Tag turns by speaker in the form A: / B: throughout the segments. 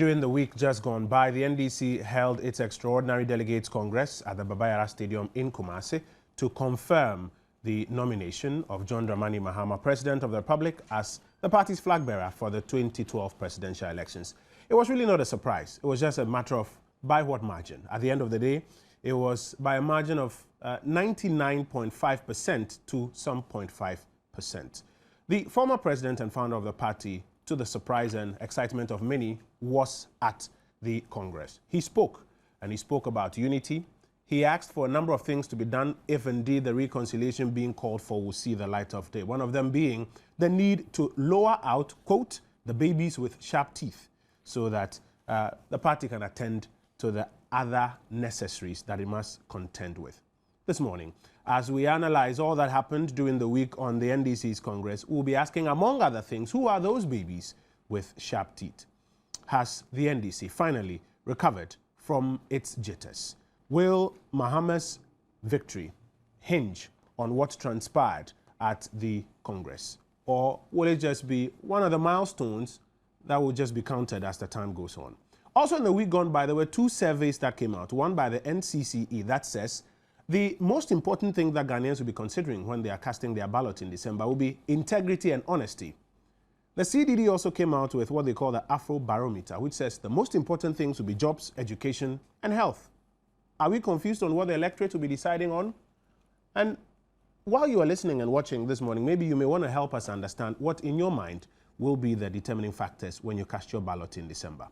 A: During the week just gone by, the NDC held its Extraordinary Delegates Congress at the Babayara Stadium in Kumasi to confirm the nomination of John Dramani Mahama, President of the Republic, as the party's flag bearer for the 2012 presidential elections. It was really not a surprise. It was just a matter of by what margin. At the end of the day, it was by a margin of 99.5% to some 0.5%. The former president and founder of the party, to the surprise and excitement of many, was at the Congress. He spoke, and he spoke about unity. He asked for a number of things to be done if indeed the reconciliation being called for will see the light of day. One of them being the need to lower out, quote, the babies with sharp teeth, so that the party can attend to the other necessaries that it must contend with. This morning, as we analyze all that happened during the week on the NDC's Congress, we'll be asking, among other things, who are those babies with sharp teeth? Has the NDC finally recovered from its jitters? Will Mahama's victory hinge on what transpired at the Congress? Or will it just be one of the milestones that will just be counted as the time goes on? Also in the week gone by, there were two surveys that came out. One by the NCCE that says the most important thing that Ghanaians will be considering when they are casting their ballot in December will be integrity and honesty. The CDD also came out with what they call the Afro Barometer, which says the most important things will be jobs, education, and health. Are we confused on what the electorate will be deciding on? And while you are listening and watching this morning, maybe you may want to help us understand what in your mind will be the determining factors when you cast your ballot in December.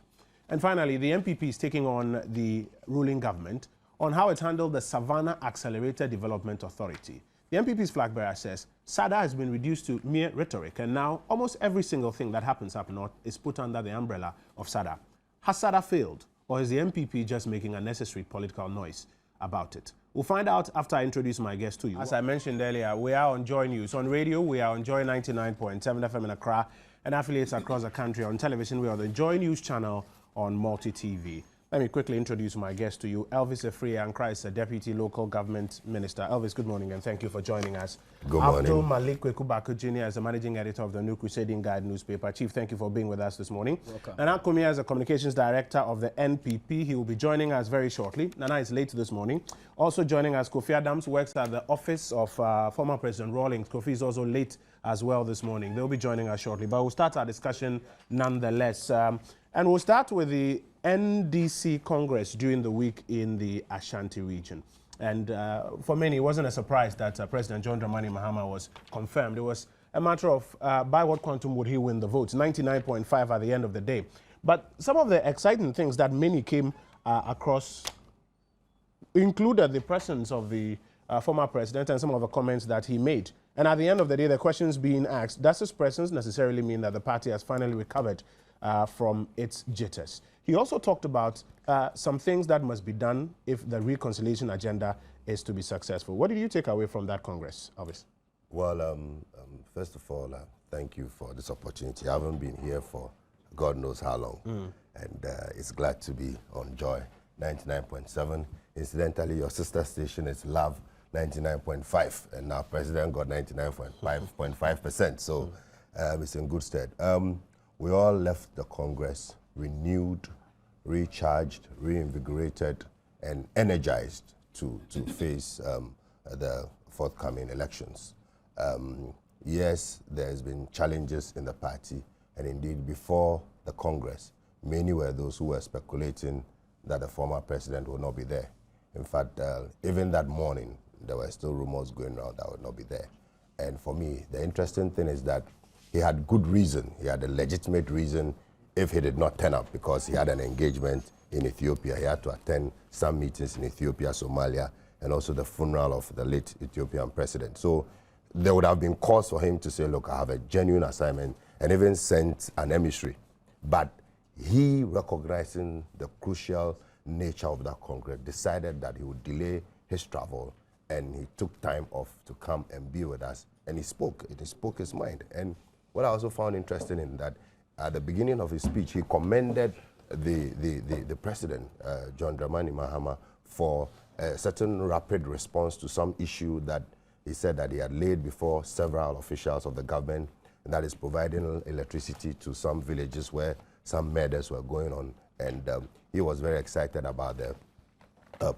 A: And finally, the MPP is taking on the ruling government on how it handled the Savannah Accelerated Development Authority. The MPP's flag bearer says SADA has been reduced to mere rhetoric, and now almost every single thing that happens up north is put under the umbrella of SADA. Has SADA failed, or is the MPP just making unnecessary political noise about it? We'll find out after I introduce my guest to you. As I mentioned earlier, we are on Joy News. On radio, we are on Joy 99.7 FM in Accra, and affiliates across the country. On television, we are on the Joy News channel on Multi-TV. Let me quickly introduce my guest to you. Elvis Efriankra is a Deputy Local Government Minister. Elvis, good morning and thank you for joining us.
B: Good morning.
A: Abdul Malik Kwekubaku Jr. is the Managing Editor of the New Crusading Guide newspaper. Chief, thank you for being with us this morning.
C: Welcome. Nana
A: Kumia is the Communications Director of the NPP. He will be joining us very shortly. Nana is late this morning. Also joining us, Kofi Adams works at the office of former President Rawlings. Kofi is also late as well this morning. They'll be joining us shortly, but we'll start our discussion nonetheless. And we'll start with the NDC Congress during the week in the Ashanti region. And for many, it wasn't a surprise that President John Dramani Mahama was confirmed. It was a matter of by what quantum would he win the votes, 99.5 at the end of the day. But some of the exciting things that many came across included the presence of the former president and some of the comments that he made. And at the end of the day, the questions being asked, does his presence necessarily mean that the party has finally recovered from its jitters? He also talked about some things that must be done if the reconciliation agenda is to be successful. What did you take away from that Congress, Elvis?
B: Well, first of all, thank you for this opportunity. I haven't been here for God knows how long. And it's glad to be on Joy 99.7. Incidentally, your sister station is Love 99.5, and our president got 99.5%. So it's in good stead. We all left the Congress renewed, recharged, reinvigorated, and energized to face the forthcoming elections. Yes, there's been challenges in the party, and indeed before the Congress, many were those who were speculating that the former president would not be there. In fact, even that morning, there were still rumors going around that would not be there. And for me, the interesting thing is that he had good reason, he had a legitimate reason if he did not turn up, because he had an engagement in Ethiopia. He had to attend some meetings in Ethiopia, Somalia, and also the funeral of the late Ethiopian president. So there would have been cause for him to say, look, I have a genuine assignment, and even sent an emissary. But he, recognizing the crucial nature of that Congress, decided that he would delay his travel, and he took time off to come and be with us. And he spoke his mind. And what I also found interesting in that, at the beginning of his speech, he commended the president, John Dramani Mahama, for a certain rapid response to some issue that he said that he had laid before several officials of the government, and that is providing electricity to some villages where some murders were going on, and he was very excited about the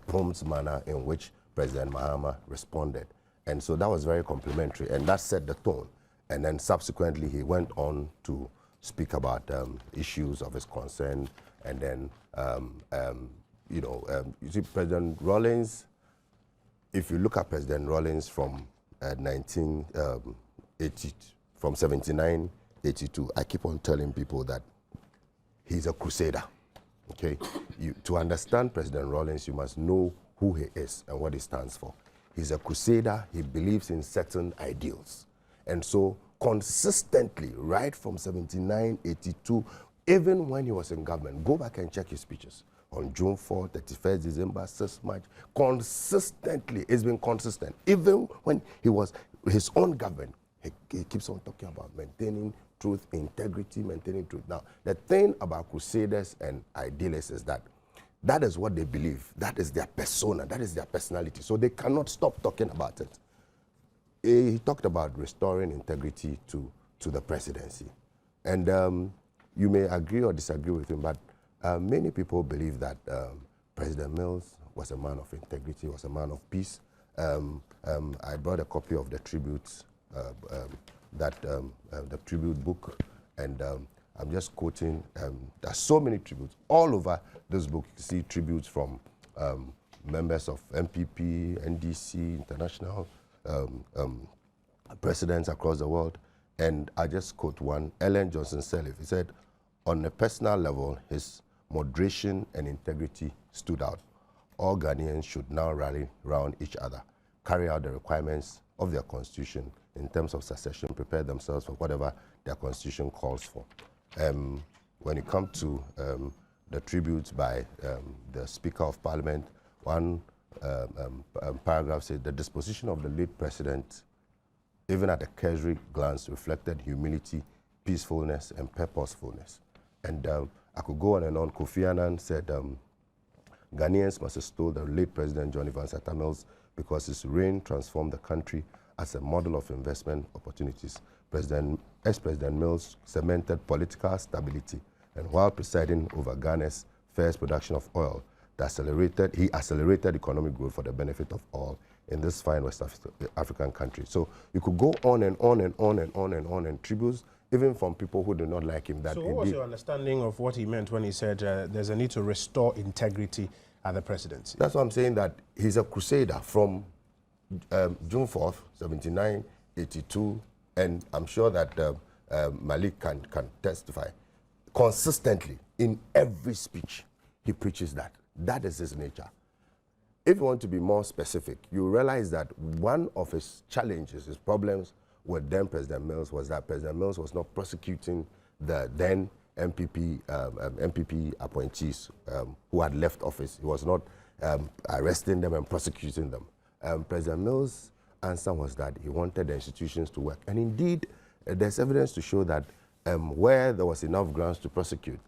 B: prompt manner in which President Mahama responded. And so that was very complimentary, and that set the tone. And then subsequently, he went on to speak about issues of his concern. And then, you see, President Rawlings, if you look at President Rawlings from 79, 82, I keep on telling people that he's a crusader, okay? To understand President Rawlings, you must know who he is and what he stands for. He's a crusader. He believes in certain ideals. And so consistently, right from 79, 82, even when he was in government, go back and check his speeches on June 4, 31st December, 6th March, consistently, it's been consistent. Even when he was his own government, he keeps on talking about maintaining truth, integrity, maintaining truth. Now, the thing about crusaders and idealists is that that is what they believe. That is their persona. That is their personality. So they cannot stop talking about it. He talked about restoring integrity to the presidency. And you may agree or disagree with him, but many people believe that President Mills was a man of integrity, was a man of peace. I brought a copy of the tributes, the tribute book, and I'm just quoting. There's so many tributes all over this book. You see tributes from members of MPP, NDC, international presidents across the world. And I just quote one, Ellen Johnson Sirleaf. He said, on a personal level, his moderation and integrity stood out. All Ghanaians should now rally around each other, carry out the requirements of their constitution in terms of succession, prepare themselves for whatever their constitution calls for. When it comes to the tributes by the Speaker of Parliament, one paragraph said, the disposition of the late president, even at a cursory glance, reflected humility, peacefulness, and purposefulness. And I could go on and on. Kofi Annan said, Ghanaians must extol the late President John Evans Atta Mills because his reign transformed the country as a model of investment opportunities. Ex-President Mills cemented political stability, and while presiding over Ghana's first production of oil, he accelerated economic growth for the benefit of all in this fine West African country. So you could go on and on and on and on and on, and tributes, even from people who do not like him. That
A: so what was your understanding of what he meant when he said there's a need to restore integrity at the presidency?
B: That's what I'm saying, that he's a crusader from June 4th, 79, 82, and I'm sure that Malik can testify. Consistently, in every speech, he preaches that. That is his nature. If you want to be more specific, you realize that one of his challenges, his problems with then President Mills was that President Mills was not prosecuting the then MPP appointees who had left office. He was not arresting them and prosecuting them. President Mills' answer was that he wanted the institutions to work. And indeed, there's evidence to show that where there was enough grounds to prosecute,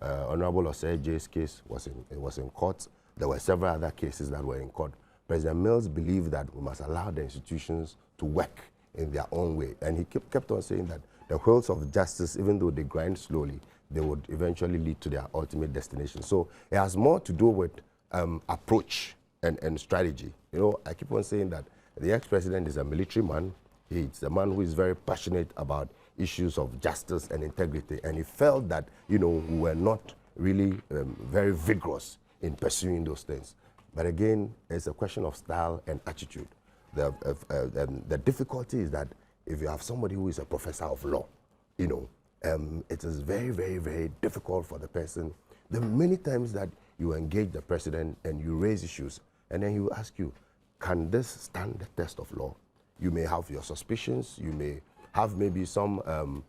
B: Honorable Osei J's case was in court. There were several other cases that were in court. President Mills believed that we must allow the institutions to work in their own way. And he kept on saying that the wheels of justice, even though they grind slowly, they would eventually lead to their ultimate destination. So it has more to do with approach and strategy. You know, I keep on saying that the ex-president is a military man. He's a man who is very passionate about issues of justice and integrity. And he felt that, you know, we were not really very vigorous in pursuing those things. But again, it's a question of style and attitude. The difficulty is that if you have somebody who is a professor of law, you know, it is very, very, very difficult for the person. There are many times that you engage the president and you raise issues, and then he will ask you, can this stand the test of law? You may have your suspicions, you may have maybe some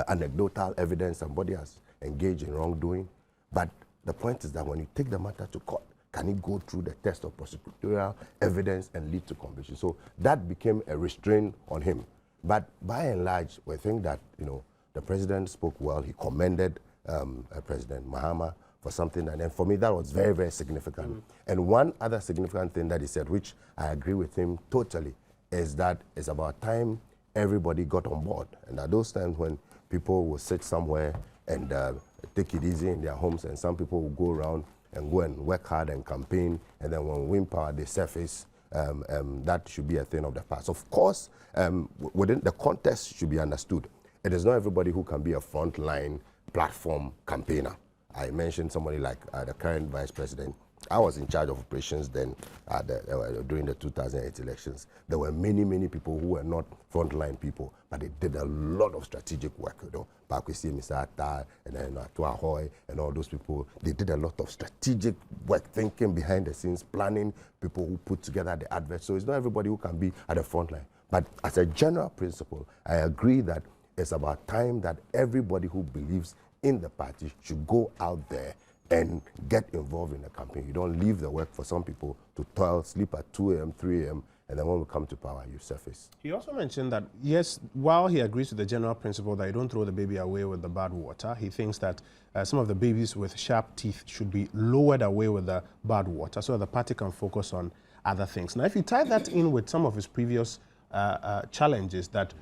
B: anecdotal evidence somebody has engaged in wrongdoing, but the point is that when you take the matter to court, can it go through the test of prosecutorial evidence and lead to conviction? So that became a restraint on him. But by and large, we think that, you know, the president spoke well. He commended President Mahama for something, and then for me that was very, very significant. And one other significant thing that he said, which I agree with him totally, is that it's about time everybody got on board. And at those times when people will sit somewhere and take it easy in their homes, and some people will go around and go and work hard and campaign, and then when we win power, they surface. That should be a thing of the past. Of course, within the context should be understood. It is not everybody who can be a frontline platform campaigner. I mentioned somebody like the current vice president. I was in charge of operations then during the 2008 elections. There were many, many people who were not frontline people, but they did a lot of strategic work. Bakwesi, Mr. Atta, and then Atua Hoy, and all those people. They did a lot of strategic work, thinking behind the scenes, planning, people who put together the adverts. So it's not everybody who can be at the front line. But as a general principle, I agree that it's about time that everybody who believes in the party should go out there and get involved in the campaign. You don't leave the work for some people to toil, sleep at 2 a.m., 3 a.m., and then when we come to power, you surface.
A: He also mentioned that, yes, while he agrees with the general principle that you don't throw the baby away with the bad water, he thinks that some of the babies with sharp teeth should be lowered away with the bad water so that the party can focus on other things. Now, if you tie that in with some of his previous challenges that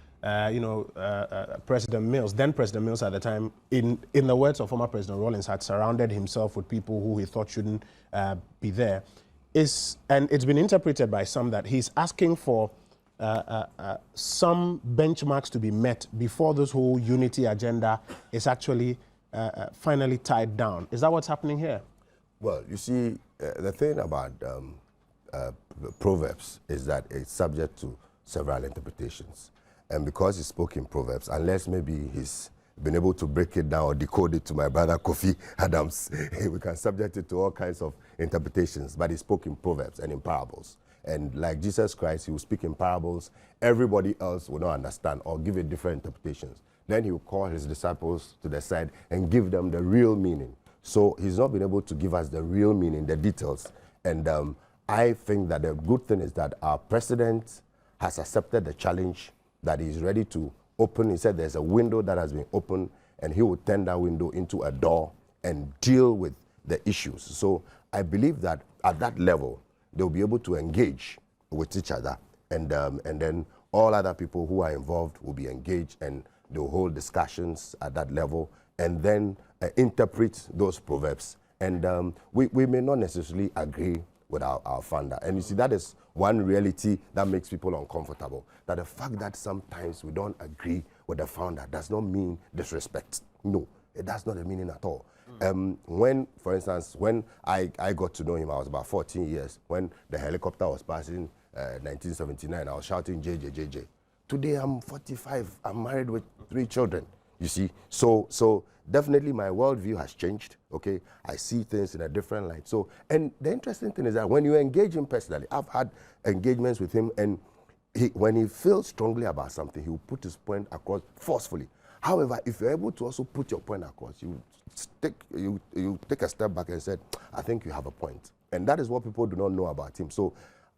A: President Mills, then President Mills at the time, in the words of former President Rawlings, had surrounded himself with people who he thought shouldn't be there. And it's been interpreted by some that he's asking for some benchmarks to be met before this whole unity agenda is actually finally tied down. Is that what's happening here?
B: Well, you see, the thing about Proverbs is that it's subject to several interpretations. And because he spoke in Proverbs, unless maybe he's been able to break it down or decode it to my brother Kofi Adams, we can subject it to all kinds of interpretations. But he spoke in Proverbs and in parables. And like Jesus Christ, he will speak in parables. Everybody else will not understand or give it different interpretations. Then he will call his disciples to the side and give them the real meaning. So he's not been able to give us the real meaning, the details. And I think that the good thing is that our president has accepted the challenge, that he's ready to open. He said there's a window that has been opened, and he will turn that window into a door and deal with the issues. So I believe that at that level, they'll be able to engage with each other, and then all other people who are involved will be engaged, and they'll hold discussions at that level, and then interpret those proverbs. And we may not necessarily agree with our founder. And you see, that is one reality that makes people uncomfortable. That the fact that sometimes we don't agree with the founder does not mean disrespect. No, it does not mean at all. When, for instance, when I got to know him, I was about 14 years. When the helicopter was passing 1979, I was shouting, JJ, JJ. Today I'm 45, I'm married with 3 children, you see. So definitely my worldview has changed, okay? I see things in a different light. So, and the interesting thing is that when you engage him personally, I've had engagements with him, and when he feels strongly about something, he will put his point across forcefully. However, if you're able to also put your point across, you take a step back and say, I think you have a point. And that is what people do not know about him. So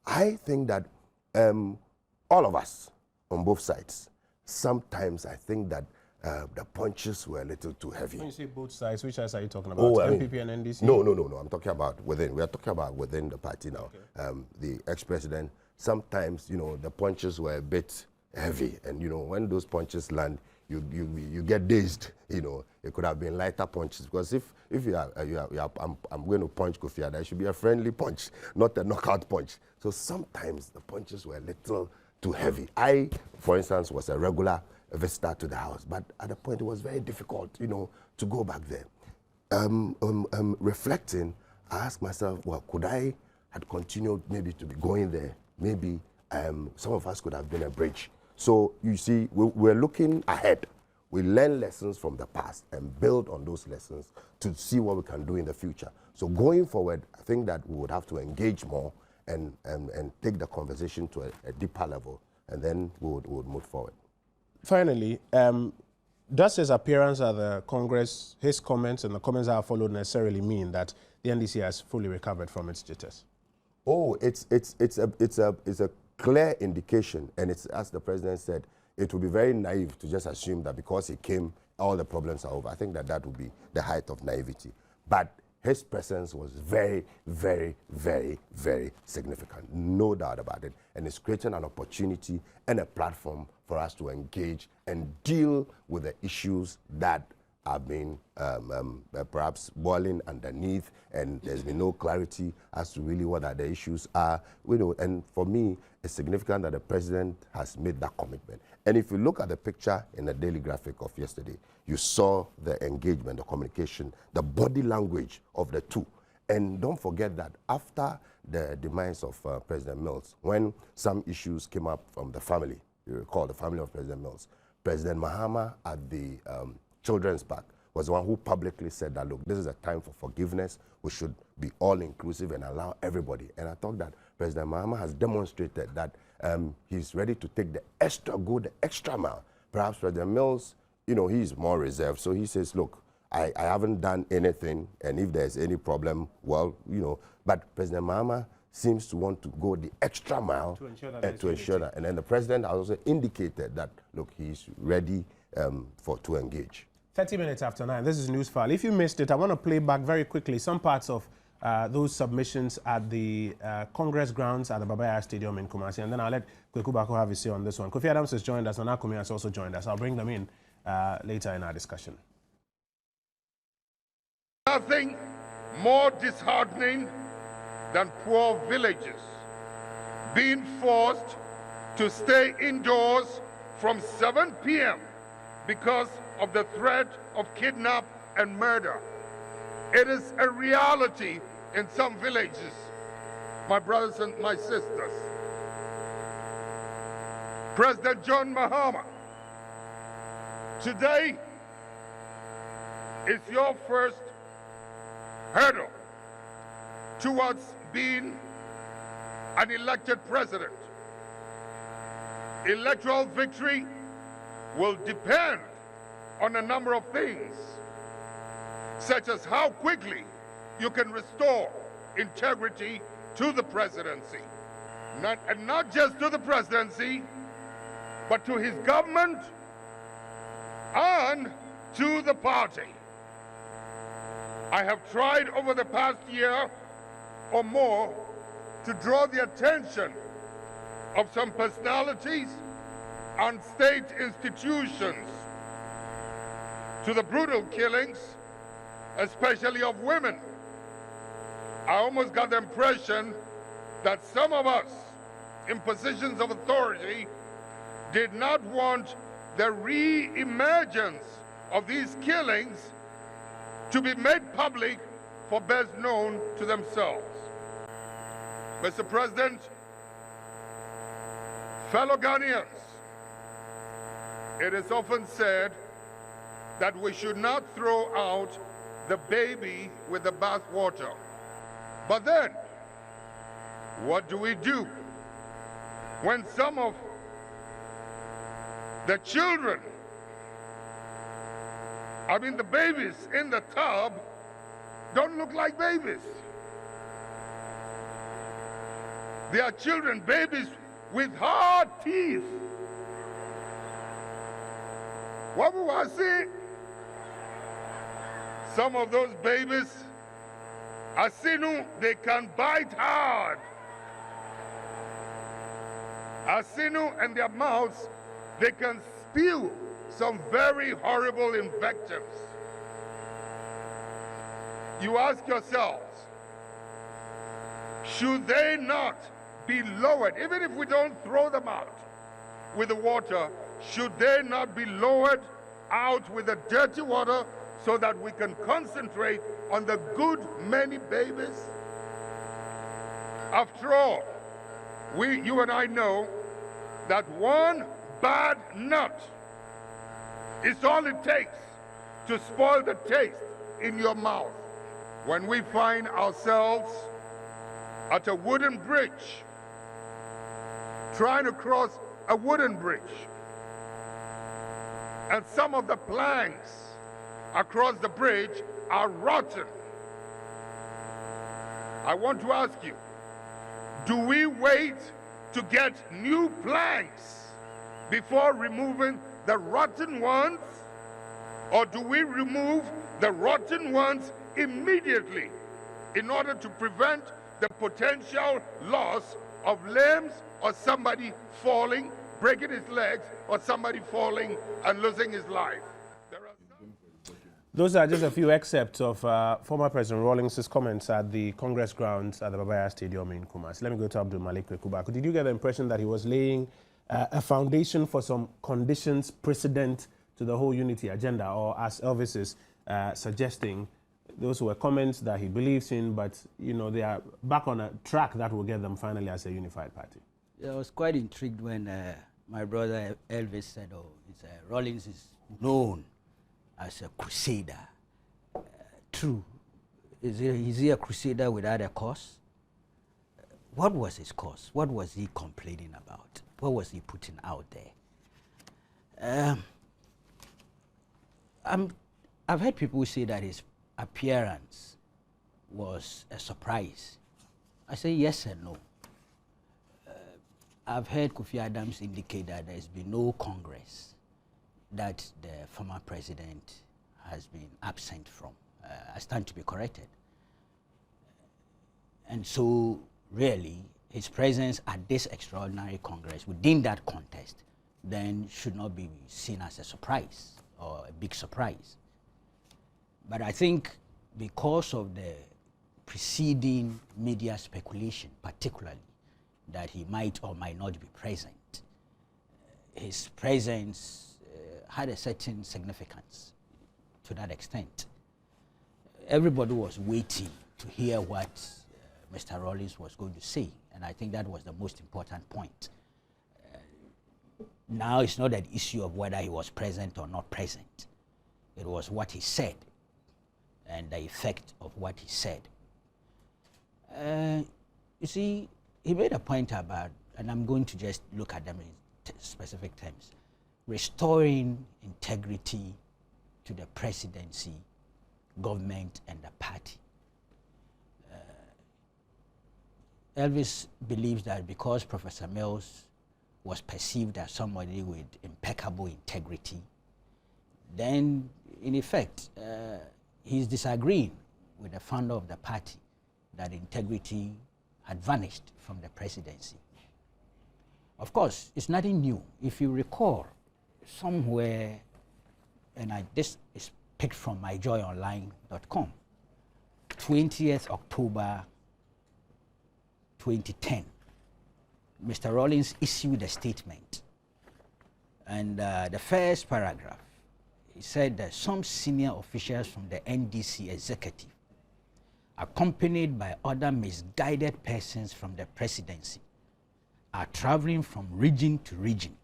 B: I think that all of us on both sides, sometimes I think that the punches were a little too heavy.
A: When you say both sides, which sides are you talking about?
B: Oh,
A: MPP and NDC?
B: No. I'm talking about within. We are talking about within the party now. Okay. The ex-president, sometimes, the punches were a bit heavy. And, when those punches land, you get dazed. It could have been lighter punches. Because if I'm going to punch Kofi Adda, it should be a friendly punch, not a knockout punch. So sometimes the punches were a little too heavy. I, for instance, was a regular visitor to the house, but at a point it was very difficult, to go back there. Reflecting, I asked myself, well, could I have continued maybe to be going there? Maybe some of us could have been a bridge. So you see, we're looking ahead. We learn lessons from the past and build on those lessons to see what we can do in the future. So going forward, I think that we would have to engage more and take the conversation to a deeper level, and then we would move forward.
A: Finally, does his appearance at the Congress, his comments and the comments that have followed necessarily mean that the NDC has fully recovered from its jitters?
B: Oh, it's a clear indication, and it's, as the president said, it would be very naive to just assume that because he came, all the problems are over. I think that would be the height of naivety. But his presence was very, very, very, very significant, no doubt about it. And it's creating an opportunity and a platform for us to engage and deal with the issues that have been perhaps boiling underneath, and there's been no clarity as to really what the issues are. And for me, it's significant that the president has made that commitment. And if you look at the picture in the daily graphic of yesterday, you saw the engagement, the communication, the body language of the two. And don't forget that after the demise of President Mills, when some issues came up from the family, you recall the family of President Mills, President Mahama at the Children's Park was the one who publicly said that, look, this is a time for forgiveness. We should be all-inclusive and allow everybody. And I thought that President Mahama has demonstrated that he's ready to take the extra mile. Perhaps President Mills, he's more reserved. So he says, look, I haven't done anything, and if there's any problem, well, but President Mahama seems to want to go the extra mile to ensure that. And then the president has also indicated that, look, he's ready to engage.
A: 30 minutes after 9. This is Newsfile. If you missed it, I want to play back very quickly some parts of those submissions at the Congress grounds at the Babaya Stadium in Kumasi, and then I'll let Kweku Bako have his say on this one. Kofi Adams has joined us, and Akumi has also joined us. I'll bring them in later in our discussion.
C: Nothing more disheartening than poor villagers being forced to stay indoors from 7 p.m. because of the threat of kidnap and murder. It is a reality in some villages, my brothers and my sisters. President John Mahama, today is your first hurdle towards being an elected president. Electoral victory will depend on a number of things, such as how quickly you can restore integrity to the presidency. And not just to the presidency, but to his government and to the party. I have tried over the past year or more to draw the attention of some personalities and state institutions to the brutal killings, especially of women. I almost got the impression that some of us in positions of authority did not want the re-emergence of these killings to be made public for best known to themselves. Mr. President, fellow Ghanaians, it is often said that we should not throw out the baby with the bathwater. But then, what do we do when some of the children, the babies in the tub, don't look like babies? They are children, babies with hard teeth. What will I see? Some of those babies, Asinu, they can bite hard. Asinu and their mouths, they can spew some very horrible invectives. You ask yourselves, should they not be lowered, even if we don't throw them out with the water, should they not be lowered out with the dirty water so that we can concentrate on the good many babies? After all, you and I know that one bad nut is all it takes to spoil the taste in your mouth. When we find ourselves at a wooden bridge, trying to cross a wooden bridge, and some of the planks across the bridge are rotten, I want to ask you, do we wait to get new planks before removing the rotten ones? Or do we remove the rotten ones immediately in order to prevent the potential loss of limbs or somebody falling breaking his legs or somebody falling and losing his life.
A: Those are just a few excerpts of former President Rawlings' comments at the Congress grounds at the Babaya Stadium in Kumasi. Let me go to Abdul Malik Kubako. Did you get the impression that he was laying a foundation for some conditions precedent to the whole unity agenda, or as Elvis is suggesting, those were comments that he believes in, but you know they are back on a track that will get them finally as a unified party?
D: Yeah, I was quite intrigued when my brother Elvis said, "Oh, Rawlings is known as a crusader." True. Is he a crusader without a cause? What was his cause? What was he complaining about? What was he putting out there? I've heard people say that his appearance was a surprise. I say yes and no. I've heard Kofi Adams indicate that there's been no Congress that the former president has been absent from. I stand to be corrected. And so, really, his presence at this extraordinary Congress within that context then should not be seen as a surprise or a big surprise. But I think because of the preceding media speculation, particularly, that he might or might not be present, his presence had a certain significance to that extent. Everybody was waiting to hear what Mr. Rawlings was going to say, and I think that was the most important point. Now it's not an issue of whether he was present or not present. It was what he said and the effect of what he said. You see, he made a point about, and I'm going to just look at them in specific terms, restoring integrity to the presidency, government, and the party. Elvis believes that because Professor Mills was perceived as somebody with impeccable integrity, then in effect, he's disagreeing with the founder of the party that integrity had vanished from the presidency. Of course, it's nothing new. If you recall, somewhere, and this is picked from myjoyonline.com, 20th October 2010, Mr. Rawlings issued a statement. And the first paragraph, he said that some senior officials from the NDC executive, accompanied by other misguided persons from the presidency, are traveling from region to region,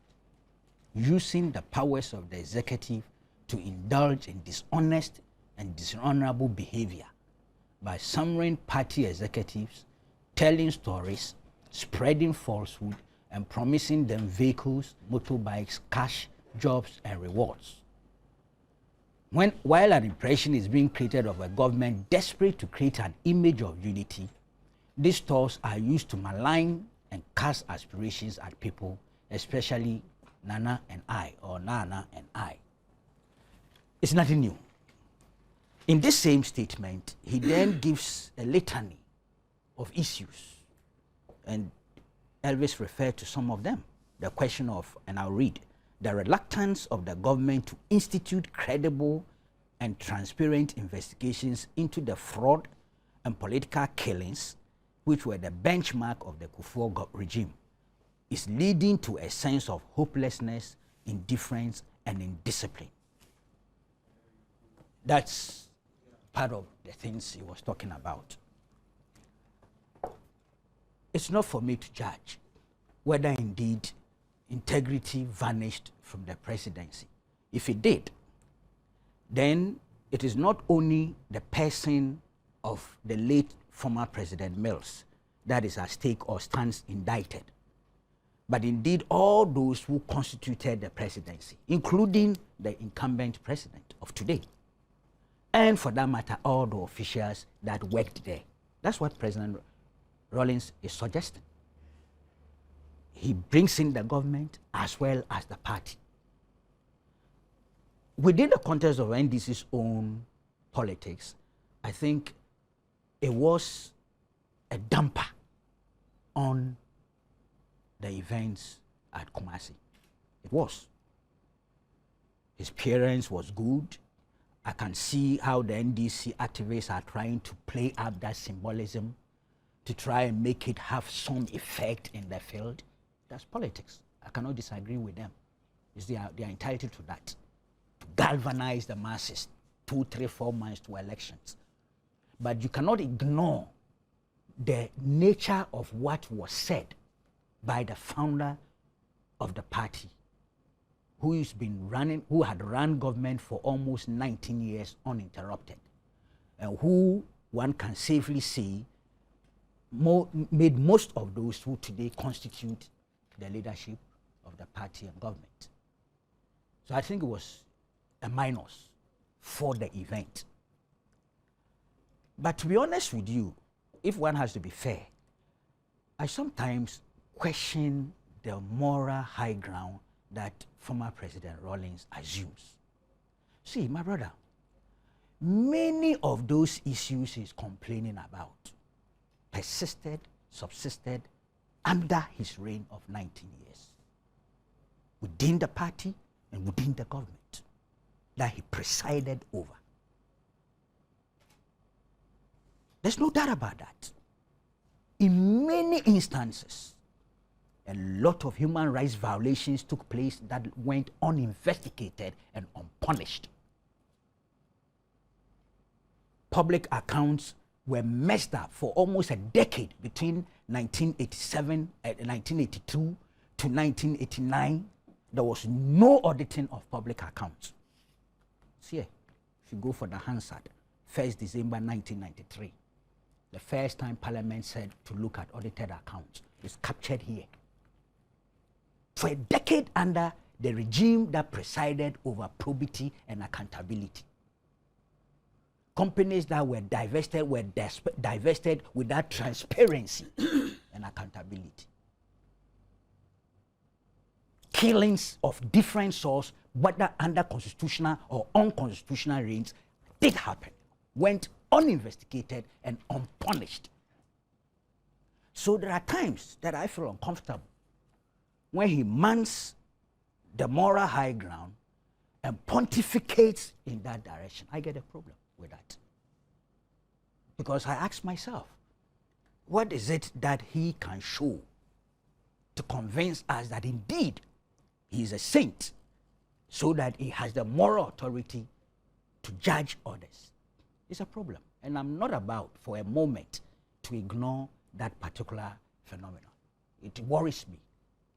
D: using the powers of the executive to indulge in dishonest and dishonorable behavior by summoning party executives, telling stories, spreading falsehood, and promising them vehicles, motorbikes, cash, jobs, and rewards. While an impression is being created of a government desperate to create an image of unity, these talks are used to malign and cast aspirations at people, especially Nana and I, or Nana and I. It's nothing new. In this same statement, he then gives a litany of issues, and Elvis referred to some of them. The question of, and I'll read, the reluctance of the government to institute credible and transparent investigations into the fraud and political killings, which were the benchmark of the Kufuor regime, is leading to a sense of hopelessness, indifference, and indiscipline. That's part of the things he was talking about. It's not for me to judge whether indeed integrity vanished from the presidency. If it did, then it is not only the person of the late former President Mills that is at stake or stands indicted, but indeed all those who constituted the presidency, including the incumbent president of today, and for that matter, all the officials that worked there. That's what President Rawlings is suggesting. He brings in the government as well as the party. Within the context of NDC's own politics, I think it was a damper on the events at Kumasi. It was. His appearance was good. I can see how the NDC activists are trying to play up that symbolism to try and make it have some effect in the field. That's politics. I cannot disagree with them. They are entitled to that, to galvanize the masses 2, 3, 4 months to elections. But you cannot ignore the nature of what was said by the founder of the party, who had run government for almost 19 years uninterrupted, and who one can safely say made most of those who today constitute the leadership of the party and government. So I think it was a minus for the event. But to be honest with you, if one has to be fair, I sometimes question the moral high ground that former President Rawlings assumes. See, my brother, many of those issues he's complaining about persisted, subsisted under his reign of 19 years, within the party and within the government that he presided over. There's no doubt about that. In many instances, a lot of human rights violations took place that went uninvestigated and unpunished. Public accounts were messed up for almost a decade between 1982 to 1989. There was no auditing of public accounts. See, if you go for the Hansard, 1st December 1993, the first time Parliament said to look at audited accounts is captured here. For a decade under the regime that presided over probity and accountability. Companies that were divested without transparency and accountability. Killings of different sorts, whether under constitutional or unconstitutional reigns, did happen, went uninvestigated and unpunished. So there are times that I feel uncomfortable when he mounts the moral high ground and pontificates in that direction. I get a problem with that. Because I ask myself, what is it that he can show to convince us that indeed he is a saint, so that he has the moral authority to judge others? It's a problem. And I'm not about for a moment to ignore that particular phenomenon. It worries me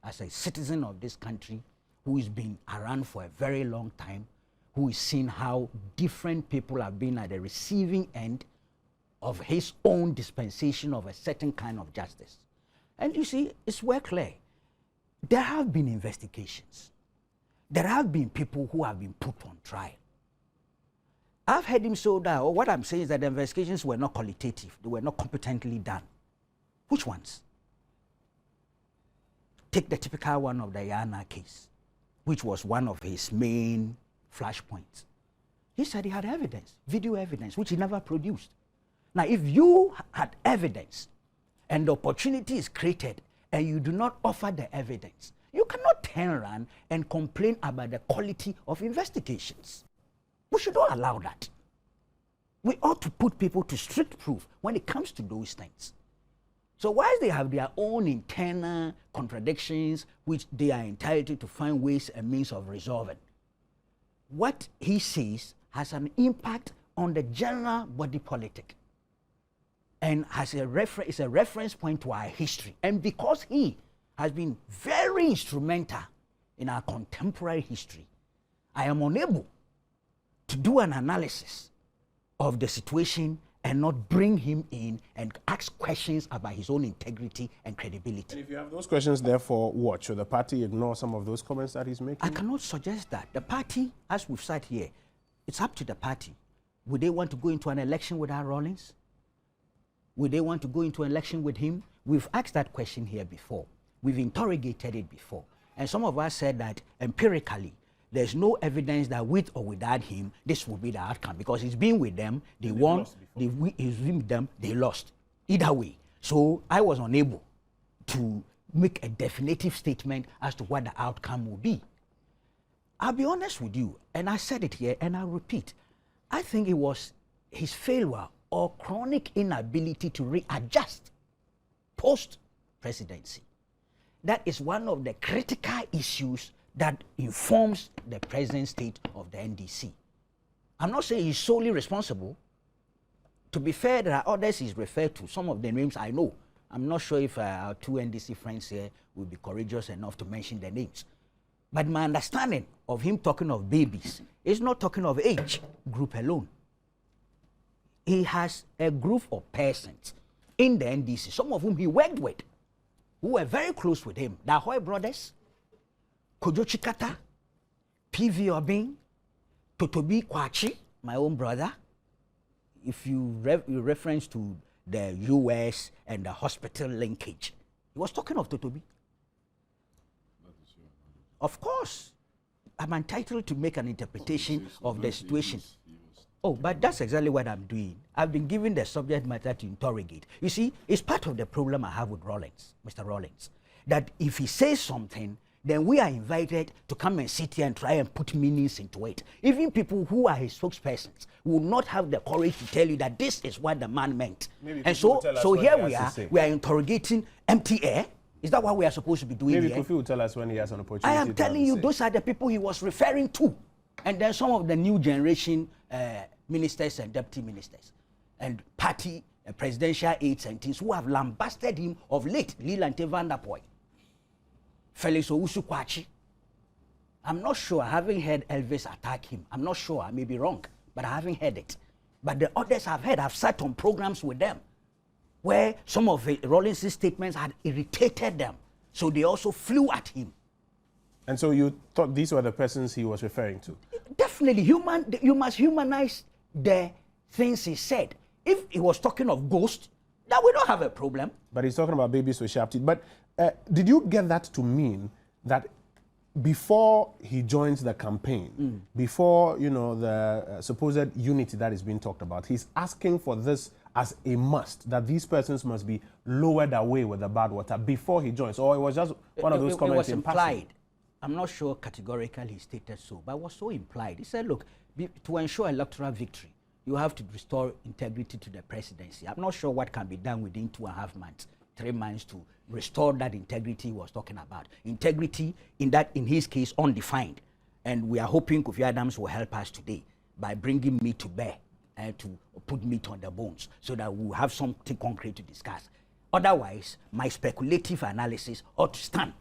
D: as a citizen of this country who has been around for a very long time, who has seen how different people have been at the receiving end of his own dispensation of a certain kind of justice. And you see, it's well clear. There have been investigations. There have been people who have been put on trial. I've heard him say that, or what I'm saying is that the investigations were not qualitative, they were not competently done. Which ones? Take the typical one of the Yana case, which was one of his main flashpoints. He said he had evidence, video evidence, which he never produced. Now, if you had evidence and the opportunity is created and you do not offer the evidence, you cannot turn around and complain about the quality of investigations. We should not allow that. We ought to put people to strict proof when it comes to those things. So whilst they have their own internal contradictions, which they are entitled to find ways and means of resolving, what he says has an impact on the general body politic and has a reference point to our history. And because he has been very instrumental in our contemporary history, I am unable to do an analysis of the situation and not bring him in and ask questions about his own integrity and credibility.
A: And if you have those questions, therefore, what? Should the party ignore some of those comments that he's making?
D: I cannot suggest that. The party, as we've said here, it's up to the party. Would they want to go into an election without Rawlings? Would they want to go into an election with him? We've asked that question here before. We've interrogated it before. And some of us said that empirically, there's no evidence that with or without him, this will be the outcome. Because he's been with them, they won, he's been with them, they lost. Either way. So I was unable to make a definitive statement as to what the outcome will be. I'll be honest with you, and I said it here, and I'll repeat. I think it was his failure or chronic inability to readjust post-presidency. That is one of the critical issues that informs the present state of the NDC. I'm not saying he's solely responsible. To be fair, there are others he's referred to. Some of the names I know. I'm not sure if our two NDC friends here will be courageous enough to mention their names. But my understanding of him talking of babies is not talking of age group alone. He has a group of persons in the NDC, some of whom he worked with, who were very close with him. The Ahoy brothers, Kojo Chikata, P.V. Obing, Totobi Kwachi, my own brother. If you reference to the US and the hospital linkage, he was talking of Totobi. Of course, I'm entitled to make an interpretation of the situation. Oh, but that's exactly what I'm doing. I've been given the subject matter to interrogate. You see, it's part of the problem I have with Rawlings, Mr. Rawlings, that if he says something, then we are invited to come and sit here and try and put meanings into it. Even people who are his spokespersons will not have the courage to tell you that this is what the man meant. And so here we are interrogating empty air. Is that what we are supposed to be doing
A: Maybe
D: here?
A: Kofi will tell us when he has an opportunity.
D: I am telling you, those are the people he was referring to. And then some of the new generation ministers and deputy ministers and party presidential aides and things who have lambasted him of late. Leland Van der Poel, Felix Owusu Kwachi. I'm not sure. I haven't heard Elvis attack him. I'm not sure. I may be wrong, but I haven't heard it. But the others I've heard, I've sat on programs with them where some of Rawlings' statements had irritated them. So they also flew at him.
A: And so you thought these were the persons he was referring to?
D: Definitely. You must humanize the things he said. If he was talking of ghosts, then we don't have a problem.
A: But he's talking about babies with sharp teeth. But did you get that to mean that before he joins the campaign, before, you know, the supposed unity that is being talked about, he's asking for this as a must, that these persons must be lowered away with the bad water before he joins? Or it was just one of those comments in passing?
D: I'm not sure categorically he stated so, but it was so implied. He said, look, to ensure electoral victory, you have to restore integrity to the presidency. I'm not sure what can be done within 2.5 months, 3 months to restore that integrity he was talking about. Integrity, in his case, undefined. And we are hoping Kofi Adams will help us today by bringing meat to bear and to put meat on the bones so that we'll have something concrete to discuss. Otherwise, my speculative analysis ought to stand.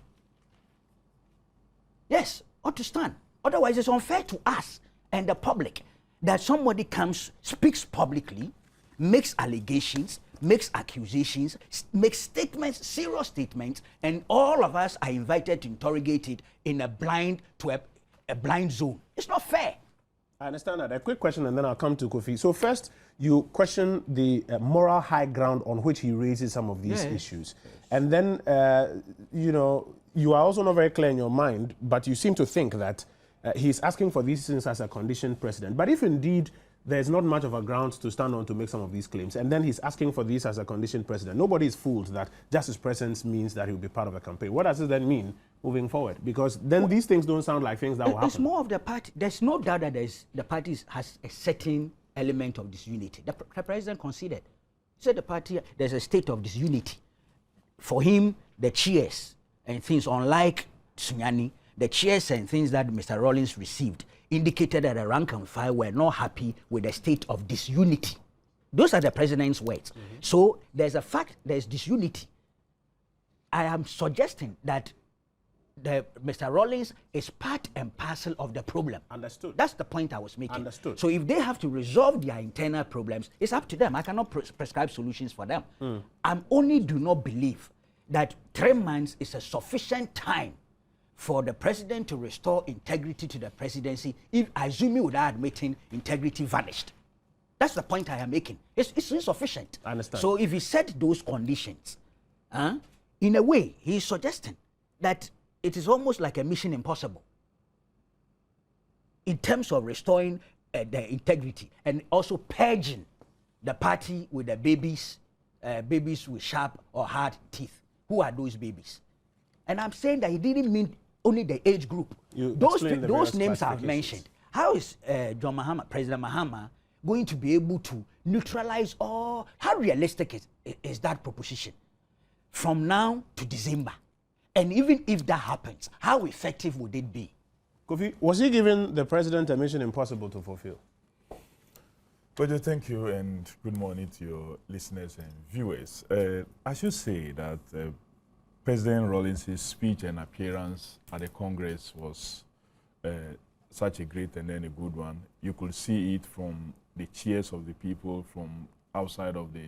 D: Yes, ought to stand. Otherwise, it's unfair to us and the public that somebody comes, speaks publicly, makes allegations, makes accusations, makes statements, serious statements, and all of us are invited to interrogate it in a blind zone. It's not fair.
A: I understand that. A quick question, and then I'll come to Kofi. So first, you question the moral high ground on which he raises some of these issues. And then, you know, you are also not very clear in your mind, but you seem to think that he's asking for these things as a conditioned precedent. But if indeed there's not much of a ground to stand on to make some of these claims, and then he's asking for these as a conditioned precedent, nobody is fooled that just his presence means that he'll be part of a campaign. What does it then mean moving forward? Because then these things don't sound like things that will happen.
D: It's more of the party. There's no doubt that the party has a certain element of disunity. The president conceded. He said the party, there's a state of disunity. For him, the cheers and things, unlike Sunyani, the cheers and things that Mr. Rawlings received indicated that the rank and file were not happy with the state of disunity. Those are the president's words. So there's a fact, there's disunity. I am suggesting that Mr. Rawlings is part and parcel of the problem.
A: Understood.
D: That's the point I was making.
A: Understood.
D: So if they have to resolve their internal problems, it's up to them. I cannot prescribe solutions for them. I only do not believe that 3 months is a sufficient time for the president to restore integrity to the presidency, if assuming without admitting integrity vanished. That's the point I am making. It's insufficient.
A: I understand.
D: So if he set those conditions, in a way, he is suggesting that it is almost like a mission impossible in terms of restoring the integrity and also purging the party with the babies with sharp or hard teeth. Who are those babies? And I'm saying that he didn't mean only the age group.
A: You
D: Those
A: explain the various
D: names I've
A: classifications.
D: mentioned. How is John Mahama, President Mahama, going to be able to neutralize all? How realistic is that proposition from now to December? And even if that happens, how effective would it be?
A: Kofi, was he giving the president a mission impossible to fulfill?
E: Well, thank you and good morning to your listeners and viewers. I should say that President Rawlings' speech and appearance at the Congress was such a great and then a good one. You could see it from the cheers of the people from outside of the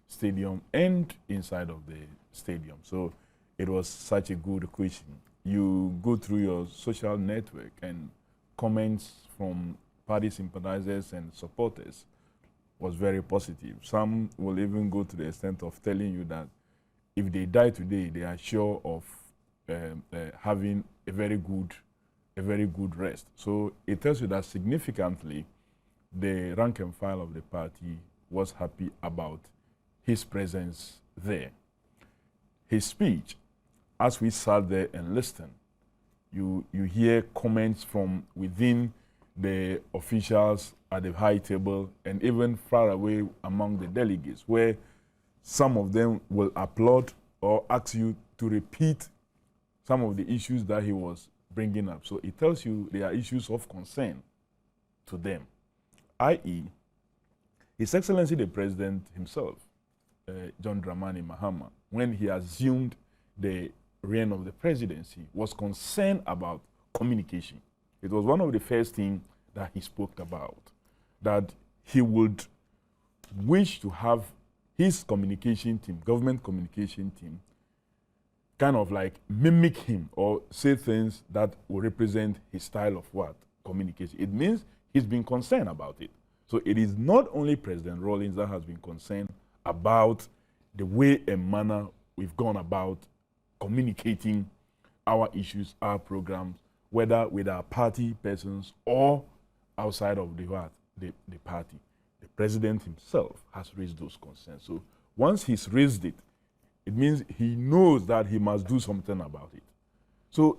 E: stadium and inside of the stadium. So it was such a good occasion. You go through your social network and comments from party sympathizers and supporters was very positive. Some will even go to the extent of telling you that if they die today, they are sure of having a very good rest. So it tells you that significantly, the rank and file of the party was happy about his presence there. His speech, as we sat there and listened, you hear comments from within the officials at the high table and even far away among the delegates, where some of them will applaud or ask you to repeat some of the issues that he was bringing up. So it tells you there are issues of concern to them, i.e., His Excellency the President himself, John Dramani Mahama, when he assumed the reign of the presidency, was concerned about communication. It was one of the first things that he spoke about, that he would wish to have his communication team, government communication team, kind of like mimic him or say things that will represent his style of what? Communication. It means he's been concerned about it. So it is not only President Rawlings that has been concerned about the way and manner we've gone about communicating our issues, our programs, whether with our party persons or outside of the party. The president himself has raised those concerns. So once he's raised it, it means he knows that he must do something about it. So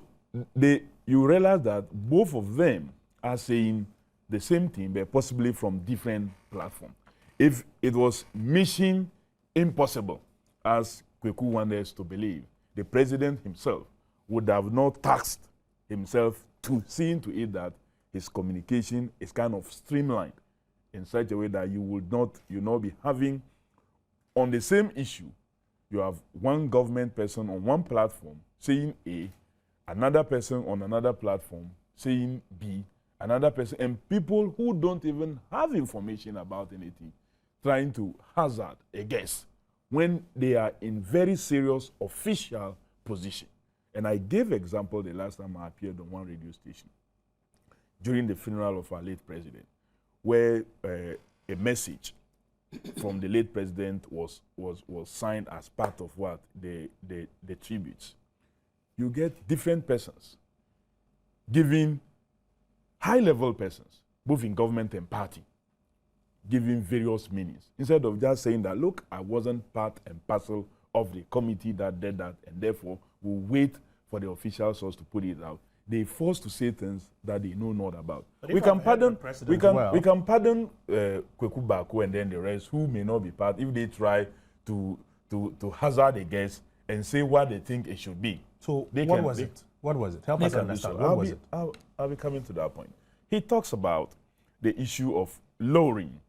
E: you realize that both of them are saying the same thing, but possibly from different platforms. If it was mission impossible, as Kweku wanted us to believe, the president himself would have not taxed himself to seeing to it that his communication is kind of streamlined in such a way that you will not be having on the same issue. You have one government person on one platform saying A, another person on another platform saying B, another person, and people who don't even have information about anything trying to hazard a guess when they are in very serious official position. And I gave example the last time I appeared on one radio station during the funeral of our late president, where a message from the late president was signed as part of what? The tributes. You get different persons giving high-level persons, both in government and party, giving various meanings. Instead of just saying that, look, I wasn't part and parcel of the committee that did that, and therefore we'll wait for the official source to put it out. They forced to say things that they know not about. We can pardon Kweku Baku and then the rest who may not be part if they try to hazard a guess and say what they think it should be.
A: So what was it? What was it? Help us understand. What was it?
E: I'll be coming to that point. He talks about the issue of lowering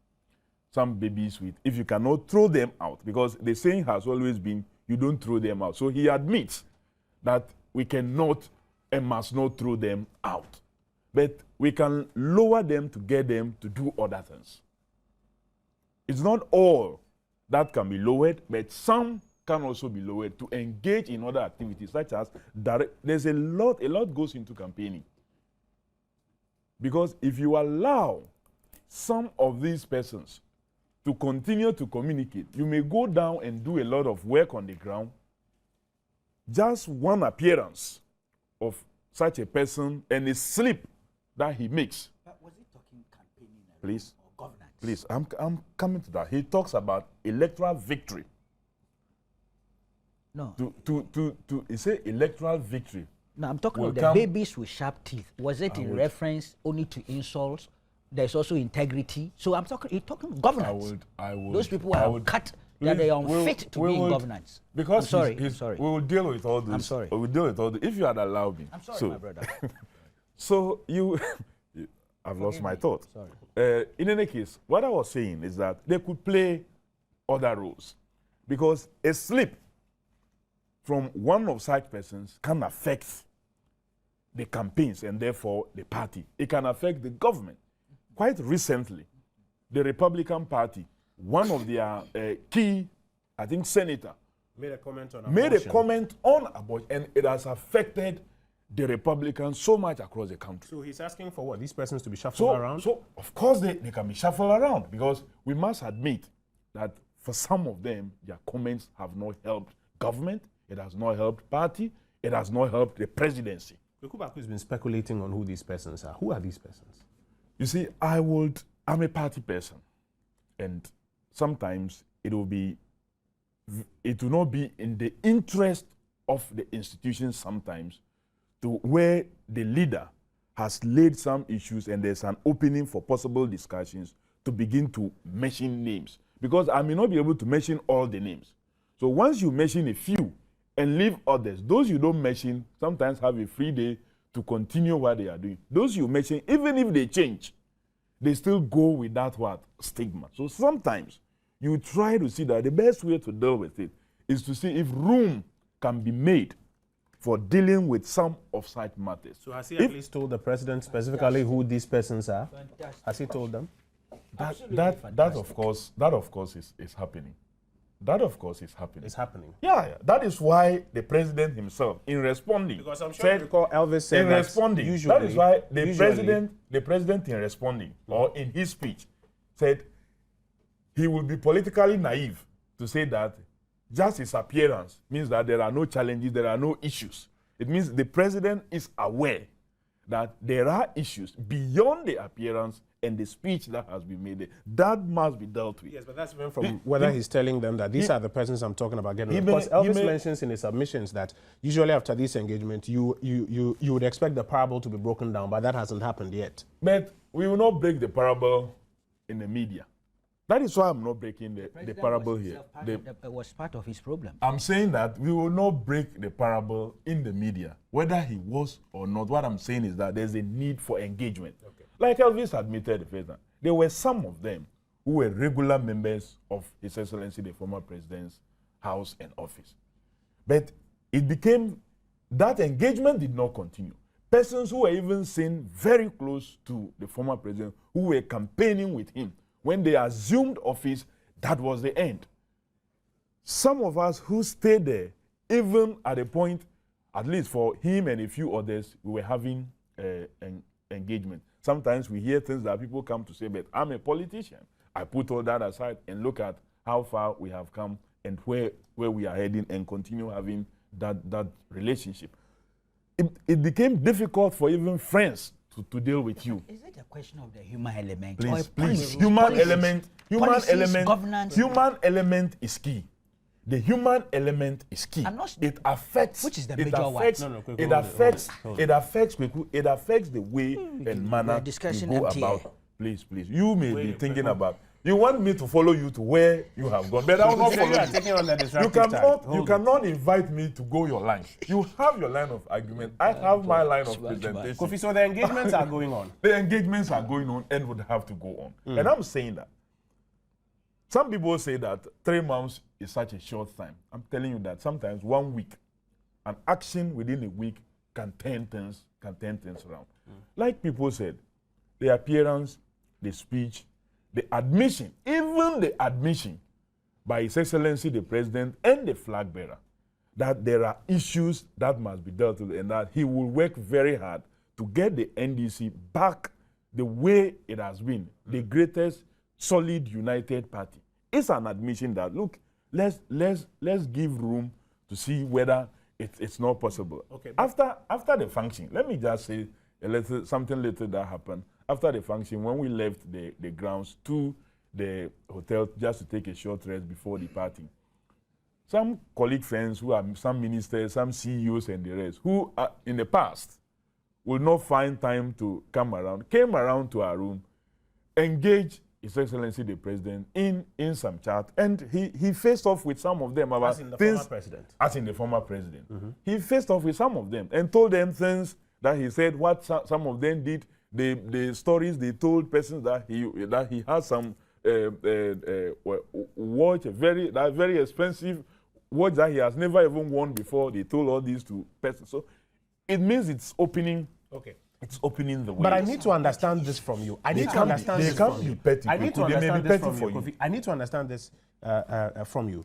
E: some babies with, if you cannot throw them out, because the saying has always been, you don't throw them out. So he admits that we cannot and must not throw them out. But we can lower them to get them to do other things. It's not all that can be lowered, but some can also be lowered to engage in other activities, such as there's a lot goes into campaigning. Because if you allow some of these persons to continue to communicate, you may go down and do a lot of work on the ground. Just one appearance of such a person and a slip that he makes.
D: But was he talking campaigning
E: please,
D: or governance?
E: Please, I'm coming to that. He talks about electoral victory.
D: No.
E: He say electoral victory.
D: No, I'm talking
E: will
D: of the
E: come.
D: babies with sharp teeth. Was it in reference only to insults? There's also integrity. So I'm talking. You're talking governance.
E: I would.
D: Those people are cut. That they are unfit to be in governance.
E: Because
D: I'm sorry.
E: we will deal with all this.
D: I'm sorry.
E: We will deal with all this. If you had allowed me.
D: I'm sorry, my brother.
E: So I've lost my thought.
D: Sorry.
E: In any case, what I was saying is that they could play other roles, because a slip from one of such persons can affect the campaigns and therefore the party. It can affect the government. Quite recently, the Republican Party, one of their key, I think, senator,
A: Made a comment on
E: abortion, and it has affected the Republicans so much across the country.
A: So he's asking for what? These persons to be shuffled around?
E: So, of course, they can be shuffled around, because we must admit that for some of them, their comments have not helped government, it has not helped party, it has not helped the presidency.
A: Kubaku has been speculating on who these persons are. Who are these persons?
E: You see, I'm a party person, and sometimes it will not be in the interest of the institution sometimes to where the leader has laid some issues and there's an opening for possible discussions to begin to mention names. Because I may not be able to mention all the names. So once you mention a few and leave others, those you don't mention sometimes have a free day to continue what they are doing. Those you mention, even if they change, they still go with that stigma. So sometimes you try to see that the best way to deal with it is to see if room can be made for dealing with some of such matters.
A: So has he at least told the president specifically who these persons are?
D: Fantastic.
A: Has he told them?
E: That of course is happening. That of course is happening.
A: It's happening.
E: Yeah, that is why the president himself, in responding,
A: Because I'm sure you recall Elvis said
E: in
A: that
E: responding,
A: usually,
E: that is why the president in responding or in his speech said he would be politically naive to say that just his appearance means that there are no challenges, there are no issues. It means the president is aware that there are issues beyond the appearance and the speech that has been made. That must be dealt with.
A: Yes, but that's different from whether he's telling them that these are the persons I'm talking about getting rid of. Because Elvis mentions in his submissions that usually after this engagement, you would expect the parable to be broken down, but that hasn't happened yet.
E: But we will not break the parable in the media. That is why I'm not breaking the parable here.
D: It was part of his problem.
E: I'm saying that we will not break the parable in the media, whether he was or not. What I'm saying is that there's a need for engagement. Okay. Like Elvis admitted, there were some of them who were regular members of His Excellency, the former president's house and office. But it became, that engagement did not continue. Persons who were even seen very close to the former president, who were campaigning with him, when they assumed office, that was the end. Some of us who stayed there, even at a point, at least for him and a few others, we were having engagement. Sometimes we hear things that people come to say, but I'm a politician. I put all that aside and look at how far we have come and where we are heading and continue having that relationship. It became difficult for even friends to deal with you.
D: Is it a question of the human element?
E: Please. Human element is key. The human element is key. It affects.
D: Which is the major one?
E: It affects the way and manner you go about. Please. You may be thinking about. You want me to follow you to where you have gone, but I will not follow you. You cannot invite me to go your line. You have your line of argument. I have my line of presentation.
A: Kofi, so the engagements are going on.
E: The engagements are going on and would have to go on. And I'm saying that. Some people say that 3 months is such a short time. I'm telling you that sometimes 1 week, an action within a week can turn things around. Like people said, the appearance, the speech, the admission, even the admission by His Excellency the President and the flag bearer, that there are issues that must be dealt with and that he will work very hard to get the NDC back the way it has been, the greatest solid united party. It's an admission that, look, let's give room to see whether it's not possible. Okay. After the function, let me just say something little that happened. After the function, when we left the grounds to the hotel just to take a short rest before departing, some colleague friends who are some ministers, some CEOs and the rest, who are in the past will not find time to come around, came around to our room, engaged His Excellency the President in some chat, and he faced off with some of them about
A: As in the
E: things,
A: former president.
E: As in the former president. He faced off with some of them and told them things that he said, what some of them did, the stories they told persons that he had some watch, that very expensive watch that he has never even worn before. They told all these to persons. So it means it's opening.
A: Okay.
E: It's opening the way.
A: But I need to understand this from you. I need to understand this from you. I need to understand this from you. I need to understand this from you.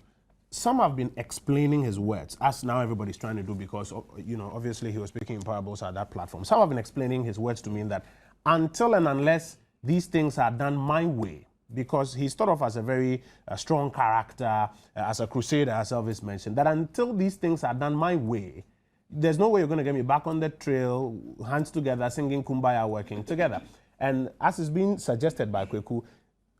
A: Some have been explaining his words, as now everybody's trying to do, because obviously he was speaking in parables at that platform. Some have been explaining his words to mean that until and unless these things are done my way, because he's thought of as a very strong character, as a crusader, as Elvis mentioned, that until these things are done my way, there's no way you're going to get me back on the trail, hands together, singing Kumbaya, working together. And as is being suggested by Kweku,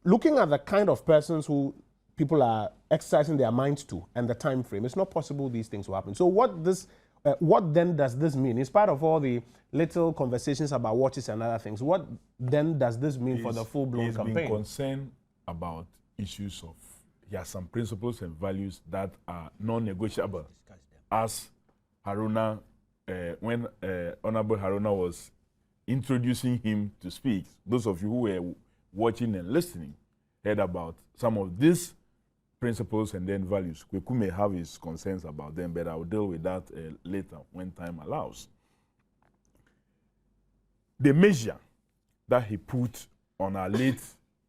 A: looking at the kind of persons who people are exercising their minds to and the time frame, it's not possible these things will happen. So what then does this mean? In spite of all the little conversations about watches and other things, what then does this mean for the full-blown campaign?
E: He's been concerned about issues of, he has some principles and values that are non-negotiable. As Haruna, when Honorable Haruna was introducing him to speak, those of you who were watching and listening heard about some of these principles and then values. Kweku may have his concerns about them, but I'll deal with that later when time allows. The measure that he put on our late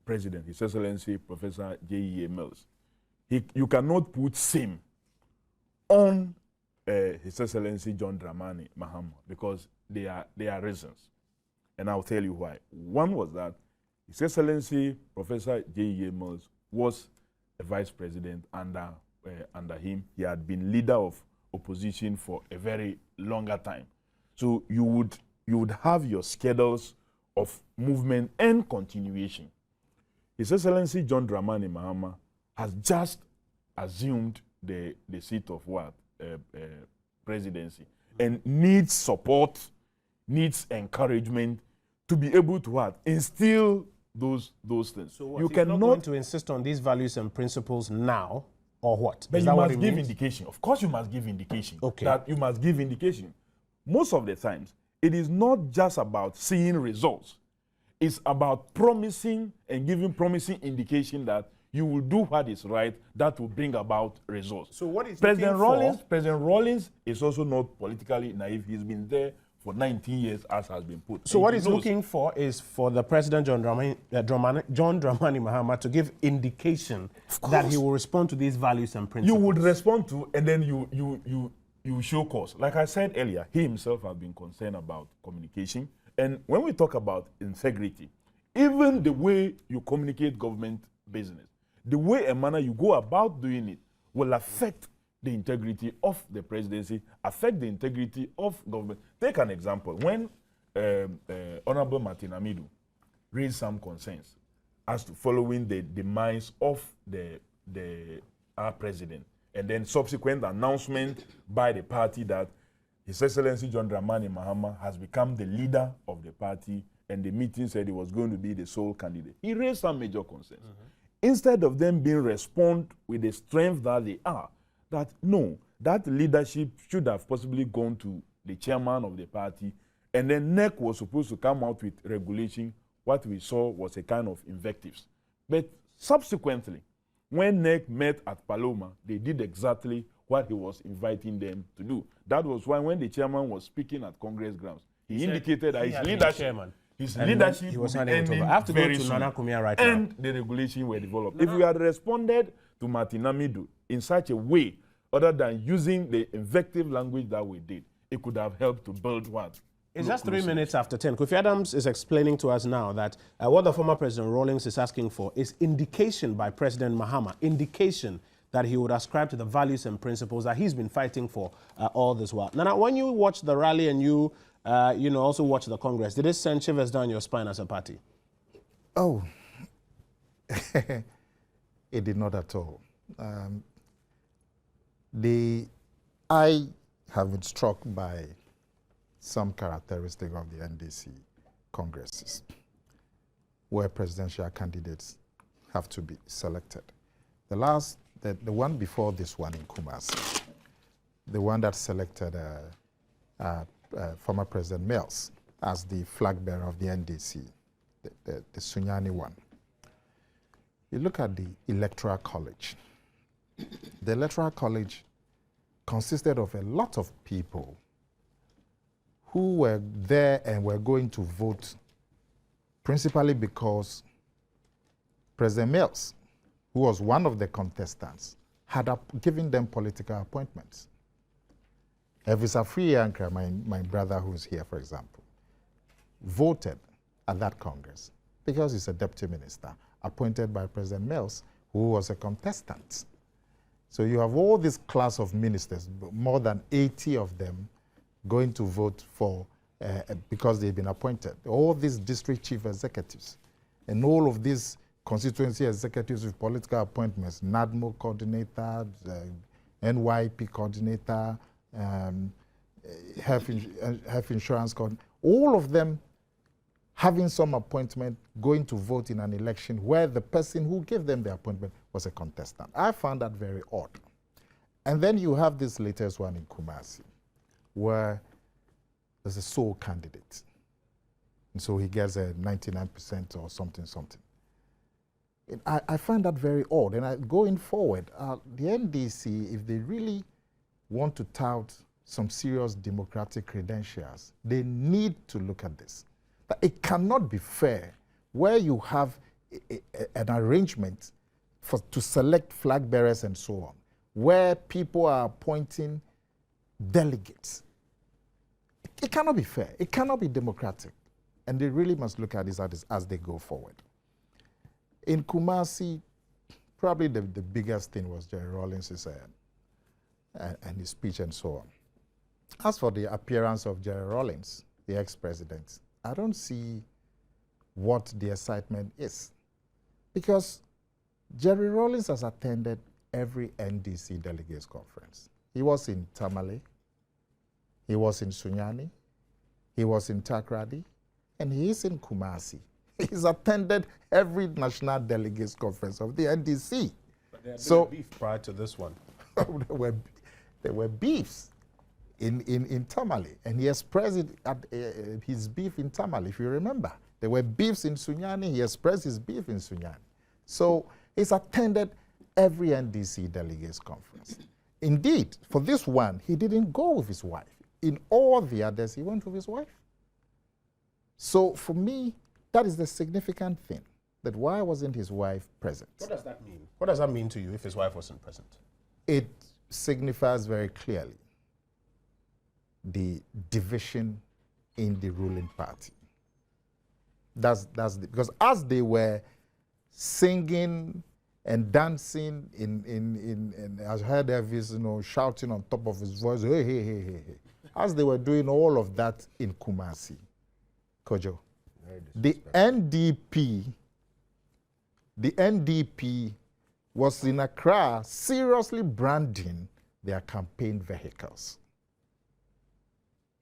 E: president, His Excellency Professor J.E.A. Mills, you cannot put same on His Excellency John Dramani Mahama, because they are reasons. And I'll tell you why. One was that His Excellency Professor J.E.A. Mills was a vice president under him. He had been leader of opposition for a very longer time. So you would have your schedules of movement and continuation. His Excellency John Dramani Mahama has just assumed the seat of what? Presidency, and needs support, needs encouragement to be able to what? Instill those things.
A: So what,
E: you
A: he's
E: cannot
A: not going to insist on these values and principles now, or what?
E: But
A: Is
E: you
A: that what
E: must
A: it
E: give
A: means?
E: indication. Of course you must give indication.
A: Okay.
E: That you must give indication. Most of the times, it is not just about seeing results. It's about promising and giving promising indication that you will do what is right, that will bring about results.
A: So what is
E: President Rawlings is also not politically naive. He's been there for 19 years, as has been put.
A: So
E: and
A: what
E: he
A: he's
E: knows.
A: looking for is for the President John Dramani Mahama to give indication that he will respond to these values and principles.
E: You would respond to, and then you show cause. Like I said earlier, he himself has been concerned about communication. And when we talk about integrity, even the way you communicate government business, the way and manner you go about doing it will affect the integrity of the presidency, affect the integrity of government. Take an example. When Honorable Martin Amidu raised some concerns as to following the demise of our president, and then subsequent announcement by the party that His Excellency John Dramani Mahama has become the leader of the party, and the meeting said he was going to be the sole candidate. He raised some major concerns. Instead of them being respond with the strength that they are, that no, that leadership should have possibly gone to the chairman of the party, and then NEC was supposed to come out with regulation. What we saw was a kind of invectives. But subsequently, when NEC met at Paloma, they did exactly what he was inviting them to do. That was why when the chairman was speaking at Congress grounds, he indicated that his leadership
A: he was
E: would
A: not
E: be
A: able to.
E: ending
A: I have to go
E: very
A: to
E: soon.
A: Nana Kumia right now.
E: And the regulation were developed. If we had responded to Martin Amidu in such a way, other than using the invective language that we did, it could have helped to build what?
A: It's just 3 minutes after 10. Kofi Adams is explaining to us now that what the former President Rawlings is asking for is indication by President Mahama, indication that he would ascribe to the values and principles that he's been fighting for all this while. Now, when you watch the rally and you also watch the Congress, did it send shivers down your spine as a party?
F: Oh, it did not at all. I have been struck by some characteristic of the NDC congresses where presidential candidates have to be selected. The one before this one in Kumasi, the one that selected former President Mills as the flag bearer of the NDC, the Sunyani one. You look at the Electoral College. The Electoral College consisted of a lot of people who were there and were going to vote principally because President Mills, who was one of the contestants, had given them political appointments. Elvis Afriyankra, my brother who's here, for example, voted at that Congress because he's a deputy minister appointed by President Mills, who was a contestant. So you have all this class of ministers, more than 80 of them, going to vote for, because they've been appointed. All these district chief executives and all of these constituency executives with political appointments, NADMO coordinator, NYP coordinator, health insurance coordinator, all of them having some appointment, going to vote in an election where the person who gave them the appointment was a contestant. I found that very odd. And then you have this latest one in Kumasi, where there's a sole candidate. And so he gets a 99% or something. I find that very odd. And going forward, the NDC, if they really want to tout some serious democratic credentials, they need to look at this. But it cannot be fair where you have an arrangement to select flag bearers and so on, where people are appointing delegates. It cannot be fair. It cannot be democratic. And they really must look at this as they go forward. In Kumasi, probably the biggest thing was Jerry Rawlings' and his speech and so on. As for the appearance of Jerry Rawlings, the ex-president, I don't see what the excitement is. Because Jerry Rawlings has attended every NDC delegates conference. He was in Tamale, he was in Sunyani, he was in Takrady, and he is in Kumasi. He's attended every national delegates conference of the NDC.
A: But there had been a beef prior to this one.
F: there were beefs in Tamale, and he expressed it at his beef in Tamale, if you remember. There were beefs in Sunyani, he expressed his beef in Sunyani. So he's attended every NDC delegates conference. Indeed, for this one, he didn't go with his wife. In all the others, he went with his wife. So for me, that is the significant thing, that why wasn't his wife present?
A: What does that mean? What does that mean to you if his wife wasn't present?
F: It signifies very clearly the division in the ruling party. Because as they were singing and dancing and I heard Elvis, shouting on top of his voice, hey, hey, hey, hey, hey. As they were doing all of that in Kumasi, Kojo, the NDP was in Accra seriously branding their campaign vehicles.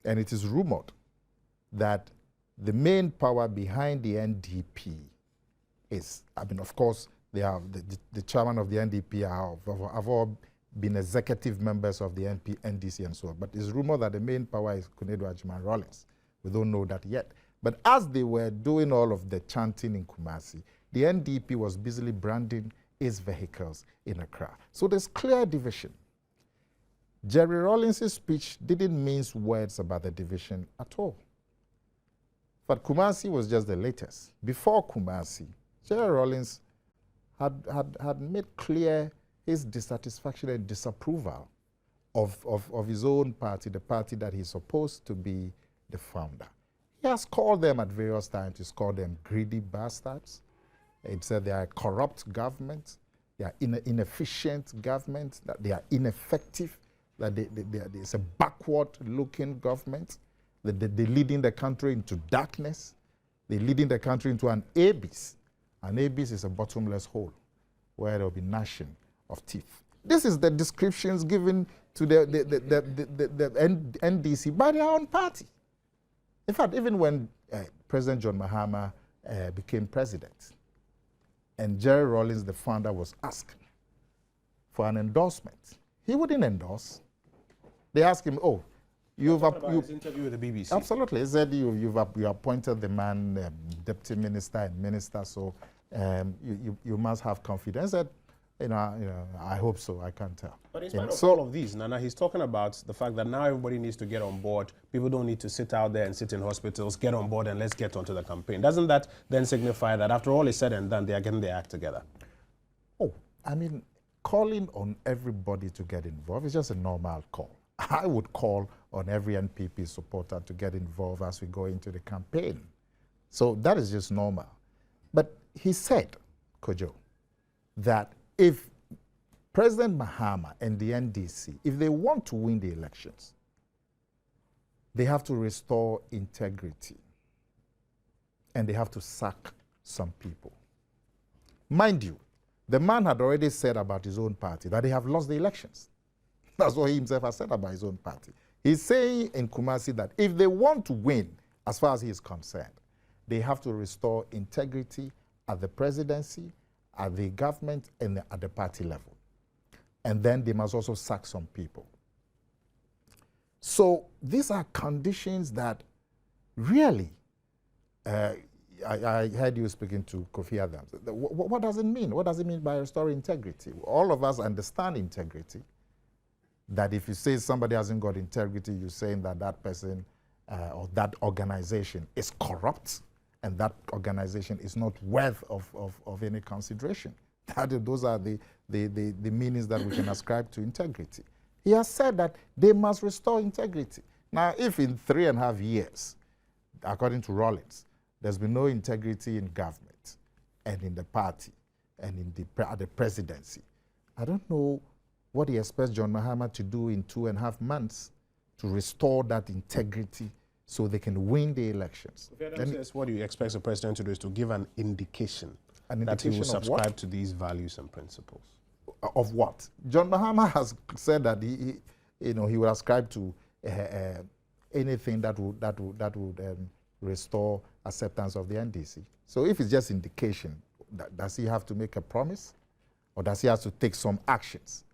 F: And it is rumored that the main power behind the NDP is, of course, they are the chairman of the NDP have all been executive members of the NDC and so on. But it's rumored that the main power is Kunedu Ajiman Rawlings. We don't know that yet. But as they were doing all of the chanting in Kumasi, the NDP was busily branding its vehicles in Accra. So there's clear division. Jerry Rawlings' speech didn't mince words about the division at all. But Kumasi was just the latest. Before Kumasi, Jerry Rawlings had made clear his dissatisfaction and disapproval of his own party, the party that he's supposed to be the founder. He has called them at various times. He's called them greedy bastards. He said they are a corrupt government, they are inefficient government, that they are ineffective, that it's a backward-looking government, that they're leading the country into darkness, they're leading the country into an abyss. An abyss is a bottomless hole where there will be gnashing of teeth. This is the descriptions given to the NDC by their own party. In fact, even when President John Mahama became president, and Jerry Rawlings, the founder, was asked for an endorsement, he wouldn't endorse. They asked him, "Oh, you've
A: his interview with the BBC."
F: Absolutely, he said you appointed the man deputy minister and minister, so you must have confidence. He said, I hope so. I can't tell.
A: But in spite of all of these, Nana, he's talking about the fact that now everybody needs to get on board. People don't need to sit out there and sit in hospitals. Get on board and let's get onto the campaign. Doesn't that then signify that after all is said and done, they are getting their act together?
F: Oh, I mean, calling on everybody to get involved is just a normal call. I would call on every NPP supporter to get involved as we go into the campaign. So that is just normal. But he said, Kojo, that if President Mahama and the NDC, if they want to win the elections, they have to restore integrity and they have to sack some people. Mind you, the man had already said about his own party that they have lost the elections. That's what he himself has said about his own party. He's saying in Kumasi that if they want to win, as far as he is concerned, they have to restore integrity at the presidency, at the government, and at the party level. And then they must also sack some people. So these are conditions that really, I heard you speaking to Kofi Adams. What does it mean? What does it mean by restoring integrity? All of us understand integrity. That if you say somebody hasn't got integrity, you're saying that that person or that organization is corrupt and that organization is not worth of any consideration. Those are the meanings that we can ascribe to integrity. He has said that they must restore integrity. Now, if in 3.5 years, according to Rawlings, there's been no integrity in government and in the party and in the presidency, I don't know what he expects John Mahama to do in 2.5 months to restore that integrity so they can win the elections.
A: What do you expect the president to do is to give an indication that he will subscribe to these values and principles.
F: Of what? John Mahama has said that he will ascribe to anything that would restore acceptance of the NDC. So if it's just indication, does he have to make a promise, or does he have to take some actions?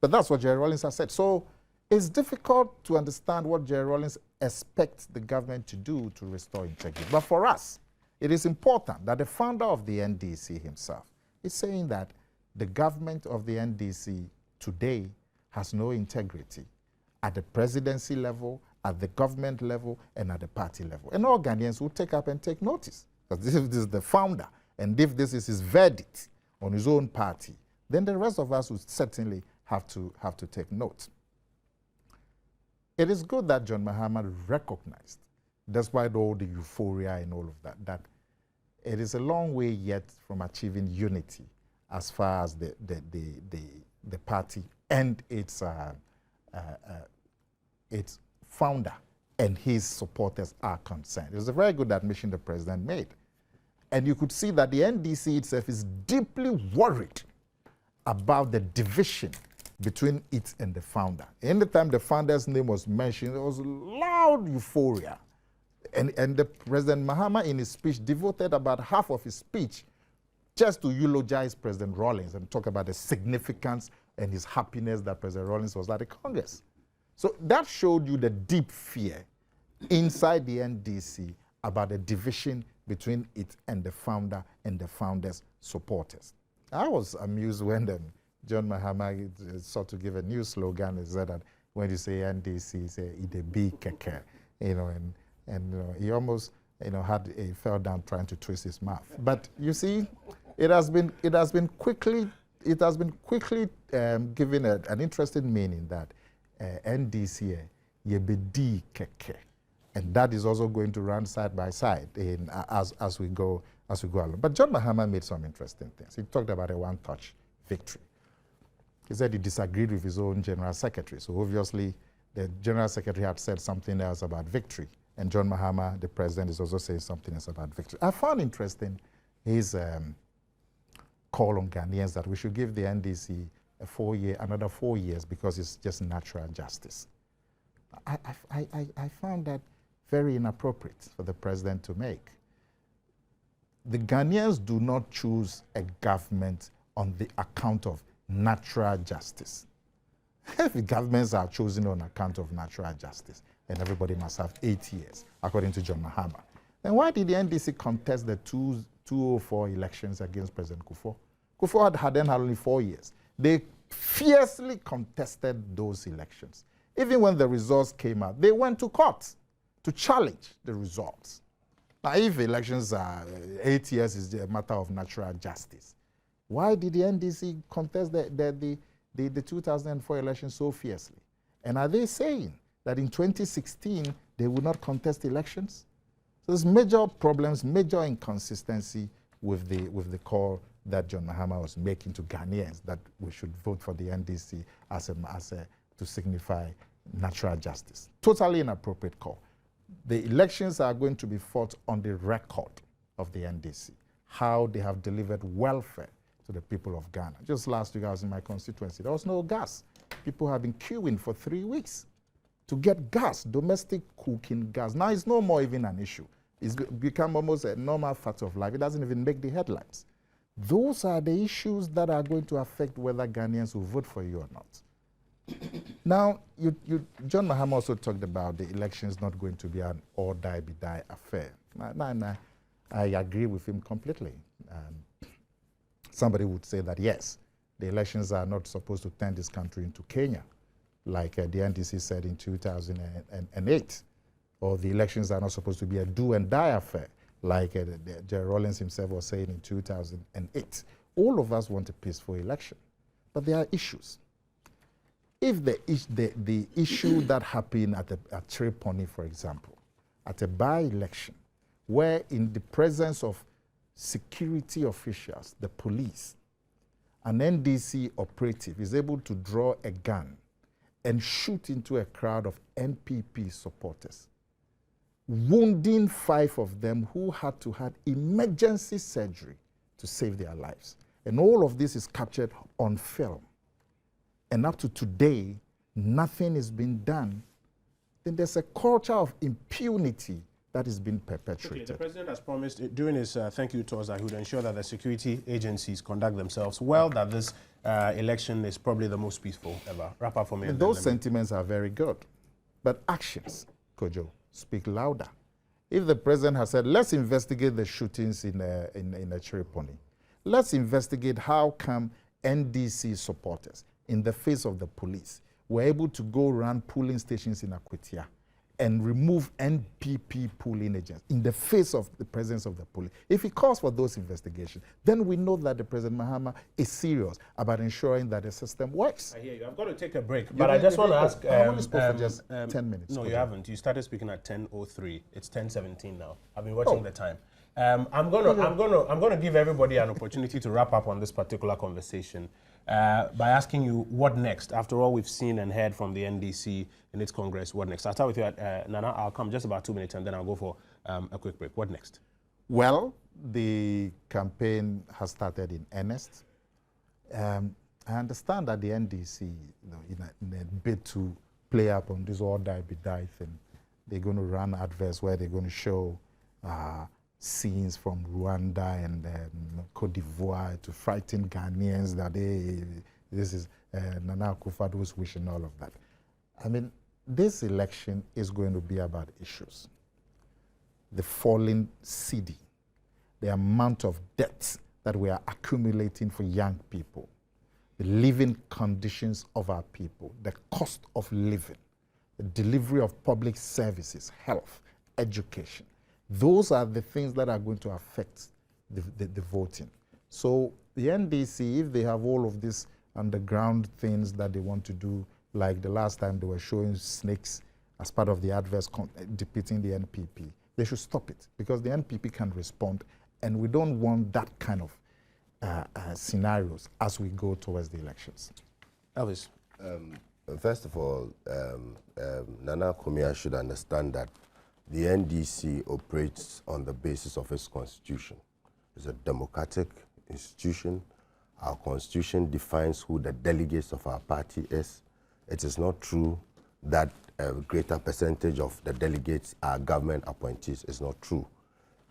F: But that's what Jerry Rawlings has said. So it's difficult to understand what Jerry Rawlings expects the government to do to restore integrity. But for us, it is important that the founder of the NDC himself is saying that the government of the NDC today has no integrity at the presidency level, at the government level, and at the party level. And all Ghanaians will take up and take notice. Because if this is the founder, and if this is his verdict on his own party, then the rest of us will certainly have to take note. It is good that John Mahama recognized, despite all the euphoria and all of that it is a long way yet from achieving unity as far as the party and its founder and his supporters are concerned. It was a very good admission the president made. And you could see that the NDC itself is deeply worried about the division between it and the founder. Anytime the founder's name was mentioned, there was loud euphoria. And the President Mahama, in his speech, devoted about half of his speech just to eulogize President Rawlings and talk about the significance and his happiness that President Rawlings was at the Congress. So that showed you the deep fear inside the NDC about the division between it and the founder and the founder's supporters. I was amused when John Mahama sought to give a new slogan. He said that when you say NDC, say it a big keke, and he almost he fell down trying to twist his mouth. But you see, it has been quickly given an interesting meaning that NDC ye be di keke, and that is also going to run side by side as we go along. But John Mahama made some interesting things. He talked about a one-touch victory. He said he disagreed with his own general secretary. So obviously, the general secretary had said something else about victory. And John Mahama, the president, is also saying something else about victory. I found interesting his call on Ghanaians that we should give the NDC another 4 years because it's just natural justice. I found that very inappropriate for the president to make. The Ghanaians do not choose a government on the account of natural justice. If the governments are chosen on account of natural justice, then everybody must have 8 years, according to John Mahama. Then why did the NDC contest the 2004 elections against President Kufuor? Kufuor had then had only 4 years. They fiercely contested those elections. Even when the results came out, they went to court to challenge the results. Now, if elections are 8 years is a matter of natural justice, why did the NDC contest the 2004 election so fiercely? And are they saying that in 2016 they will not contest elections? So there's major problems, major inconsistency with the call that John Mahama was making to Ghanaians that we should vote for the NDC to signify natural justice. Totally inappropriate call. The elections are going to be fought on the record of the NDC, how they have delivered welfare to the people of Ghana. Just last week I was in my constituency. There was no gas. People have been queuing for 3 weeks to get gas, domestic cooking gas. Now it's no more even an issue. It's become almost a normal fact of life. It doesn't even make the headlines. Those are the issues that are going to affect whether Ghanaians will vote for you or not. Now, John Mahama also talked about the elections not going to be an or-die-be-die affair. I agree with him completely. Somebody would say that, yes, the elections are not supposed to turn this country into Kenya, like the NDC said in 2008. Or the elections are not supposed to be a do-and-die affair, like Jerry Rawlings himself was saying in 2008. All of us want a peaceful election, but there are issues. If the issue that happened at Tripoli, for example, at a by-election, where in the presence of security officials, the police, an NDC operative is able to draw a gun and shoot into a crowd of NPP supporters, wounding 5 of them who had to have emergency surgery to save their lives. And all of this is captured on film. And up to today, nothing is being done. Then there's a culture of impunity that is being perpetrated.
A: Okay, the president has promised during his thank you tours that he would ensure that the security agencies conduct themselves well, that this election is probably the most peaceful ever. Wrap up for me.
F: And those sentiments are very good. But actions, Kojo, speak louder. If the president has said, let's investigate the shootings in Tripoli, let's investigate how come NDC supporters, in the face of the police, were able to go around polling stations in Akwatia and remove NPP polling agents in the face of the presence of the police. If he calls for those investigations, then we know that the President Mahama is serious about ensuring that the system works.
A: I hear you. I've got to take a break, but I just want to ask.
F: I only spoke for just 10 minutes.
A: No, you haven't. You started speaking at 10:03. It's 10:17 now. I've been watching the time. I'm gonna give everybody an opportunity to wrap up on this particular conversation by asking you what next. After all we've seen and heard from the NDC in its Congress, what next? I'll start with you, Nana. I'll come just about 2 minutes and then I'll go for a quick break. What next?
F: Well, the campaign has started in earnest. I understand that the NDC, in a bid to play up on this or-die-be-die thing, they're going to run adverts where they're going to show scenes from Rwanda and Cote d'Ivoire to frighten Ghanaians that this is Nana Akufo-Addo's wish and all of that. I mean, this election is going to be about issues. The falling cedi, the amount of debts that we are accumulating for young people, the living conditions of our people, the cost of living, the delivery of public services, health, education. Those are the things that are going to affect the voting. So the NDC, if they have all of these underground things that they want to do, like the last time they were showing snakes as part of the adverts depicting the NPP, they should stop it because the NPP can respond, and we don't want that kind of scenarios as we go towards the elections.
A: Elvis.
B: First of all, Nana Kumia should understand that the NDC operates on the basis of its constitution. It's a democratic institution, Our constitution defines who the delegates of our party is. It is not true that a greater percentage of the delegates are government appointees. It's not true.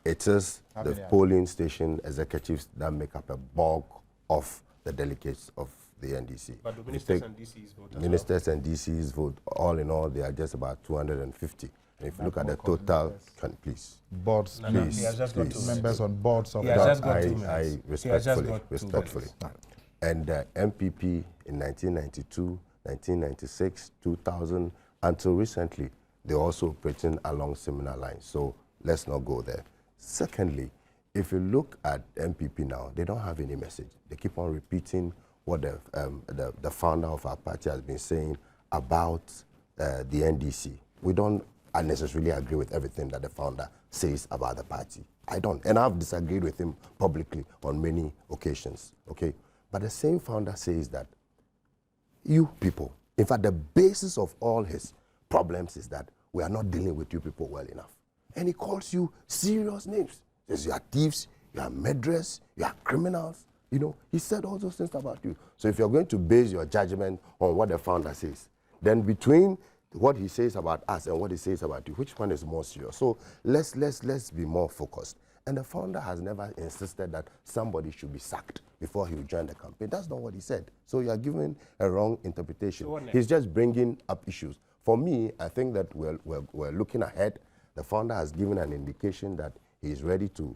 B: It is the polling station executives that make up a bulk of the delegates of the NDC.
A: But the ministers and DCs vote as
B: Ministers and DCs vote. All in all, they are just about 250. And if you look at the total, please.
F: Boards,
B: Please,
A: he has just got
B: please.
F: members on boards of
A: He has
F: that.
A: just got 2 minutes.
B: I
A: He has just
B: respectfully,
A: got 2
B: respectfully.
A: minutes.
B: And MPP in 1992, 1996, 2000, until recently, they're also operating along similar lines. So let's not go there. Secondly, if you look at MPP now, they don't have any message. They keep on repeating what the founder of our party has been saying about the NDC. We don't unnecessarily agree with everything that the founder says about the party. I don't, and I've disagreed with him publicly on many occasions, okay? But the same founder says that you people, in fact, the basis of all his problems is that we are not dealing with you people well enough. And he calls you serious names. He says you are thieves, you are murderers, you are criminals. You know, he said all those things about you. So if you're going to base your judgment on what the founder says, then between what he says about us and what he says about you, which one is more serious? So let's be more focused. And the founder has never insisted that somebody should be sacked before he will join the campaign. That's not what he said. So you are giving a wrong interpretation. So he's just bringing up issues. For me, I think that we're looking ahead. The founder has given an indication that he is ready to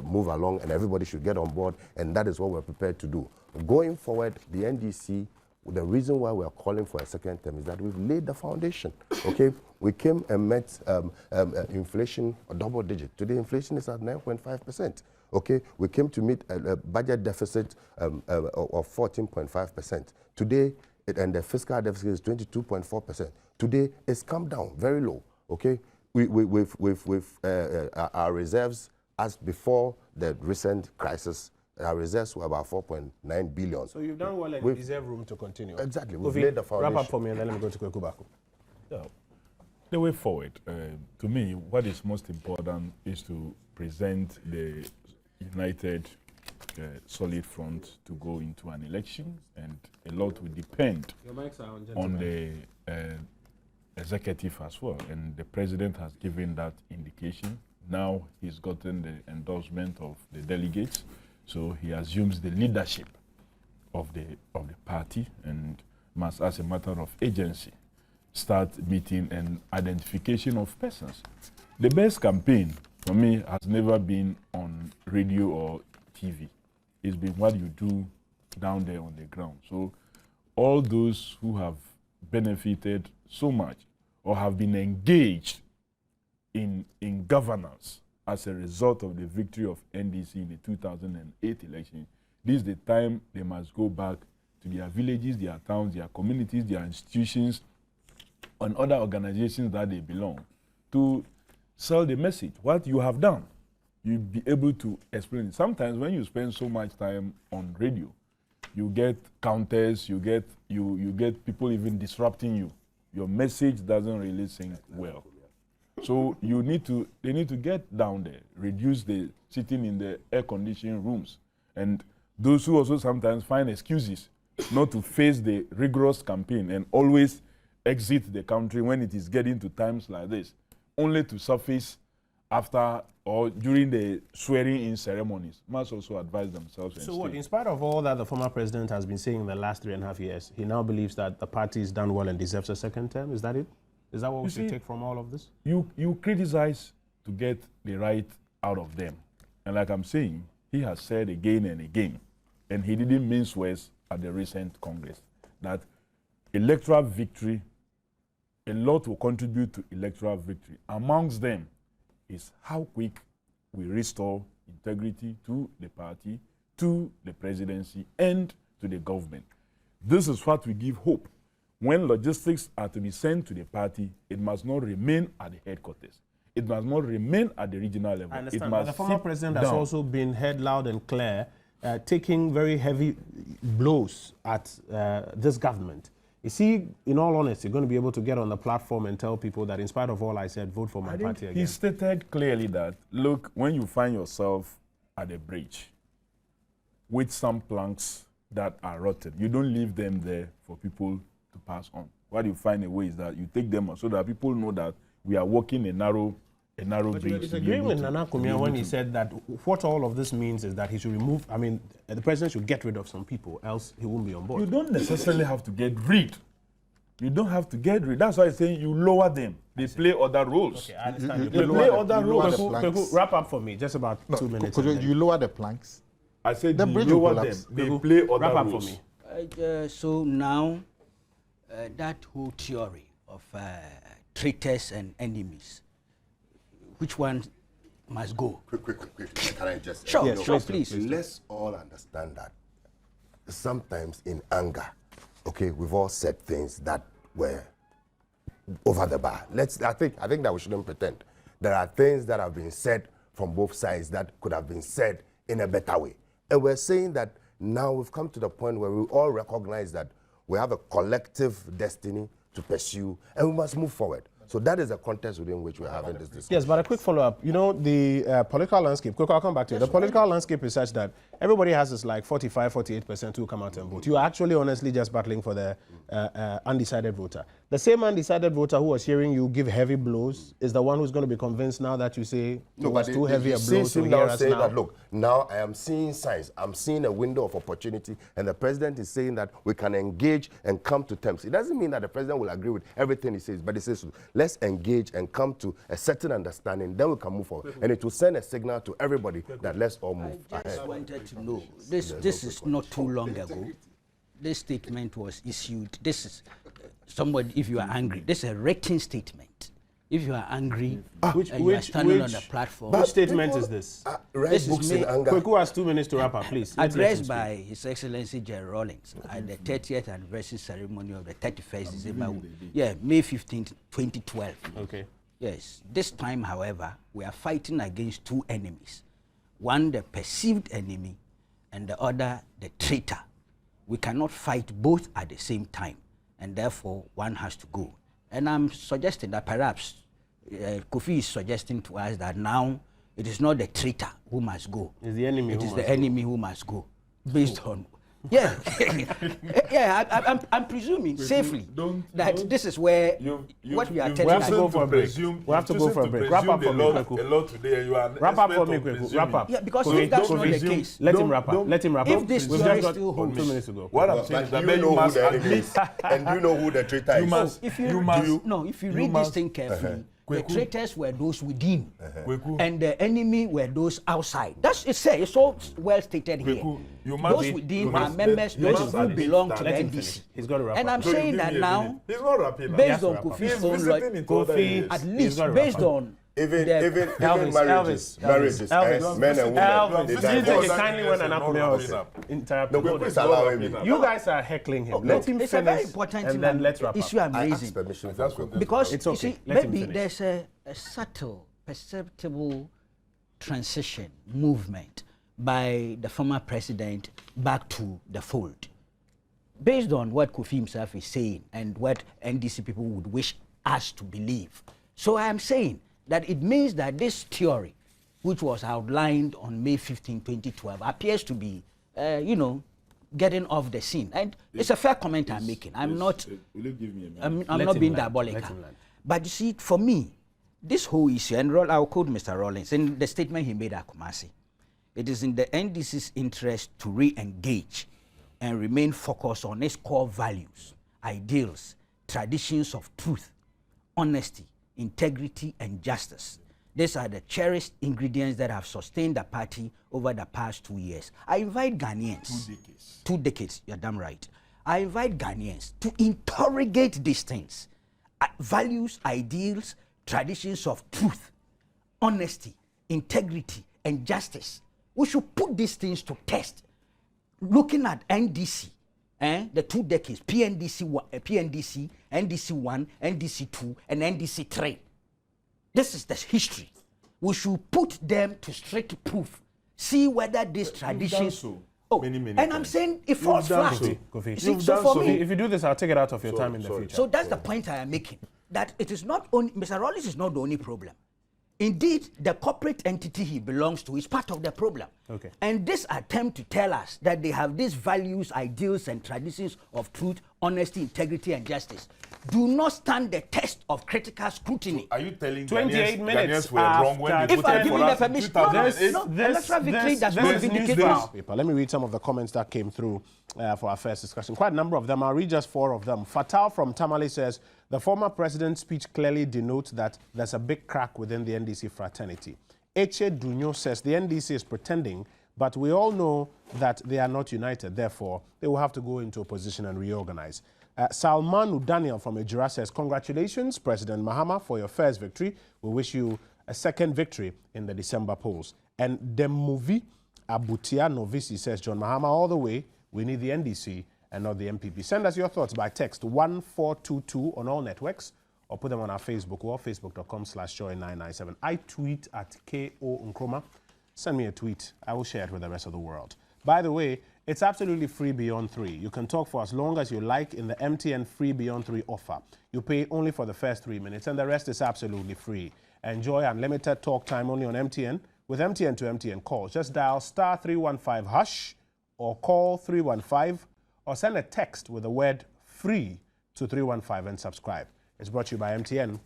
B: move along and everybody should get on board, and that is what we're prepared to do. Going forward, the NDC, the reason why we're calling for a second term is that we've laid the foundation, okay? We came and met inflation a double digit. Today, inflation is at 9.5%, okay? We came to meet a budget deficit of 14.5%. Today, and the fiscal deficit is 22.4%. Today, it's come down very low, okay? Our reserves, as before the recent crisis, our reserves were about 4.9 billion.
A: So you've done well and you deserve room to continue.
B: Exactly. We've laid the foundation.
A: Wrap up for me and then let me go to Kwekubako.
E: Yeah. The way forward, to me, what is most important is to present the united, solid front to go into an election, and a lot will depend on the executive as well. And the president has given that indication. Now he's gotten the endorsement of the delegates, so he assumes the leadership of the party and must, as a matter of agency, start meeting and identification of persons. The best campaign for me has never been on radio or TV. It's been what you do down there on the ground. So all those who have benefited so much or have been engaged in governance as a result of the victory of NDC in the 2008 election, this is the time they must go back to their villages, their towns, their communities, their institutions, and other organizations that they belong, to sell the message. What you have done, you'll be able to explain it. Sometimes when you spend so much time on radio, you get counters, you get people even disrupting you. Your message doesn't really sing well. So they need to get down there, reduce the sitting in the air-conditioned rooms. And those who also sometimes find excuses not to face the rigorous campaign and always exit the country when it is getting to times like this, only to surface after or during the swearing-in ceremonies, must also advise themselves.
A: So what, in spite of all that the former president has been saying in the last 3.5 years, he now believes that the party has done well and deserves a second term? Is that it? Is that what we should take from all of this?
E: You criticize to get the right out of them. And like I'm saying, he has said again and again, and he didn't mince words at the recent Congress, that electoral victory, a lot will contribute to electoral victory. Amongst them is how quick we restore integrity to the party, to the presidency, and to the government. This is what we give hope. When logistics are to be sent to the party, it must not remain at the headquarters. It must not remain at the regional level.
A: I understand,
E: it
A: but
E: must
A: the former president has
E: down.
A: also been heard loud and clear, taking very heavy blows at this government. Is he, in all honesty, going to be able to get on the platform and tell people that in spite of all I said, vote for my party again?
E: He stated clearly that, look, when you find yourself at a bridge, with some planks that are rotten. You don't leave them there for people to pass on. What you find a way is that you take them on so that people know that we are walking a narrow
A: But
E: bridge.
A: you're disagreeing with Nana Kumia when he said that what all of this means is that he should remove, the president should get rid of some people, else he won't be on board.
E: You don't necessarily have to get rid. You don't have to get rid. That's why I'm saying you lower them. They play other roles.
A: Okay, I understand.
E: They play other roles.
A: Kweku, wrap up for me, just about 2 minutes.
F: Could you lower the planks?
E: I said
F: The
E: you
F: bridge will
E: lower them.
F: collapse.
E: They play other
A: Wrap up for
E: roles.
A: me.
D: So now, that whole theory of traitors and enemies, which one must go?
B: Quick. Can I just...
D: Sure,
A: Yes,
D: sure,
A: please do.
D: please.
B: Let's all understand that sometimes in anger, okay, we've all said things that were over the bar. I think that we shouldn't pretend. There are things that have been said from both sides that could have been said in a better way. And we're saying that now we've come to the point where we all recognize that we have a collective destiny to pursue and we must move forward. So that is the context within which we're having this discussion.
A: Yes, but a quick follow-up. You know, the political landscape, quick, I'll come back to you. The political landscape is such that everybody has this like 45, 48% who come out and vote. You are actually honestly just battling for the undecided voter. The same undecided voter who was hearing you give heavy blows is the one who's going to be convinced now that you say it was too heavy a blow to hear us now.
B: That, look, now I am seeing signs. I'm seeing a window of opportunity, and the president is saying that we can engage and come to terms. It doesn't mean that the president will agree with everything he says, but he says, let's engage and come to a certain understanding, then we can move forward. And it will send a signal to everybody that let's all move
D: I
B: ahead.
D: just wanted to know, this is not too long ago. This statement was issued. This is somebody, if you are angry, this is a written statement. If you are angry and you are standing on the platform.
A: Which statement is this?
B: Write
D: This is
B: books
D: me.
B: in anger.
A: Kweku has 2 minutes to wrap up, please. Let's let him
D: Addressed
A: speak.
D: by His Excellency Jerry Rawlings at the 30th anniversary ceremony of the 31st December, May 15th, 2012.
A: Okay.
D: Yes. This time, however, we are fighting against two enemies. One, the perceived enemy, and the other, the traitor. We cannot fight both at the same time, and therefore one has to go. And I'm suggesting that perhaps Kofi is suggesting to us that now it is not the traitor who must go.
A: It's the enemy
D: It
A: who
D: is
A: must
D: the
A: go.
D: enemy who must go, based on. Yeah, I'm presuming safely that this is where what we are
E: you
D: telling
A: have to go for a break.
E: presume-
A: We have to
E: you've
A: go
E: chosen
A: for a break. Wrap up for me, Kweku.
E: A lot today, and you are an
A: Wrap up
E: expert
A: for me,
E: on
A: Kweku.
E: presuming.
A: Wrap up.
D: Yeah, because
A: Kofi,
D: if that's
A: Kofi,
D: not the
E: presume-
D: case,
A: Let him
E: Don't-
A: wrap up.
E: don't-
A: Let him wrap
D: if
A: up.
D: this
A: We've
D: theory
A: just got
D: still holds.
A: 2 minutes to go.
E: What I'm saying is
B: But
E: that
B: you
E: then
B: know
E: you
B: who
E: must
B: the enemy
E: admit.
B: is, and you know who the traitor
E: You
B: is.
E: must.
D: if
E: you
D: you
E: must.
D: read this
E: must-
D: thing carefully, the
E: Kweku.
D: traitors were those within,
E: Kweku.
D: and the enemy were those outside. That's it. Said it's all well stated here.
E: Kweku, you must
D: Those
E: be-
D: within
E: you
D: are
E: must-
D: members,
E: you
D: those
E: must
D: who
E: admit
D: belong
E: that.
D: to
A: Let
D: the
A: him
D: NDC.
A: finish. He's got to wrap
D: And
A: up.
D: I'm
E: So you
D: saying
E: give
D: that
E: me a
D: now,
E: minute. He's not rapping now.
A: He has
D: based
A: to
D: on
A: wrap up.
D: Kofi's
E: He's
D: own
E: visiting
D: logic,
E: into other
A: Kofi,
E: areas.
D: at
A: He's
D: least
A: got to
D: based
A: wrap up.
D: on
B: Even
A: Elvis,
B: marriages,
A: Elvis,
B: men and women,
A: Elvis,
B: they
A: this
B: divorce.
A: is
E: divorce.
A: kindly when an
E: No,
A: Akume
E: no,
A: was
E: no.
A: interrupted.
B: No,
A: Hold
B: Kweku
A: it.
B: is allowing me.
A: You guys are heckling him. Let him
D: it's a very
A: finish,
D: important
A: and then let's wrap
D: issue
A: up.
D: I'm
B: I
D: raising.
B: ask permission
E: That's
B: from
E: what
B: Kweku.
D: Because
A: It's
D: you
A: okay.
D: see,
A: Let him
D: maybe
A: finish.
D: there's a subtle, perceptible transition movement by the former president back to the fold. Based on what Kofi himself is saying and what NDC people would wish us to believe. So I am saying that it means that this theory, which was outlined on May 15, 2012, appears to be, getting off the scene. And it's a fair comment I'm making. I'm not...
E: Will you give me a minute?
D: I'm
A: Let
D: not
A: him
D: being
A: land.
D: diabolical.
A: Let him land.
D: But you see, for me, this whole issue, and I'll quote Mr. Rawlings in the statement he made at Kumasi, it is in the NDC's interest to re-engage and remain focused on its core values, ideals, traditions of truth, honesty, integrity, and justice. These are the cherished ingredients that have sustained the party over the past 2 years. I invite Ghanaians.
E: 2 decades.
D: 2 decades, you're damn right. I invite Ghanaians to interrogate these things. Values, ideals, traditions of truth, honesty, integrity, and justice. We should put these things to test. Looking at NDC, the 2 decades, PNDC, NDC 1, NDC 2, and NDC 3. This is the history. We should put them to strict proof. See whether these traditions...
E: so
D: Oh,
E: many
D: and
E: times.
D: I'm saying it falls
E: done
D: flat.
E: so.
A: Kofi.
D: You see,
E: You've
D: so
E: done
D: for
E: so.
D: me,
A: If you do this, I'll take it out of your time in the future.
D: so that's the point I am making. That it is not only Mr. Rawlings is not the only problem. Indeed, the corporate entity he belongs to is part of the problem.
A: Okay.
D: And this attempt to tell us that they have these values, ideals, and traditions of truth, honesty, integrity, and justice do not stand the test of critical scrutiny.
E: Are you telling
A: 28 minutes
E: Ghanaians were wrong when they
D: If I
E: voted
D: give
E: for
D: you the
E: us in
D: permission,
E: 2008?
D: electoral victory does not vindicate us.
A: Paper. Let me read some of the comments that came through for our first discussion. Quite a number of them. I'll read just 4 of them. Fatal from Tamale says, the former president's speech clearly denotes that there's a big crack within the NDC fraternity. Eche Dunyo says, the NDC is pretending, but we all know that they are not united. Therefore, they will have to go into opposition and reorganize. Salmanu Daniel from Ejura says, congratulations, President Mahama, for your first victory. We wish you a second victory in the December polls. And Demovi Abutia Novisi says, John Mahama, all the way, we need the NDC and not the MPP. Send us your thoughts by text 1422 on all networks, or put them on our Facebook or facebook.com/joy997. I tweet at KO Nkrumah. Send me a tweet. I will share it with the rest of the world. By the way, it's absolutely free beyond 3. You can talk for as long as you like in the MTN free beyond 3 offer. You pay only for the first 3 minutes, and the rest is absolutely free. Enjoy unlimited talk time only on MTN with MTN to MTN calls. Just dial *315# or call 315, or send a text with the word free to 315 and subscribe. It's brought to you by MTN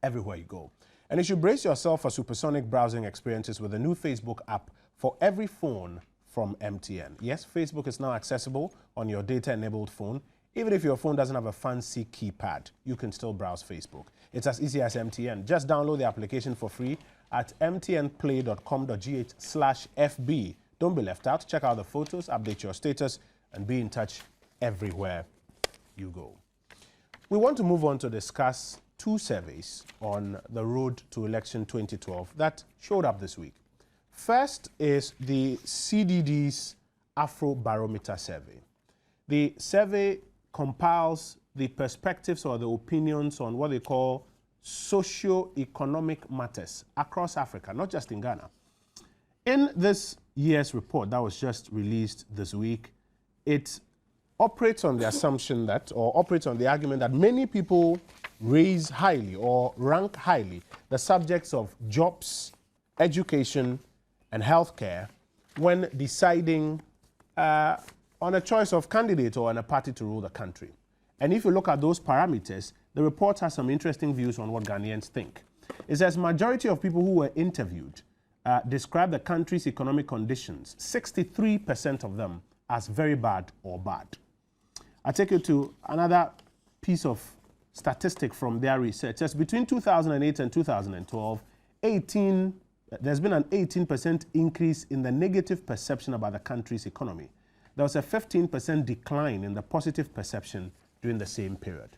A: everywhere you go. And you should brace yourself for supersonic browsing experiences with the new Facebook app for every phone from MTN. Yes, Facebook is now accessible on your data-enabled phone. Even if your phone doesn't have a fancy keypad, you can still browse Facebook. It's as easy as MTN. Just download the application for free at mtnplay.com.gh/FB. Don't be left out. Check out the photos, update your status, and be in touch everywhere you go. We want to move on to discuss 2 surveys on the road to election 2012 that showed up this week. First is the CDD's Afro Barometer survey. The survey compiles the perspectives or the opinions on what they call socio-economic matters across Africa, not just in Ghana. In this year's report that was just released this week, it operates on the assumption that, or operates on the argument that many people raise highly or rank highly the subjects of jobs, education, and healthcare when deciding on a choice of candidate or on a party to rule the country. And if you look at those parameters, the report has some interesting views on what Ghanaians think. It says majority of people who were interviewed describe the country's economic conditions, 63% of them, as very bad or bad. I take you to another piece of statistic from their research. It says between 2008 and 2012, there's been an 18% increase in the negative perception about the country's economy. There was a 15% decline in the positive perception during the same period.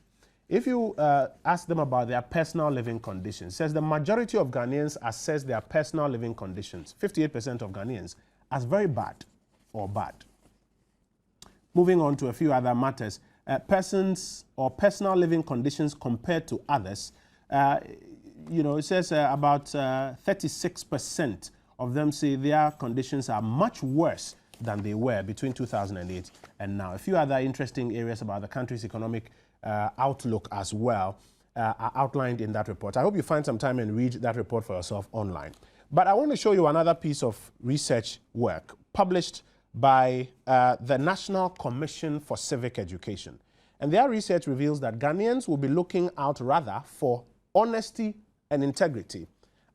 A: If you ask them about their personal living conditions, it says the majority of Ghanaians assess their personal living conditions, 58% of Ghanaians, as very bad or bad. Moving on to a few other matters, persons or personal living conditions compared to others, it says about 36% of them say their conditions are much worse than they were between 2008 and now. A few other interesting areas about the country's economic outlook as well are outlined in that report. I hope you find some time and read that report for yourself online. But I want to show you another piece of research work published by the National Commission for Civic Education. And their research reveals that Ghanaians will be looking out rather for honesty and integrity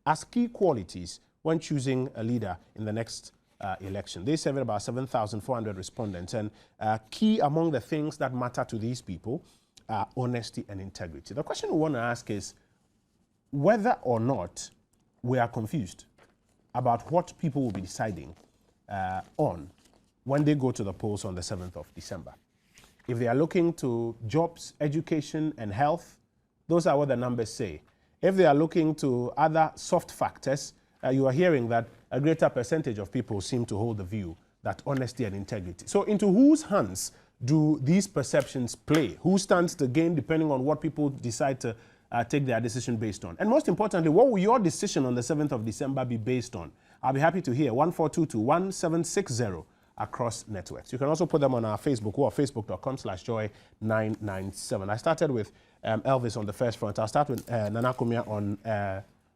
A: as key qualities when choosing a leader in the next election. They surveyed about 7,400 respondents, and key among the things that matter to these people are honesty and integrity. The question we want to ask is whether or not we are confused about what people will be deciding on when they go to the polls on the 7th of December. If they are looking to jobs, education, and health, those are what the numbers say. If they are looking to other soft factors, you are hearing that a greater percentage of people seem to hold the view that honesty and integrity. So into whose hands do these perceptions play? Who stands to gain depending on what people decide to take their decision based on? And most importantly, what will your decision on the 7th of December be based on? I'll be happy to hear 1422-1760 across networks. You can also put them on our Facebook or facebook.com/joy997. I started with Elvis on the first front. I'll start with Nana Kumia on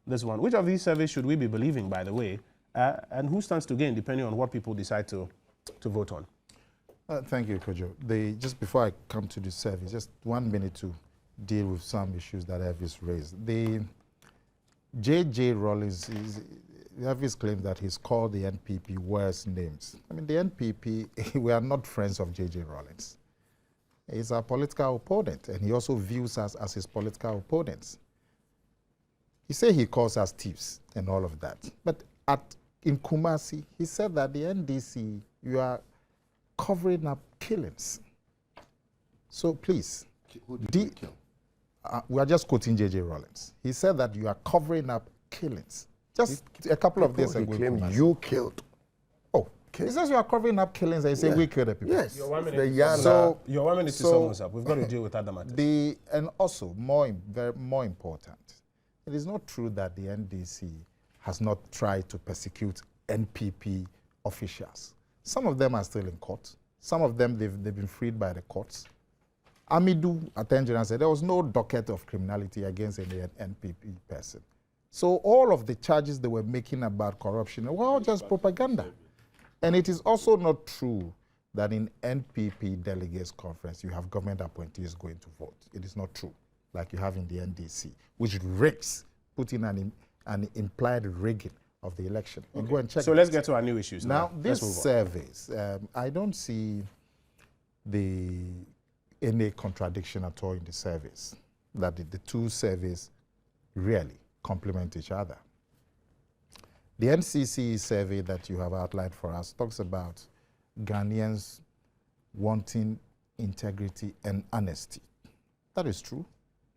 A: this one. Which of these surveys should we be believing, by the way? And who stands to gain, depending on what people decide to vote on?
F: Thank you, Kojo. Just before I come to the survey, just 1 minute to deal with some issues that Elvis raised. The J.J. Rawlings, Elvis claims that he's called the NPP worse names. I mean, the NPP, we are not friends of J.J. Rawlings. He's our political opponent, and he also views us as his political opponents. He said he calls us thieves and all of that. But in Kumasi, he said that the NDC, you are covering up killings. So please, we are just quoting J.J. Rawlings. He said that you are covering up killings. Just a couple of days ago.
B: He claimed you killed.
F: Oh, he says you are covering up killings and you say we killed the people.
B: Yes.
A: Your 1 minute,
F: Your
A: 1 minute to sum us up. We've got to deal with other matters.
F: And also, more important, it is not true that the NDC has not tried to persecute NPP officials. Some of them are still in court. Some of them, they've been freed by the courts. Amidu Atenjana said there was no docket of criminality against any NPP person. So all of the charges they were making about corruption were all just propaganda. And it is also not true that in NPP delegates conference you have government appointees going to vote. It is not true, like you have in the NDC, which rigs, put in an implied rigging of the election. Okay. Go and check.
A: So let's get to our new issues
F: now. These surveys, I don't see any contradiction at all in the surveys, that the two surveys really complement each other. The NCC survey that you have outlined for us talks about Ghanaians wanting integrity and honesty. That is true.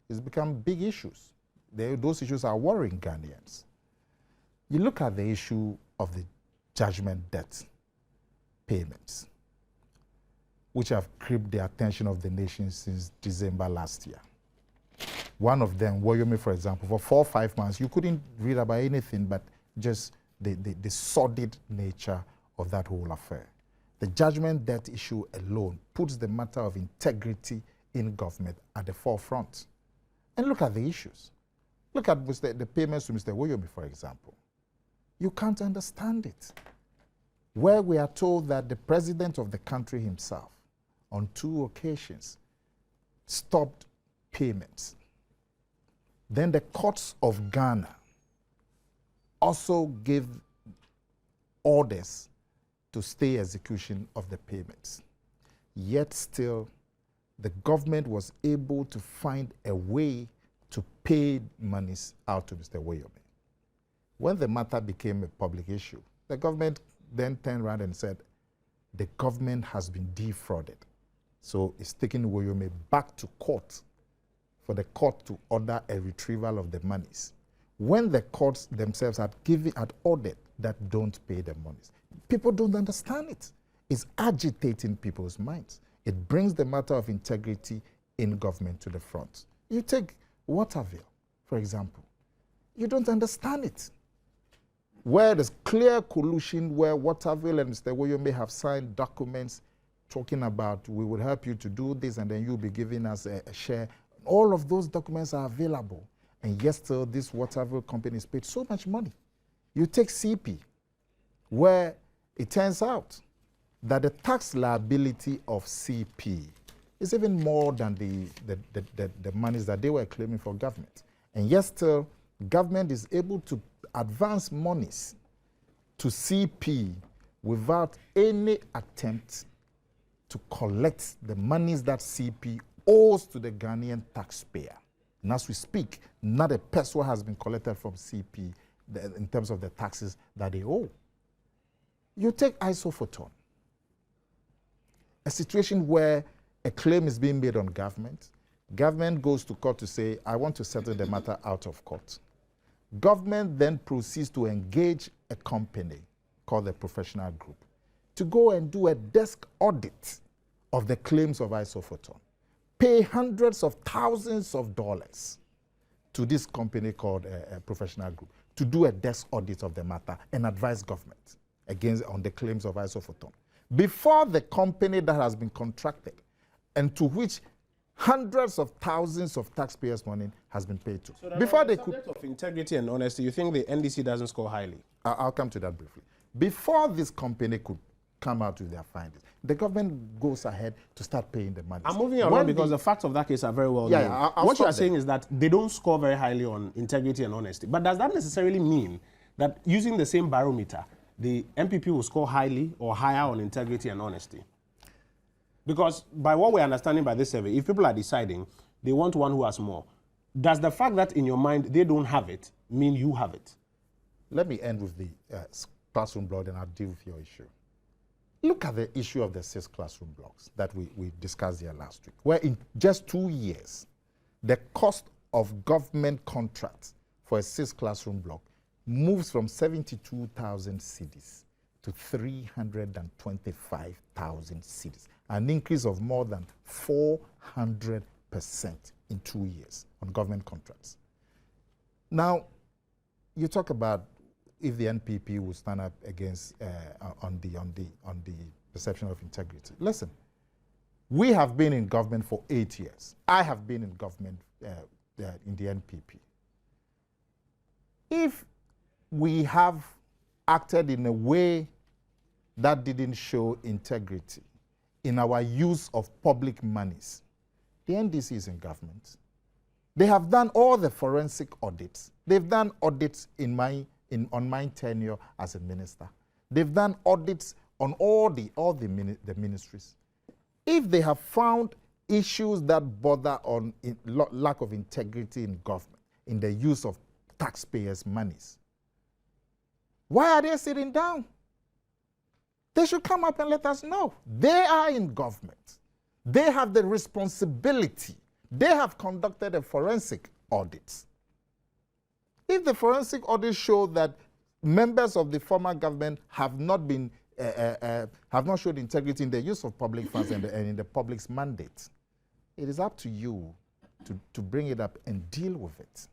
F: It's become big issues. Those issues are worrying Ghanaians. You look at the issue of the judgment debt payments, which have gripped the attention of the nation since December last year. One of them, Wyoming, for example, for 4 or 5 months, you couldn't read about anything but just the sordid nature of that whole affair. The judgment debt issue alone puts the matter of integrity in government at the forefront. And look at the issues. Look at the payments to Mr. Wyoming, for example. You can't understand it. Where we are told that the president of the country himself, on 2 occasions, stopped payments. Then the courts of Ghana also gave orders to stay execution of the payments. Yet still, the government was able to find a way to pay monies out to Mr. Wyoming. When the matter became a public issue, the government then turned around and said, the government has been defrauded. So it's taking Wyoming back to court for the court to order a retrieval of the monies. When the courts themselves had ordered that don't pay the monies. People don't understand it. It's agitating people's minds. It brings the matter of integrity in government to the front. You take Waterville, for example. You don't understand it. Where there's clear collusion, where Waterville and Mr. Wyoming have signed documents talking about we will help you to do this and then you'll be giving us a share. All of those documents are available. And yet still this Waterville company is paid so much money. You take CP, where it turns out that the tax liability of CP is even more than the monies that they were claiming for government. And yet still, government is able to advance monies to CP without any attempt to collect the monies that CP owes to the Ghanaian taxpayer. And as we speak, not a peso has been collected from CP in terms of the taxes that they owe. You take isophoton, a situation where a claim is being made on government. Government goes to court to say, I want to settle the matter out of court. Government then proceeds to engage a company called the professional group to go and do a desk audit of the claims of isophoton. Pay hundreds of thousands of dollars to this company called a professional group to do a desk audit of the matter and advise government on the claims of isophoton. Before the company that has been contracted and to which hundreds of thousands of taxpayers' money has been paid to.
A: So
F: Before
A: on
F: they
A: the
F: could,
A: subject of integrity and honesty, you think the NDC doesn't score highly?
F: I'll come to that briefly. Before this company could come out with their findings, the government goes ahead to start paying the money.
A: I'm moving along because the facts of that case are very well known.
F: I'll
A: what you are
F: stop there.
A: saying is that they don't score very highly on integrity and honesty. But does that necessarily mean that using the same barometer, the MPP will score highly or higher on integrity and honesty? Because by what we're understanding by this survey, if people are deciding they want one who has more, does the fact that in your mind they don't have it mean you have it?
F: Let me end with the classroom block and I'll deal with your issue. Look at the issue of the 6 classroom blocks that we discussed here last week, where in just 2 years, the cost of government contracts for a 6 classroom block moves from 72,000 cedis to 325,000 cedis, an increase of more than 400% in 2 years on government contracts. Now, you talk about if the NPP will stand up against on the perception of integrity. Listen, we have been in government for 8 years. I have been in government in the NPP. If we have acted in a way that didn't show integrity in our use of public monies, the NDC is in government. They have done all the forensic audits. They've done audits on my tenure as a minister. They've done audits on all the ministries. If they have found issues that border on lack of integrity in government, in the use of taxpayers' monies, why are they sitting down? They should come up and let us know. They are in government. They have the responsibility. They have conducted a forensic audit. If the forensic audit show that members of the former government have not been have not showed integrity in the use of public funds and in the public's mandate, it is up to you to bring it up and deal with it.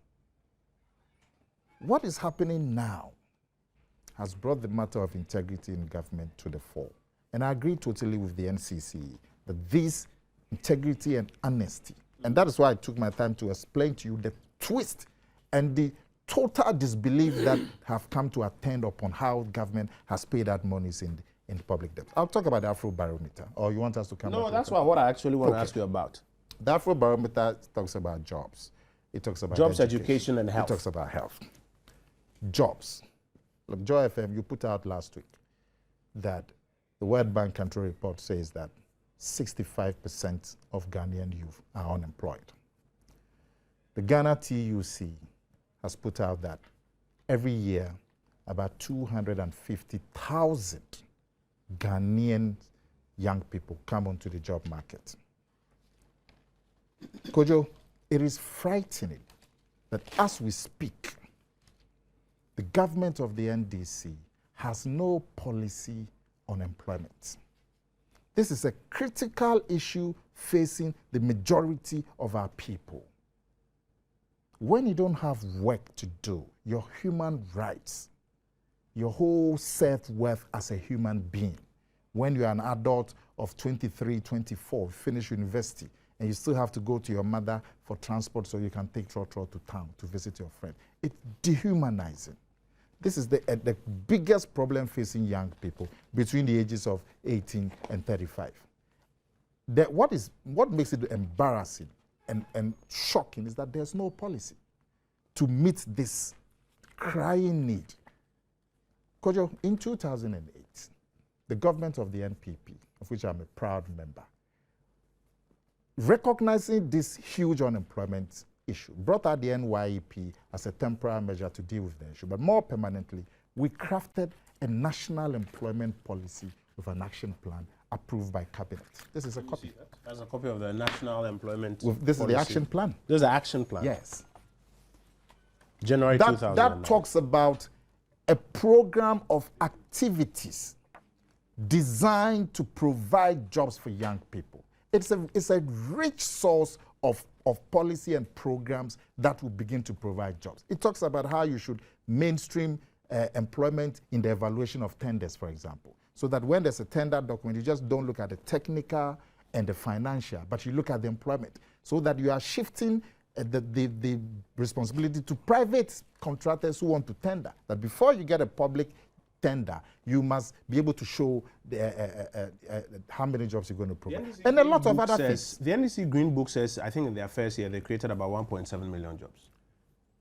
F: What is happening now has brought the matter of integrity in government to the fore. And I agree totally with the NCC that this integrity and honesty, and that is why I took my time to explain to you the twist and the total disbelief that have come to attend upon how government has paid out monies in public debt. I'll talk about the Afrobarometer, or you want us to come back?
A: No, that's what I actually want to ask you about.
F: The Afrobarometer talks about jobs. It talks about
A: jobs, education, and health.
F: It talks about health. Jobs. Look, Joy FM, you put out last week that the World Bank Country Report says that 65% of Ghanaian youth are unemployed. The Ghana TUC has put out that every year about 250,000 Ghanaian young people come onto the job market. Kojo, it is frightening that as we speak, the government of the NDC has no policy on employment. This is a critical issue facing the majority of our people. When you don't have work to do, your human rights, your whole self-worth as a human being, when you're an adult of 23, 24, finish university, and you still have to go to your mother for transport so you can take trotro to town to visit your friend, it's dehumanizing. This is the biggest problem facing young people between the ages of 18 and 35. What makes it embarrassing and shocking is that there's no policy to meet this crying need. Kojo, in 2008, the government of the NPP, of which I'm a proud member, recognizing this huge unemployment issue, brought out the NYEP as a temporary measure to deal with the issue. But more permanently, we crafted a national employment policy with an action plan approved by cabinet. This is a copy.
A: That's a copy of the national employment
F: This
A: policy.
F: is the action plan.
A: This is the action plan.
F: Yes.
A: January 2009.
F: That talks about a program of activities designed to provide jobs for young people. It's a rich source of policy and programs that will begin to provide jobs. It talks about how you should mainstream employment in the evaluation of tenders, for example, so that when there's a tender document, you just don't look at the technical and the financial, but you look at the employment. so that you are shifting the responsibility to private contractors who want to tender. That before you get a public tender, you must be able to show how many jobs you're going to provide. And a lot of other things.
A: The NDC Green Book says, I think in their first year, they created about 1.7 million jobs.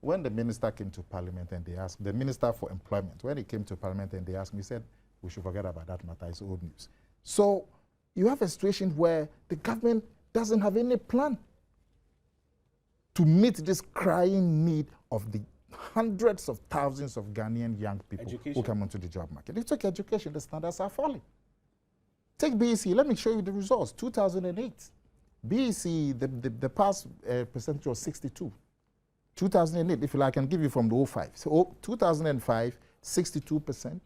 F: When the minister came to Parliament and they asked, the Minister for Employment, when he came to Parliament and they asked me, he said, we should forget about that matter, it's old news. So you have a situation where the government doesn't have any plan to meet this crying need of the hundreds of thousands of Ghanaian young people who come onto the job market. You take education, the standards are falling. Take BEC, let me show you the results. 2008, BEC, the pass percentage was 62. 2008, if you like, I can give you from the 05. So 2005, 62%.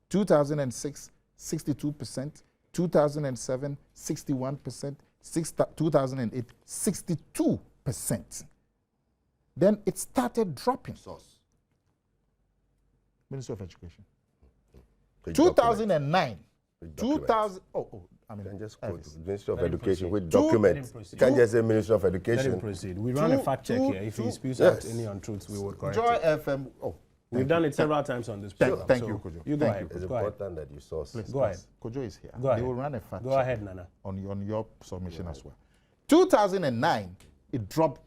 F: 2006, 62%. 2007, 61%. 2008, 62%. Then it started dropping.
B: Source.
F: Ministry of Education.
B: 2009.
F: 2000. I mean,
B: can just quote the Ministry of Education with documents. You can't just say Ministry of
A: Let him
B: Education.
A: proceed. We run a fact check here. If he spews out any untruths, we would correct
F: Joy
A: it.
F: FM.
A: We've done it several times on this program.
F: Thank
A: so
F: you, Kojo.
A: You go
F: Thank
A: ahead.
B: It's
A: Go ahead.
B: important that you source.
F: Please,
A: Go ahead.
F: Kojo is here.
A: Go ahead.
F: They will run a fact
A: Go
F: check
A: ahead, Nana.
F: on your submission as well. 2009, it dropped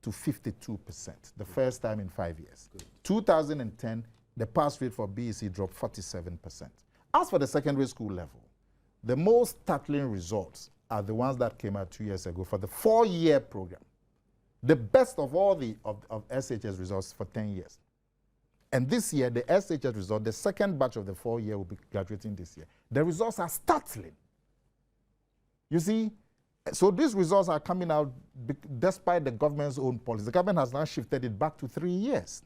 F: to 52%, the first time in 5 years. Good. 2010, the pass rate for BEC dropped 47%. As for the secondary school level, the most startling results are the ones that came out 2 years ago for the 4-year program. The best of all of SHS results for 10 years. And this year, the SHS result, the second batch of the 4-year will be graduating this year. The results are startling. You see, so these results are coming out despite the government's own policy. The government has now shifted it back to 3 years.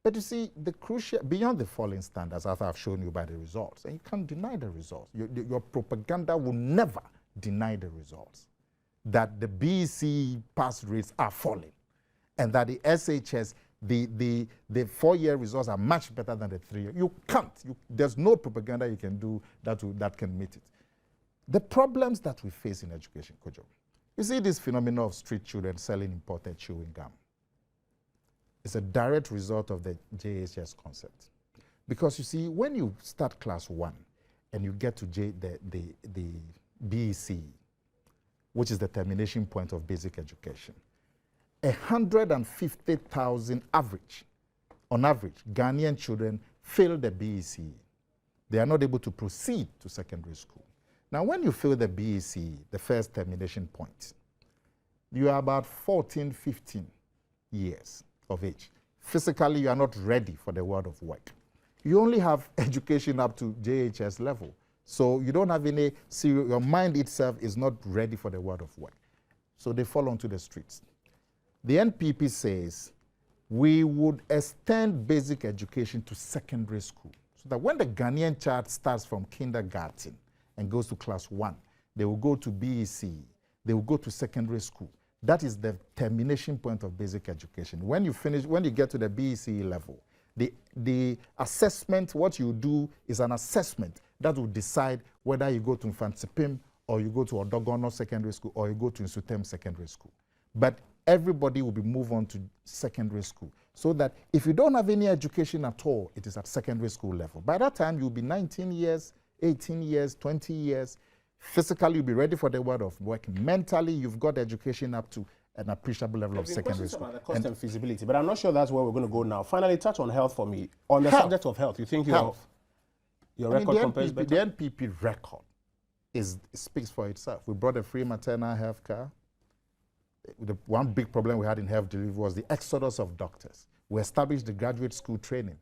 F: But you see, the crucial, beyond the falling standards, as I've shown you by the results, and you can't deny the results. Your propaganda will never deny the results. That the BEC pass rates are falling, and that the SHS, the 4-year results are much better than the 3-year. You can't. There's no propaganda you can do that can meet it. The problems that we face in education, Kojo, you see this phenomenon of street children selling imported chewing gum. It's a direct result of the JHS concept. Because you see, when you start class 1 and you get to the BEC, which is the termination point of basic education, 150,000 on average, Ghanaian children fail the BEC. They are not able to proceed to secondary school. Now, when you fail the BEC, the first termination point, you are about 14, 15 years of age. Physically, you are not ready for the world of work. You only have education up to JHS level. So you don't have any, your mind itself is not ready for the world of work. So they fall onto the streets. The NPP says we would extend basic education to secondary school so that when the Ghanaian child starts from kindergarten and goes to class 1, they will go to BEC, they will go to secondary school. That is the termination point of basic education. When you get to the BEC level, the assessment, what you do is an assessment that will decide whether you go to Mfansipim or you go to Odogono Secondary School or you go to Nsutem Secondary School. But everybody will be moved on to secondary school so that if you don't have any education at all, it is at secondary school level. By that time, you'll be 19 years, 18 years, 20 years. Physically, you'll be ready for the world of work. Mentally, you've got education up to an appreciable level of secondary school.
A: About the cost and feasibility, but I'm not sure that's where we're going to go now. Finally, touch on health for me. On the subject of health, you think your record compares better?
F: The NPP record speaks for itself. We brought a free maternal health care. The one big problem we had in health delivery was the exodus of doctors. We established the graduate school training,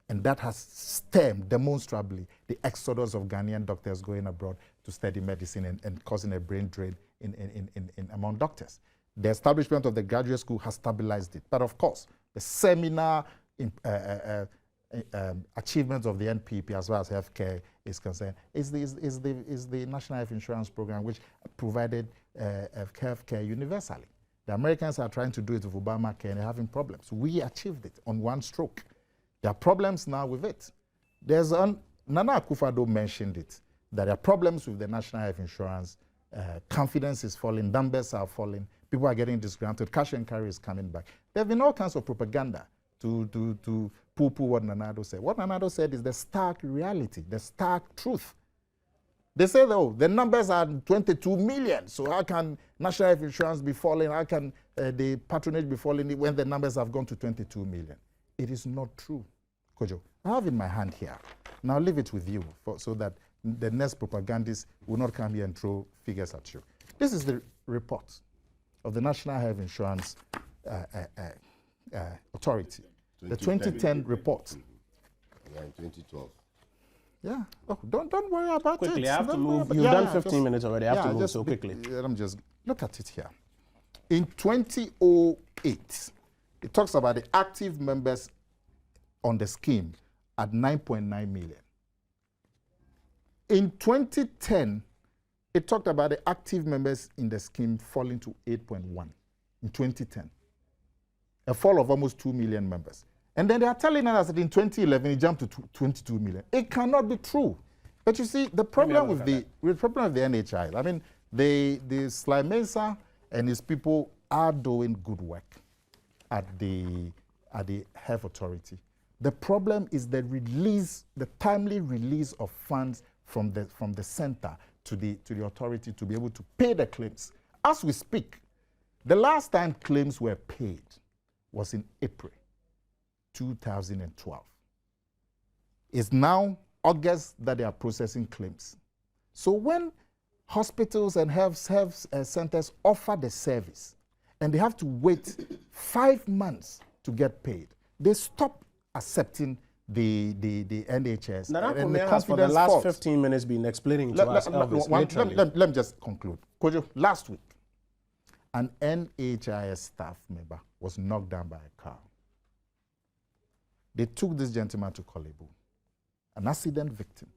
F: and that has stemmed demonstrably the exodus of Ghanaian doctors going abroad to study medicine and causing a brain drain among doctors. The establishment of the graduate school has stabilized it. But of course, the seminal achievements of the NPP as far as healthcare is concerned is the National Health Insurance Program, which provided healthcare universally. The Americans are trying to do it with Obamacare and they're having problems. We achieved it on one stroke. There are problems now with it. Nana Akufo-Addo mentioned it, that there are problems with the National Health Insurance confidence is falling, numbers are falling, people are getting disgruntled, cash and carry is coming back. There have been all kinds of propaganda to poo-poo what Nanado said. What Nanado said is the stark reality, the stark truth. They say, though, the numbers are 22 million, so how can national health insurance be falling? How can the patronage be falling when the numbers have gone to 22 million? It is not true, Kojo. I have in my hand here. Now leave it with you so that the next propagandists will not come here and throw figures at you. This is the report of the National Health Insurance Authority, the 2010 report.
B: Yeah, in 2012.
F: Yeah. Oh, don't worry about it.
A: Quickly, I have to
F: Don't worry
A: move.
F: about-
A: You've done 15 minutes already. I have to move,
F: just
A: so quickly.
F: Let me just look at it here. In 2008, it talks about the active members on the scheme at 9.9 million. In 2010, it talked about the active members in the scheme falling to 8.1 in 2010. A fall of almost 2 million members. And then they are telling us that in 2011 it jumped to 22 million. It cannot be true. But you see, the problem with the NHI, I mean, the Sly Mensah and his people are doing good work at the health authority. The problem is the timely release of funds from the center to the authority to be able to pay the claims. As we speak, the last time claims were paid was in April 2012. It's now August that they are processing claims. So when hospitals and health centers offer the service and they have to wait 5 months to get paid, they stop accepting the NHS.
A: Nana has for the last 15 minutes been explaining to us, Elvis,
F: let me just conclude. Kojo, last week, an NHIS staff member was knocked down by a car. They took this gentleman to Kolebu, an accident victim.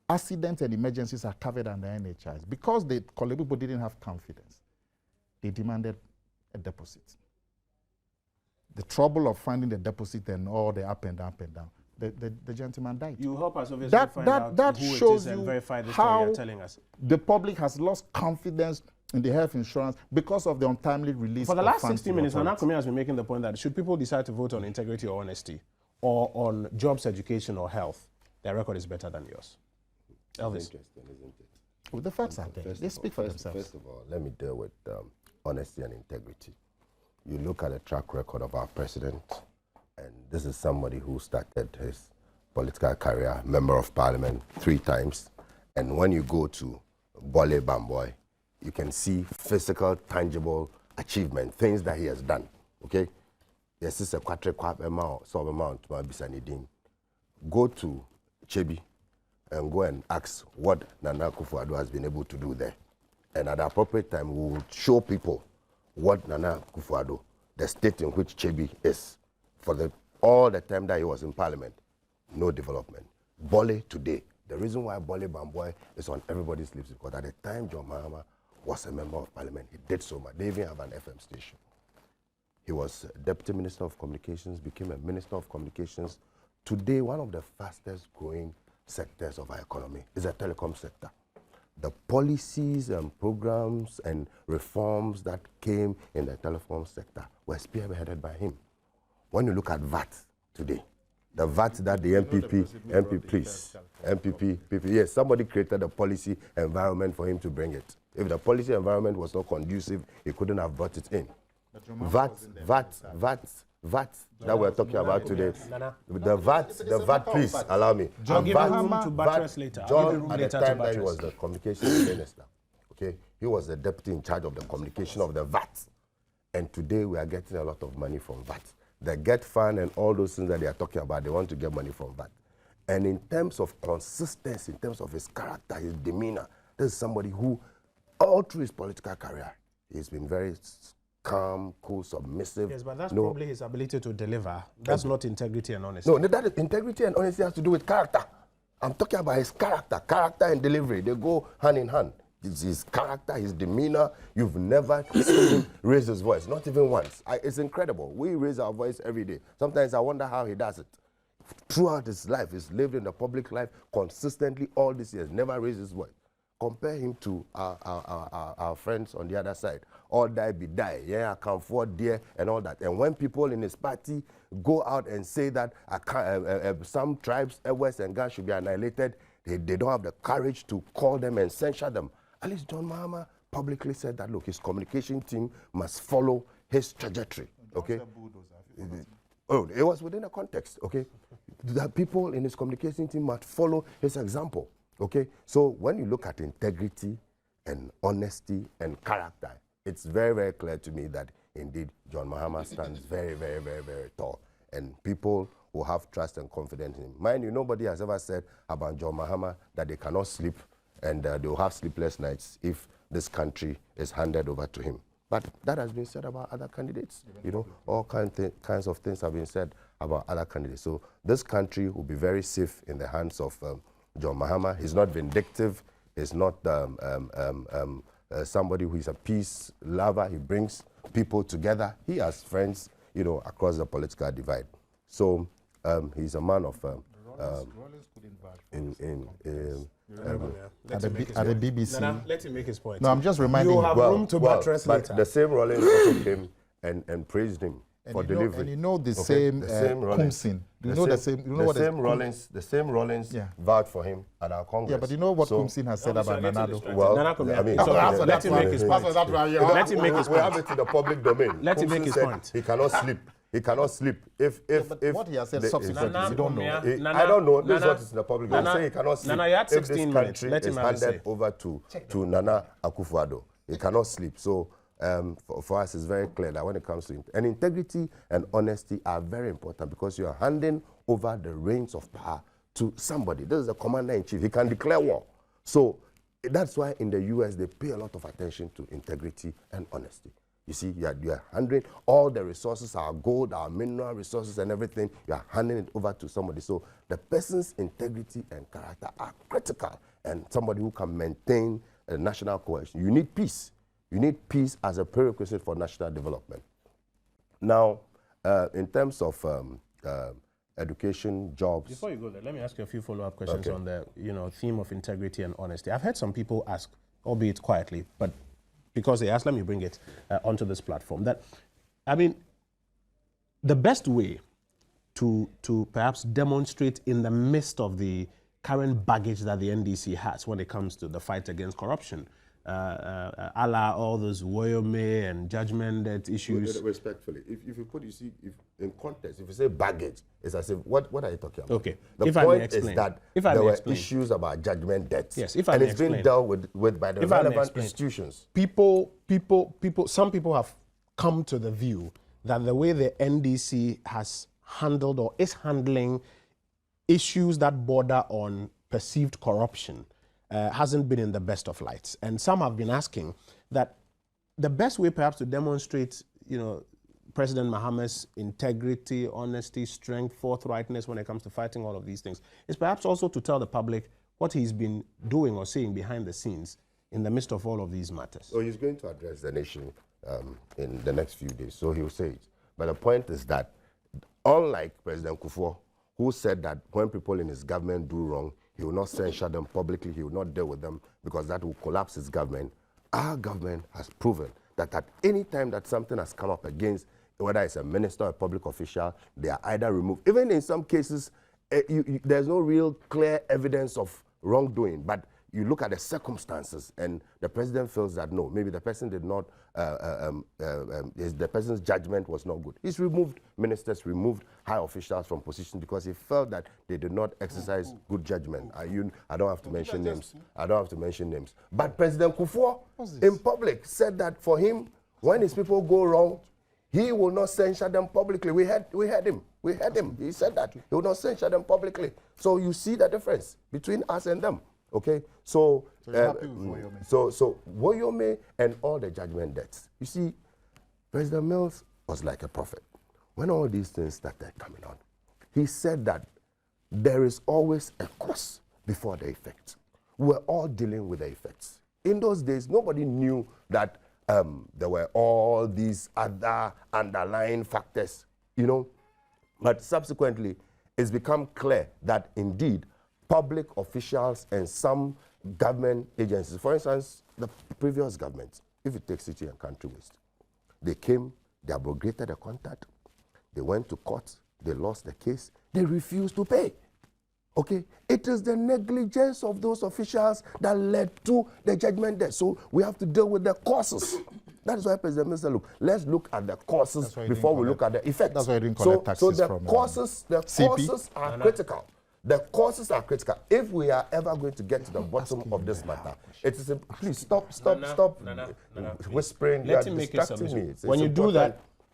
F: Accidents and emergencies are covered under NHIS. Because the Kolebu people didn't have confidence, they demanded a deposit. The trouble of finding the deposit and all the up and down, the gentleman died.
A: You help us obviously find out who it is and verify the story you're telling us.
F: The public has lost confidence in the health insurance because of the untimely release.
A: For the
F: of
A: last
F: funds
A: 60
F: to
A: minutes,
F: the
A: Nana
F: authority.
A: Kumi has been making the point that should people decide to vote on integrity or honesty, or on jobs, education, or health, their record is better than yours. Elvis.
B: Interesting, isn't it?
F: Well, the facts are there. They speak for themselves.
B: First of all, let me deal with honesty and integrity. You look at the track record of our president, and this is somebody who started his political career, member of parliament 3 times, and when you go to Bole Bamboy, you can see physical, tangible achievement, things that he has done, okay? Yes, it's a quadriquap amount, so amount, go to Chebi and go and ask what Nana Akufo-Addo has been able to do there. And at the appropriate time, we will show people what Nana Akufo-Addo, the state in which Chebi is, for all the time that he was in parliament, no development. Bole today, the reason why Bole Bamboy is on everybody's lips is because at the time John Mahama was a member of parliament, he did so much. They even have an FM station. He was Deputy Minister of Communications, became a Minister of Communications. Today, one of the fastest growing sectors of our economy is the telecom sector. The policies and programs and reforms that came in the telecom sector were spearheaded by him. When you look at VAT today, the VAT that the MPP, yes, somebody created a policy environment for him to bring it. If the policy environment was not conducive, he couldn't have brought it in. VAT that we're talking about today. The VAT, please allow me.
A: John, give him room to buttress later.
B: John, at the time that he was the communications minister, okay, he was the deputy in charge of the communication of the VAT. And today we are getting a lot of money from VAT. The Get Fund and all those things that they are talking about, they want to get money from VAT. And in terms of consistency, in terms of his character, his demeanor, this is somebody who, all through his political career, he's been very calm, cool, submissive.
A: Yes, but that's probably his ability to deliver. That's not integrity and honesty.
B: No, that is, integrity and honesty has to do with character. I'm talking about his character. Character and delivery, they go hand in hand. It's his character, his demeanor. You've never seen him raise his voice, not even once. It's incredible. We raise our voice every day. Sometimes I wonder how he does it. Throughout his life, he's lived in the public life consistently all these years, never raised his voice. compare him to our friends on the other side. All die be die, yeah, I can afford there and all that. And when people in his party go out and say that some tribes, West and Ghana should be annihilated, they don't have the courage to call them and censure them. At least John Mahama publicly said that, look, his communication team must follow his trajectory, okay? Oh, it was within a context, okay? The people in his communication team must follow his example, okay? So when you look at integrity and honesty and character, it's very, very clear to me that indeed John Mahama stands very, very, very, very tall. And people who have trust and confidence in him. Mind you, nobody has ever said about John Mahama that they cannot sleep and they will have sleepless nights if this country is handed over to him. But that has been said about other candidates. You know, all kinds of things have been said about other candidates. So this country will be very safe in the hands of John Mahama. He's not vindictive. He's not somebody who is a peace lover. He brings people together. He has friends, you know, across the political divide. So he's a man of
F: at the BBC.
A: Nana, let him make his point.
F: No, I'm just reminding
A: you
F: you.
A: have room to buttress
B: but
A: later.
B: the same Rawlings also came and praised him for delivery.
F: And you know the same Kumsin. Do you know the same? You know what
B: the same Rawlings vouched for him at our Congress.
F: Yeah, but you know what Kumsin has said about Nanado?
B: Well,
A: Nana,
B: I mean,
A: let him make his point. Let him make his
B: We
A: point.
B: have it in the public domain.
A: Let him make his point.
B: He cannot sleep. He cannot sleep. If
F: what he has said subsequently, you don't know.
B: I don't know. This is what is in the public domain. Say he cannot sleep.
A: Nana, you had 16
B: if this
A: minutes.
B: country
A: Let him
B: is
A: have a
B: handed
A: say.
B: over to Nana Akufo-Addo, he cannot sleep. So for us, it's very clear that when it comes to and integrity and honesty are very important because you are handing over the reins of power to somebody. This is the commander-in-chief. He can declare war. So that's why in the U.S. they pay a lot of attention to integrity and honesty. You see, you are handing all the resources, our gold, our mineral resources and everything, you are handing it over to somebody. So the person's integrity and character are critical and somebody who can maintain a national cohesion. You need peace. You need peace as a prerequisite for national development. Now, in terms of education, jobs.
A: Before you go there, let me ask you a few follow-up questions on the theme of integrity and honesty. I've heard some people ask, albeit quietly, but because they asked, let me bring it onto this platform. That, I mean, the best way to perhaps demonstrate in the midst of the current baggage that the NDC has when it comes to the fight against corruption, a la all those Woyome and judgment debt issues.
B: Respectfully, if you put, you see, if in context, if you say baggage, it's as if, what are you talking about?
A: Okay.
B: The point is that there were issues about judgment debts.
A: Yes, if I
B: and
A: may
B: it's been dealt with by the relevant institutions.
A: Some people have come to the view that the way the NDC has handled or is handling issues that border on perceived corruption hasn't been in the best of lights. And some have been asking that the best way perhaps to demonstrate, President Mahama's integrity, honesty, strength, forthrightness when it comes to fighting all of these things is perhaps also to tell the public what he's been doing or saying behind the scenes in the midst of all of these matters.
B: So he's going to address the nation in the next few days, so he'll say it. But the point is that unlike President Kufuor, who said that when people in his government do wrong, he will not censure them publicly, he will not deal with them because that will collapse his government. Our government has proven that at any time that something has come up against, whether it's a minister or a public official, they are either removed. Even in some cases, there's no real clear evidence of wrongdoing, but you look at the circumstances and the president feels that no, maybe the person did not, the person's judgment was not good. He's removed ministers, removed high officials from positions because he felt that they did not exercise good judgment. I don't have to mention names. I don't have to mention names. But President Kufuor in public said that for him, when his people go wrong, he will not censure them publicly. We heard him. He said that. He will not censure them publicly. So you see the difference between us and them. Okay, so Woyome and all the judgment debts. You see, President Mills was like a prophet. When all these things started coming on, he said that there is always a cause before the effect. We're all dealing with the effects. In those days, nobody knew that there were all these other underlying factors, But subsequently, it's become clear that indeed, public officials and some government agencies. For instance, the previous government, if you take City and Country Waste, they came, they abrogated the contract, they went to court, they lost the case, they refused to pay. Okay, it is the negligence of those officials that led to the judgment there. So we have to deal with the causes. That is why President said, look, let's look at the causes before we look at the effects.
F: That's why you didn't collect taxes
B: the
F: from
B: causes are critical. The causes are critical. If we are ever going to get to the bottom of this matter, it is please stop whispering.
A: Let him make it submission.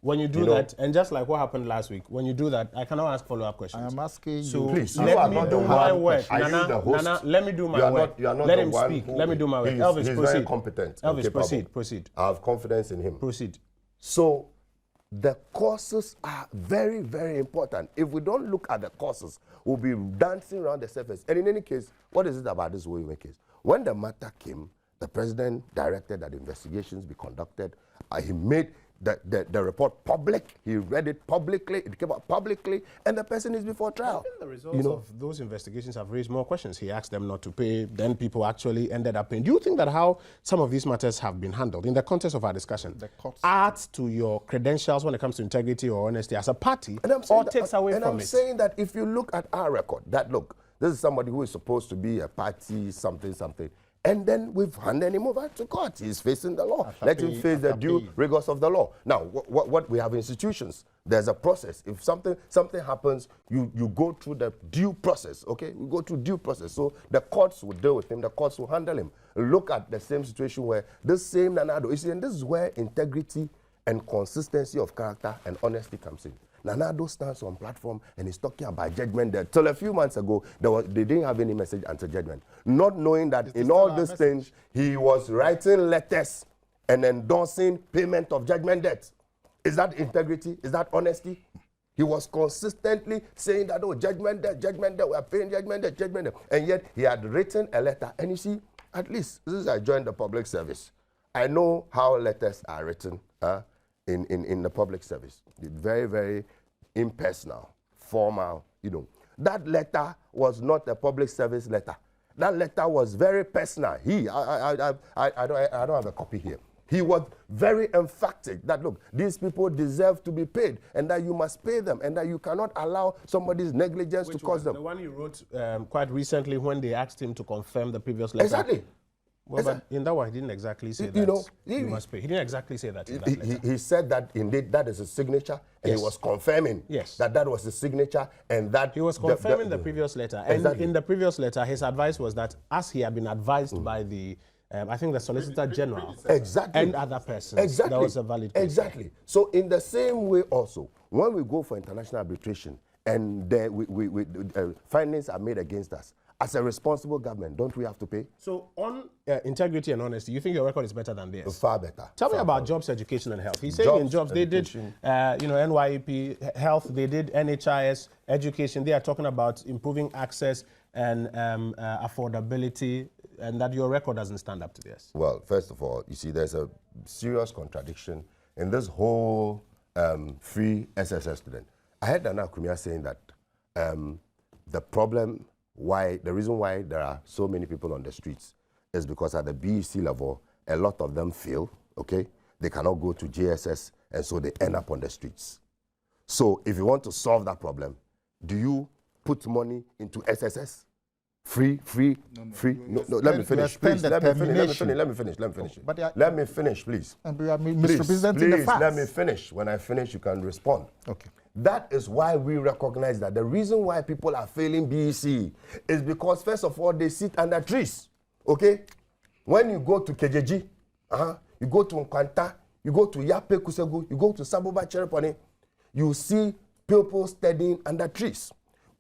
A: When you do that, and just like what happened last week, when you do that, I cannot ask follow-up questions.
F: I am asking
A: so
F: you.
B: Please,
A: let me do my work.
B: Nana,
A: let me do my work. Let him speak. Let me do my work. Elvis,
B: he's
A: proceed.
B: Very competent.
A: Elvis, proceed.
B: I have confidence in him.
A: Proceed.
B: So the causes are very, very important. If we don't look at the causes, we'll be dancing around the surface. And in any case, what is it about this Woyome case? When the matter came, the president directed that investigations be conducted. He made the report public. He read it publicly. It came out publicly, and the person is before trial.
A: I think the results of those investigations have raised more questions. He asked them not to pay. Then people actually ended up paying. Do you think that how some of these matters have been handled in the context of our discussion adds to your credentials when it comes to integrity or honesty as a party, or takes away from it?
B: And I'm saying that if you look at our record, that look, this is somebody who is supposed to be a party something. And then we've handed him over to court. He's facing the law. Let him face the due rigors of the law. Now, what we have institutions, there's a process. If something happens, you go through the due process, okay? We go through due process. So the courts will deal with him. The courts will handle him. Look at the same situation where this same Nana Addo, you see, and this is where integrity and consistency of character and honesty comes in. Nana Addo stands on platform and is talking about judgment there. Till a few months ago, they didn't have any message until judgment. Not knowing that in all these things, he was writing letters and endorsing payment of judgment debt. Is that integrity? Is that honesty? He was consistently saying that, oh, judgment debt, we are paying judgment debt. And yet he had written a letter. And you see, at least, since I joined the public service, I know how letters are written in the public service. Very, very impersonal, formal, That letter was not a public service letter. That letter was very personal. I don't have a copy here. He was very emphatic that, look, these people deserve to be paid and that you must pay them and that you cannot allow somebody's negligence to cause them.
A: The one he wrote quite recently when they asked him to confirm the previous letter.
B: Exactly.
A: Well, but in that one, he didn't exactly say that you must pay. He didn't exactly say that in that letter.
B: He said that indeed that is a signature, and he was confirming that was the signature, and that
A: he was confirming the previous letter. And in the previous letter, his advice was that as he had been advised by the, I think the Solicitor General and other persons, that was a valid case.
B: Exactly. So in the same way also, when we go for international arbitration and findings are made against us, as a responsible government, don't we have to pay?
A: So on integrity and honesty, you think your record is better than theirs?
B: Far better.
A: Tell me about jobs, education, and health. He's saying in jobs, they did, NYEP, health, they did NHIS, education. They are talking about improving access and affordability, and that your record doesn't stand up to this.
B: Well, first of all, you see, there's a serious contradiction in this whole free SSS student. I heard Nana Kumia saying that the reason why there are so many people on the streets is because at the BEC level, a lot of them fail, okay? They cannot go to JSS, and so they end up on the streets. So if you want to solve that problem, do you put money into SSS? Free? No, let me finish, please. Let me finish, please.
F: Mr. President, in the facts.
B: Let me finish. When I finish, you can respond.
F: Okay.
B: That is why we recognize that the reason why people are failing BEC is because, first of all, they sit under trees, okay? When you go to KJG, you go to Nkwanta, you go to Yape Kusegu, you go to Saboba Chereponi, you see people studying under trees.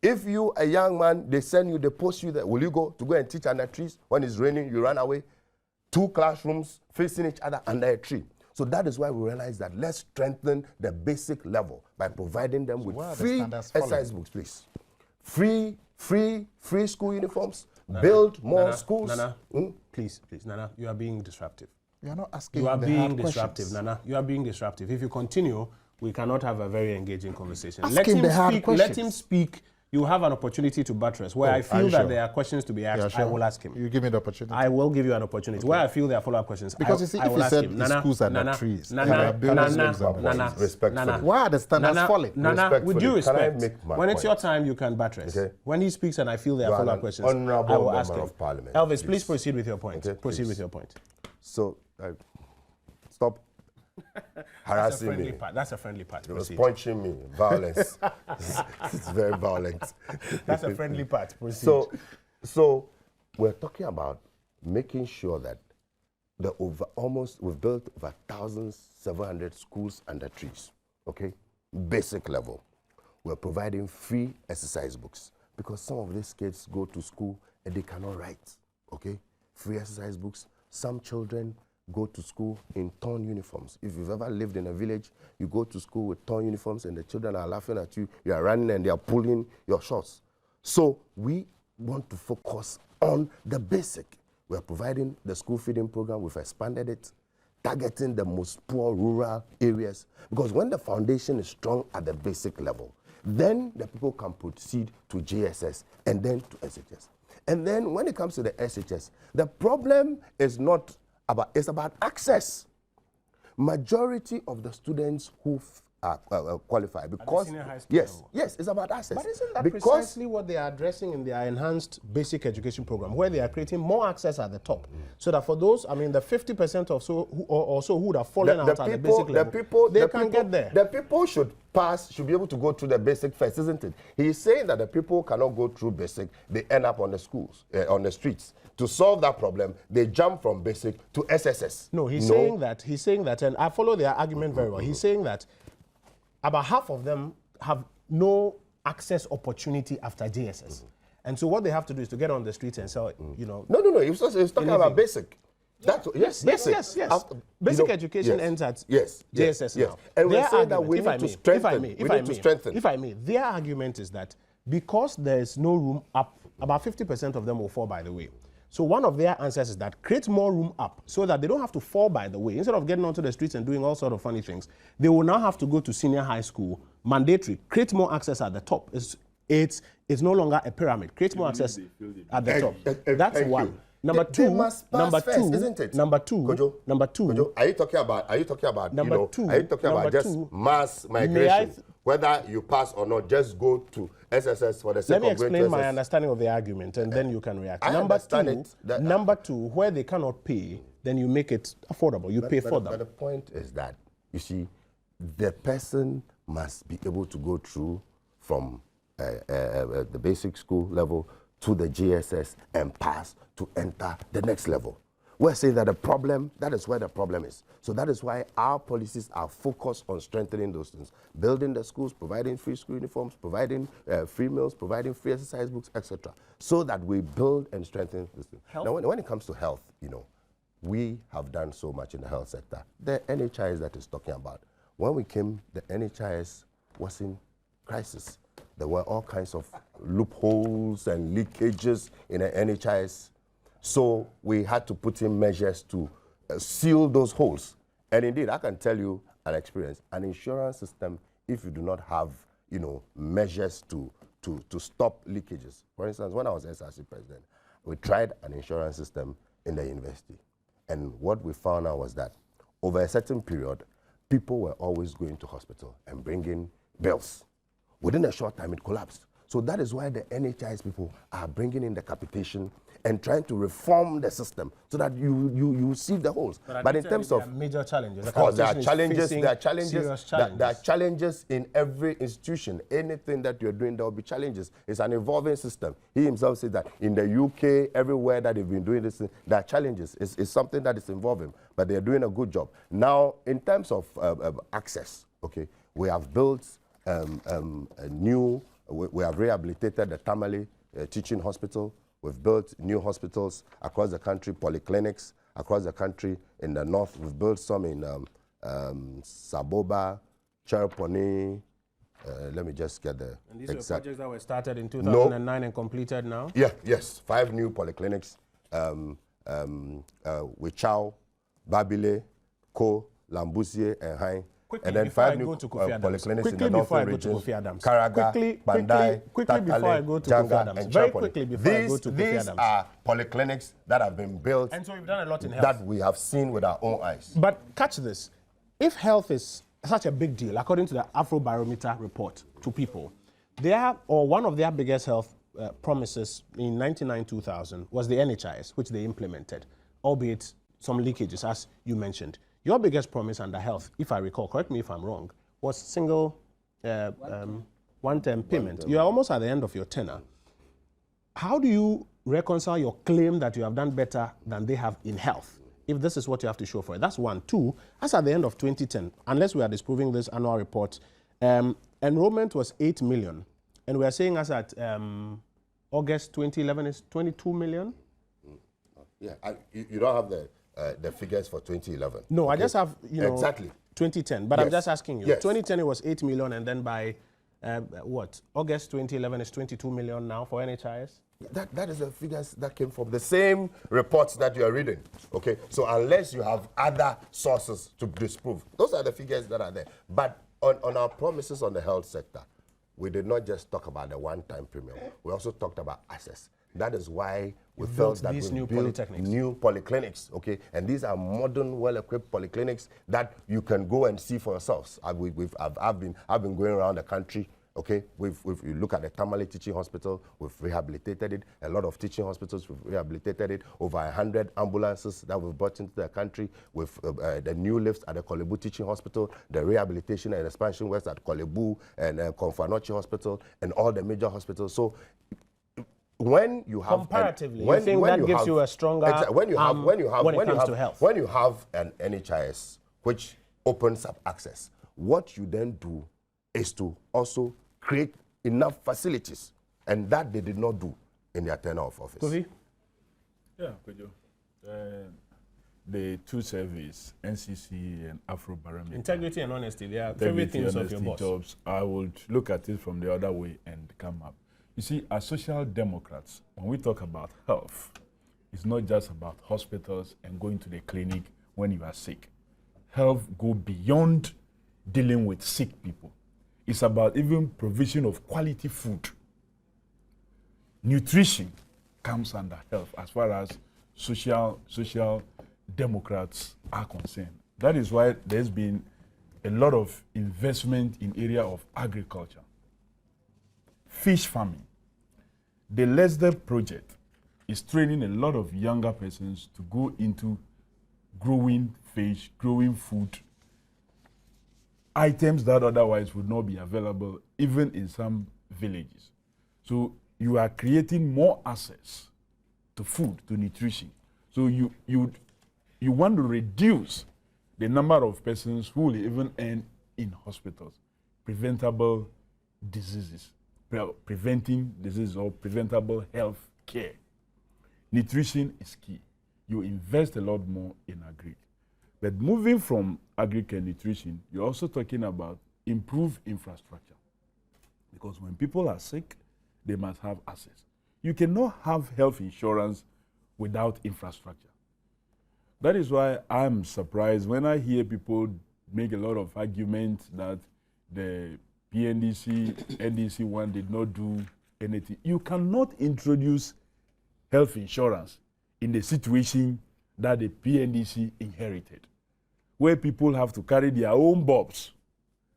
B: If you, a young man, they send you, they post you there, will you go and teach under trees? When it's raining, you run away. 2 classrooms facing each other under a tree. So that is why we realize that let's strengthen the basic level by providing them with free exercise books, please. Free school uniforms.
A: Nana,
B: build more schools.
A: Nana, please, Nana, you are being disruptive.
F: You are not asking.
A: You are being disruptive, Nana. You are being disruptive. If you continue, we cannot have a very engaging conversation. Let him speak you have an opportunity to buttress. Where
F: Oh,
A: I
F: are
A: feel
F: you
A: that
F: sure?
A: there are questions to be asked,
F: Yeah, sure.
A: I will ask him.
F: You give me the opportunity.
A: I will give you an opportunity. Where I feel there are follow-up questions,
F: Because
A: I,
F: you see,
A: I
F: if
A: will
F: you
A: ask
F: said
A: him.
F: the schools are not trees, and they are building schools and
A: Nana,
B: Respectfully.
A: Nana,
F: why are the standards falling?
A: Nana, with due
B: Respectfully, can I
A: respect,
B: make my
A: when it's your
B: point?
A: time, you can buttress.
B: Okay.
A: When he speaks and I feel there
B: You
A: are
B: are
A: follow-up
B: an
A: questions,
B: honorable
A: I will ask
B: member
A: him.
B: of parliament,
A: Elvis, please
B: please.
A: proceed with your point.
B: Okay,
A: Proceed
B: please.
A: with your point.
B: So, stop harassing me.
A: That's a friendly part.
B: He was
A: Proceed.
B: punching me. Violence. It's very violent.
A: That's a friendly part. Proceed.
B: So we're talking about making sure that we've built over 1,700 schools under trees. Okay, basic level. We're providing free exercise books because some of these kids go to school and they cannot write. Okay, free exercise books. Some children go to school in torn uniforms. If you've ever lived in a village, you go to school with torn uniforms and the children are laughing at you, you are running and they are pulling your shorts. So we want to focus on the basic. We're providing the school feeding program, we've expanded it, targeting the most poor rural areas. Because when the foundation is strong at the basic level, then the people can proceed to JSS and then to SHS. And then when it comes to the SHS, the problem is not about, it's about access. Majority of the students who are qualified because
A: senior high school
B: yes,
A: level?
B: yes, it's about access.
A: But isn't that
B: because
A: precisely what they are addressing in their enhanced basic education program, where they are creating more access at the top, so that for those, I mean, the 50% or so who would have fallen out at the basic level, they can get there.
B: The people should be able to go through the basic first, isn't it? He's saying that the people cannot go through basic, they end up on the schools, on the streets. To solve that problem, they jump from basic to SSS.
A: No, he's saying that, and I follow their argument very well. He's saying that about half of them have no access opportunity after JSS. And so what they have to do is to get on the streets and sell, you know.
B: No, he was talking about basic. That's
A: Yes.
B: After,
A: Basic education ends at JSS now.
B: And we're
A: Their
B: saying that
A: argument,
B: we need to strengthen.
A: If I may, their argument is that because there is no room up, about 50% of them will fall by the way. So one of their answers is that create more room up so that they don't have to fall by the way. Instead of getting onto the streets and doing all sorts of funny things, they will now have to go to senior high school, mandatory, create more access at the top. It's no longer a pyramid. Create more access at the top. That's one. Number two,
B: isn't it?
A: Number two,
B: Kojo, are you talking about mass migration? Whether you pass or not, just go to SSS for the sake of going to SSS.
A: Let me explain my understanding of the argument, and then you can react. Number two, where they cannot pay, then you make it affordable. You pay for them.
B: But the point is that, you see, the person must be able to go through from the basic school level to the GSS and pass to enter the next level. We're saying that that is where the problem is. So that is why our policies are focused on strengthening those things. Building the schools, providing free school uniforms, providing free meals, providing free exercise books, etc. So that we build and strengthen this thing. Now, when it comes to health, you know, we have done so much in the health sector. The NHIS that is talking about, when we came, the NHIS was in crisis. There were all kinds of loopholes and leakages in the NHIS. So we had to put in measures to seal those holes. And indeed, I can tell you an experience. An insurance system, if you do not have, you know, measures to stop leakages. For instance, when I was SRC president, we tried an insurance system in the university. And what we found out was that over a certain period, people were always going to hospital and bringing bills. Within a short time, it collapsed. So that is why the NHIS people are bringing in the capitation and trying to reform the system so that you see the holes. But in terms of
A: major challenges,
B: of course, there are challenges in every institution. Anything that you're doing, there will be challenges. It's an evolving system. He himself said that in the UK, everywhere that they've been doing this, there are challenges. It's something that is evolving, but they're doing a good job. Now, in terms of access, okay, we have built we have rehabilitated the Tamale Teaching Hospital. We've built new hospitals across the country, polyclinics across the country. In the north, we've built some in Saboba, Cherponi. Let me just get the
A: And these were projects that were started in 2009 and completed now?
B: Yeah, yes. 5 new polyclinics. Wichau, Babile, Ko, Lambusie, and Hain. and then
A: before
B: 5
A: I
B: new
A: go to Kofi Adams,
B: polyclinics in
A: quickly
B: the
A: before I
B: northern
A: go to
B: regions,
A: Kofi Adams,
B: Karaga, Bandai,
A: quickly before I
B: Tatale,
A: go to Kofi
B: Janga,
A: Adams,
B: and
A: very
B: Champoli.
A: quickly before I go to Kofi
B: These
A: Adams.
B: are polyclinics that have been built
A: And so we've done a lot in health.
B: that we have seen with our own eyes.
A: But catch this. If health is such a big deal, according to the Afrobarometer report to people, one of their biggest health promises in 1999-2000 was the NHIS, which they implemented, albeit some leakages, as you mentioned. Your biggest promise under health, if I recall, correct me if I'm wrong, was single one-time payment. You are almost at the end of your tenure. How do you reconcile your claim that you have done better than they have in health, if this is what you have to show for it? That's one. Two, as at the end of 2010, unless we are disproving this annual report, enrollment was 8 million. And we are saying as at August 2011 is 22 million?
B: Yeah, you don't have the figures for 2011.
A: No,
B: okay?
A: I just have,
B: exactly
A: 2010. But
B: yes.
A: I'm just asking you.
B: Yes.
A: 2010 it was 8 million, and then by August 2011 is 22 million now for NHIS?
B: That is the figures that came from the same reports that you are reading. Okay, so unless you have other sources to disprove, those are the figures that are there. But on our promises on the health sector, we did not just talk about the one-time premium. We also talked about access. That is why we felt that
A: these
B: we
A: new
B: built
A: polytechnics.
B: new polyclinics, okay? And these are modern, well-equipped polyclinics that you can go and see for yourselves. I've been going around the country, okay? You look at the Tamale Teaching Hospital, we've rehabilitated it. A lot of teaching hospitals, we've rehabilitated it. Over 100 ambulances that we've brought into the country with the new lifts at the Kolebu Teaching Hospital, the rehabilitation and expansion works at Kolebu and Konfanochi Hospital, and all the major hospitals. So when you have
A: comparatively, you think that gives you a stronger
B: when you have an NHIS which opens up access, what you then do is to also create enough facilities, and that they did not do in their tenure of office.
A: Kofi?
E: Yeah, Kojo. The two surveys, NCC and Afrobarometer.
A: Integrity and honesty, they are favorite things of your boss.
E: Jobs, I would look at it from the other way and come up. You see, as social democrats, when we talk about health, it's not just about hospitals and going to the clinic when you are sick. Health go beyond dealing with sick people. It's about even provision of quality food. Nutrition comes under health as far as social democrats are concerned. That is why there's been a lot of investment in area of agriculture. Fish farming. The Lesder project is training a lot of younger persons to go into growing fish, growing food, items that otherwise would not be available even in some villages. So you are creating more access to food, to nutrition. So you want to reduce the number of persons who will even end in hospitals, preventable diseases. Preventing disease or preventable health care. Nutrition is key. You invest a lot more in agri. But moving from agri and nutrition, you're also talking about improved infrastructure. Because when people are sick, they must have access. You cannot have health insurance without infrastructure. That is why I'm surprised when I hear people make a lot of arguments that the PNDC, NDC one did not do anything. You cannot introduce health insurance in the situation that the PNDC inherited, where people have to carry their own bobs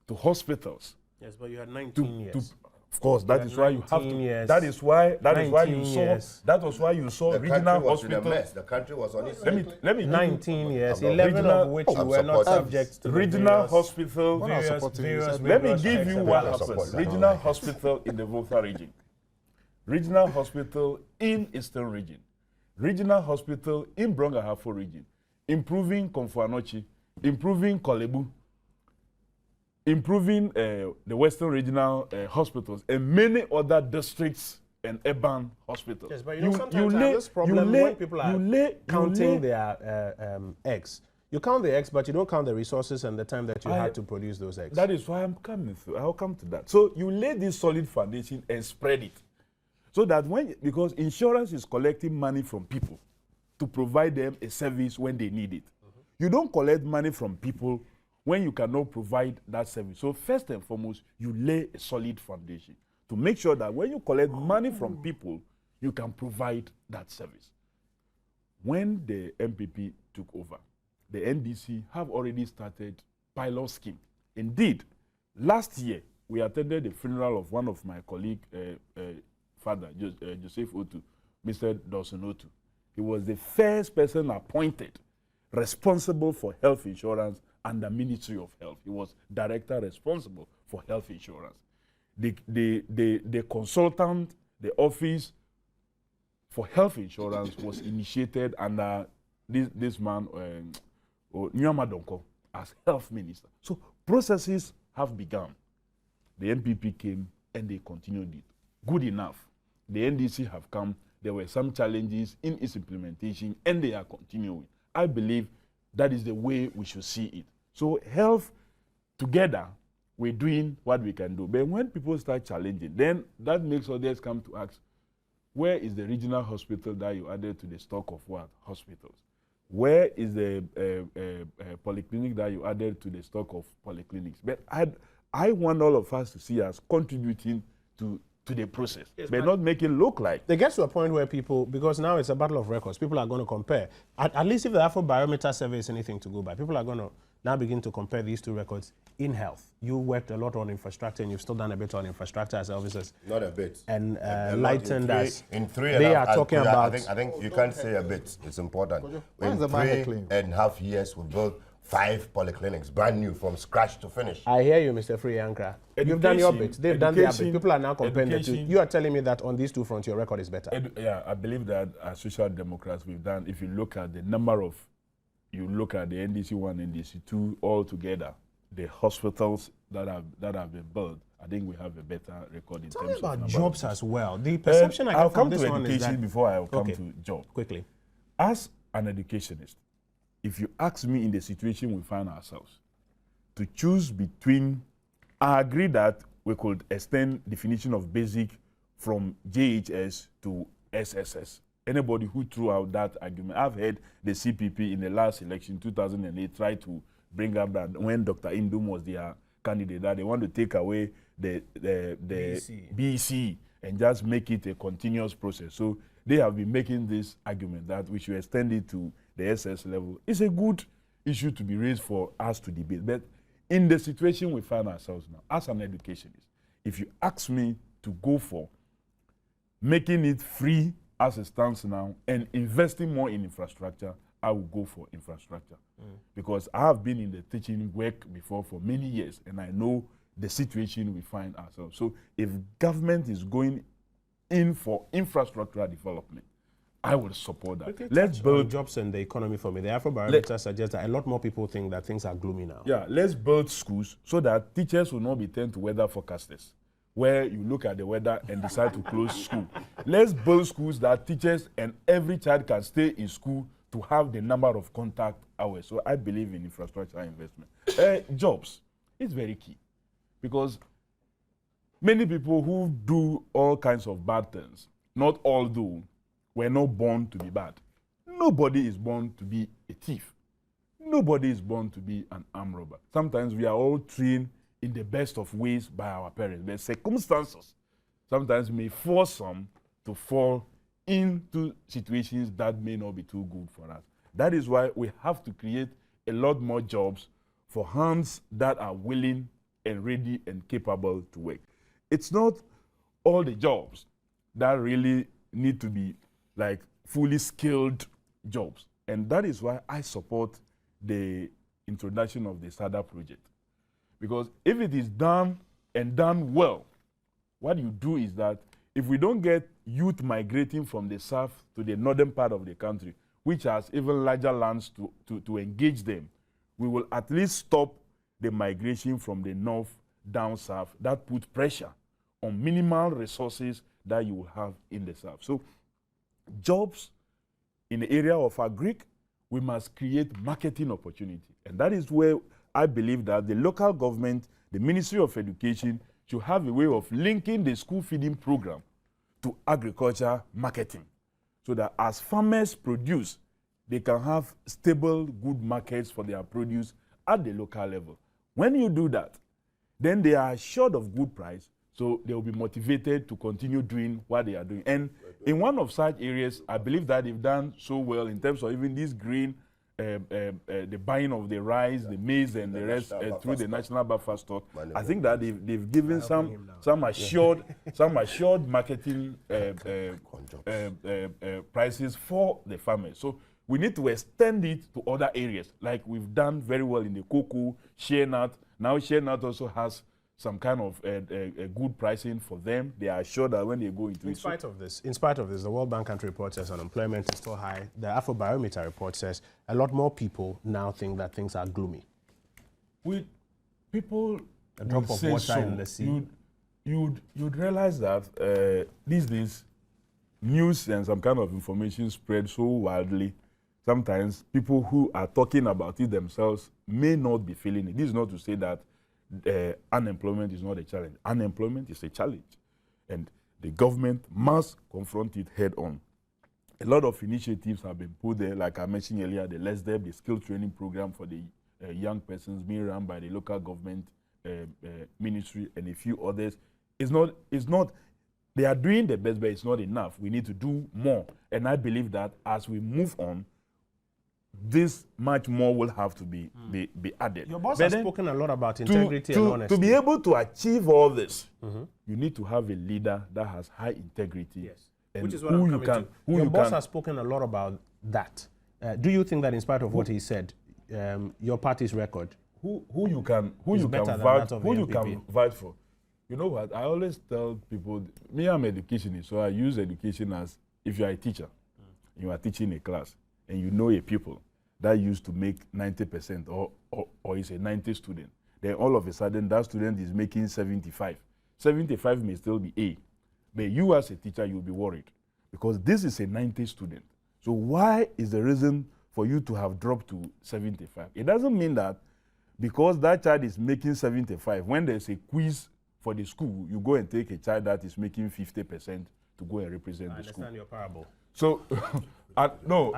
E: to hospitals.
A: Yes, but you had 19 years.
E: Of course, that is why you have to.
A: Years.
E: That is why you
A: years.
E: saw. That was why you saw
B: The
E: regional
B: country was in a
E: hospitals.
B: mess. The country was on its
E: Let me give you
A: 19 years,
B: I'm
A: 11
E: regional-
A: of which you
B: I'm
A: were not
B: supportive.
A: subject to the
E: regional
A: various-
E: hospital.
F: One are supporting you, said
E: Let me
A: various
E: give
A: checks
E: you
A: and
E: one
A: balances.
E: hospital. Regional hospital in the Volta region. Regional hospital in Eastern region. Regional hospital in Brongahafo region. Improving Konfanochi. Improving Kolebu. Improving the Western regional hospitals and many other districts and urban hospitals.
A: Yes, but you know, sometimes I have this problem when people are counting their eggs. You count the eggs, but you don't count the resources and the time that you had to produce those eggs.
E: That is why I'm coming through. I'll come to that. So you lay this solid foundation and spread it. So that because insurance is collecting money from people to provide them a service when they need it. You don't collect money from people when you cannot provide that service. So first and foremost, you lay a solid foundation to make sure that when you collect money from people, you can provide that service. When the MPP took over, the NDC have already started pilot scheme. Indeed, last year, we attended the funeral of one of my colleague, father, Joseph Otu, Mr. Dawson Otu. He was the first person appointed responsible for health insurance under Ministry of Health. He was director responsible for health insurance. The consultant, the office for health insurance was initiated under this man, Nyama Donko, as health minister. So processes have begun. The MPP came and they continued it. Good enough. The NDC have come. There were some challenges in its implementation and they are continuing. I believe that is the way we should see it. So health, together, we're doing what we can do. But when people start challenging, then that makes others come to ask, where is the regional hospital that you added to the stock of what? Hospitals. Where is the polyclinic that you added to the stock of polyclinics? But I want all of us to see us contributing to the process, yes, but not make it look like.
A: It gets to a point where people, because now it's a battle of records, people are going to compare. At least if the Afrobarometer survey is anything to go by, people are going to now begin to compare these two records in health. You worked a lot on infrastructure and you've still done a bit on infrastructure as officers.
B: Not a bit.
A: And lightened us.
B: In three
A: they are talking about...
B: I think you can't say a bit. It's important. In
F: the
B: 3.5 years, we built 5 polyclinics, brand new, from scratch to finish.
A: I hear you, Mr. Free Ankara. You've done your bit. They've done their bit. People are now comparing the two. You are telling me that on these two fronts, your record is better.
E: Yeah, I believe that as Social Democrats, we've done, if you look at the number of, you look at the NDC 1, NDC 2, all together, the hospitals that have been built, I think we have a better record in
A: Tell
E: terms
A: me about
E: of
A: jobs as well. The perception I
E: I'll
A: get
E: come
A: from this
E: to
A: one is
E: education
A: that...
E: before I come
A: Okay.
E: to job.
A: Quickly.
E: As an educationist, if you ask me in the situation we find ourselves, to choose between, I agree that we could extend definition of basic from JHS to SSS. Anybody who threw out that argument, I've heard the CPP in the last election, 2008, try to bring up that when Dr. Indum was their candidate, that they want to take away the BC and just make it a continuous process. So they have been making this argument that we should extend it to the SS level. It's a good issue to be raised for us to debate. But in the situation we find ourselves now, as an educationist, if you ask me to go for making it free as it stands now and investing more in infrastructure, I will go for infrastructure. Because I have been in the teaching work before for many years and I know the situation we find ourselves. So if government is going in for infrastructural development, I will support that.
A: Let's build jobs in the economy for me. The Afrobarometer suggests that a lot more people think that things are gloomy now.
E: Yeah, let's build schools so that teachers will not be turned to weather forecasters, where you look at the weather and decide to close school. Let's build schools that teachers and every child can stay in school to have the number of contact hours. So I believe in infrastructure investment. Jobs, it's very key because many people who do all kinds of bad things, not all do, were not born to be bad. Nobody is born to be a thief. Nobody is born to be an armed robber. Sometimes we are all trained in the best of ways by our parents. But circumstances sometimes may force some to fall into situations that may not be too good for us. That is why we have to create a lot more jobs for hands that are willing and ready and capable to work. It's not all the jobs that really need to be like fully skilled jobs. And that is why I support the introduction of the SADA project. Because if it is done and done well, what you do is that if we don't get youth migrating from the south to the northern part of the country, which has even larger lands to engage them, we will at least stop the migration from the north down south. That puts pressure on minimal resources that you will have in the south. So jobs in the area of agric, we must create marketing opportunity. And that is where I believe that the local government, the Ministry of Education, should have a way of linking the school feeding program to agriculture marketing so that as farmers produce, they can have stable, good markets for their produce at the local level. When you do that, then they are assured of good price, so they will be motivated to continue doing what they are doing. And in one of such areas, I believe that they've done so well in terms of even this green, the buying of the rice, the maize, and the rest through the national buffer stock. I think that they've given some assured marketing prices for the farmers. So we need to extend it to other areas, like we've done very well in the cocoa, shea nut. Now shea nut also has some kind of a good pricing for them. They are sure that when they go into
A: in spite of this, the World Bank country report says unemployment is still high. The Afrobarometer report says a lot more people now think that things are gloomy.
E: With people,
A: a drop of water in the sea.
E: You'd realize that these days, news and some kind of information spread so widely. Sometimes people who are talking about it themselves may not be feeling it. This is not to say that unemployment is not a challenge. Unemployment is a challenge, and the government must confront it head on. A lot of initiatives have been put there, like I mentioned earlier, the LESDEP, the skill training program for the young persons being run by the local government ministry and a few others. It's not, they are doing the best, but it's not enough. We need to do more, and I believe that as we move on, this much more will have to be added.
A: Your boss has spoken a lot about integrity and honesty.
E: To be able to achieve all this, you need to have a leader that has high integrity.
A: Yes, which is what I'm coming to. Your boss has spoken a lot about that. Do you think that in spite of what he said, your party's record,
E: who you can vouch for? You know what? I always tell people, me, I'm educationist, so I use education as if you are a teacher, you are teaching a class, and you know a pupil that used to make 90% or is a 90 student, then all of a sudden that student is making 75. 75 may still be A, but you as a teacher, you'll be worried because this is a 90 student. So why is the reason for you to have dropped to 75? It doesn't mean that because that child is making 75, when there's a quiz for the school, you go and take a child that is making 50% to go and represent the school.
A: I understand your parable.
E: So, no.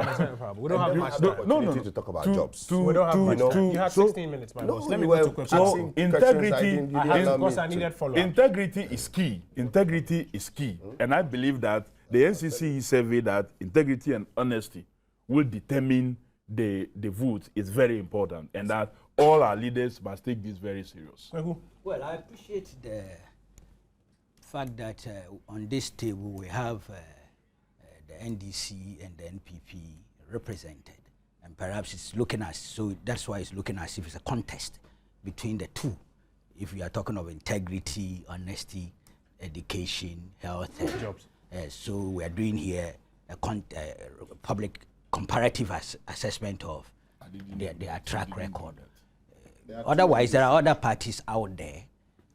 A: We don't have much time.
B: To talk about jobs.
A: We don't have much time. You have 16 minutes, my boss. Let me go to questions.
E: So, integrity,
A: because I needed follow-up.
E: Integrity is key. Integrity is key. And I believe that the NCC survey that integrity and honesty will determine the vote is very important, and that all our leaders must take this very serious.
D: Well, I appreciate the fact that on this table we have the NDC and the NPP represented, and perhaps it's looking as so. That's why it's looking as if it's a contest between the two. If we are talking of integrity, honesty, education, health, and
A: jobs.
D: So we are doing here a public comparative assessment of their track record. Otherwise, there are other parties out there.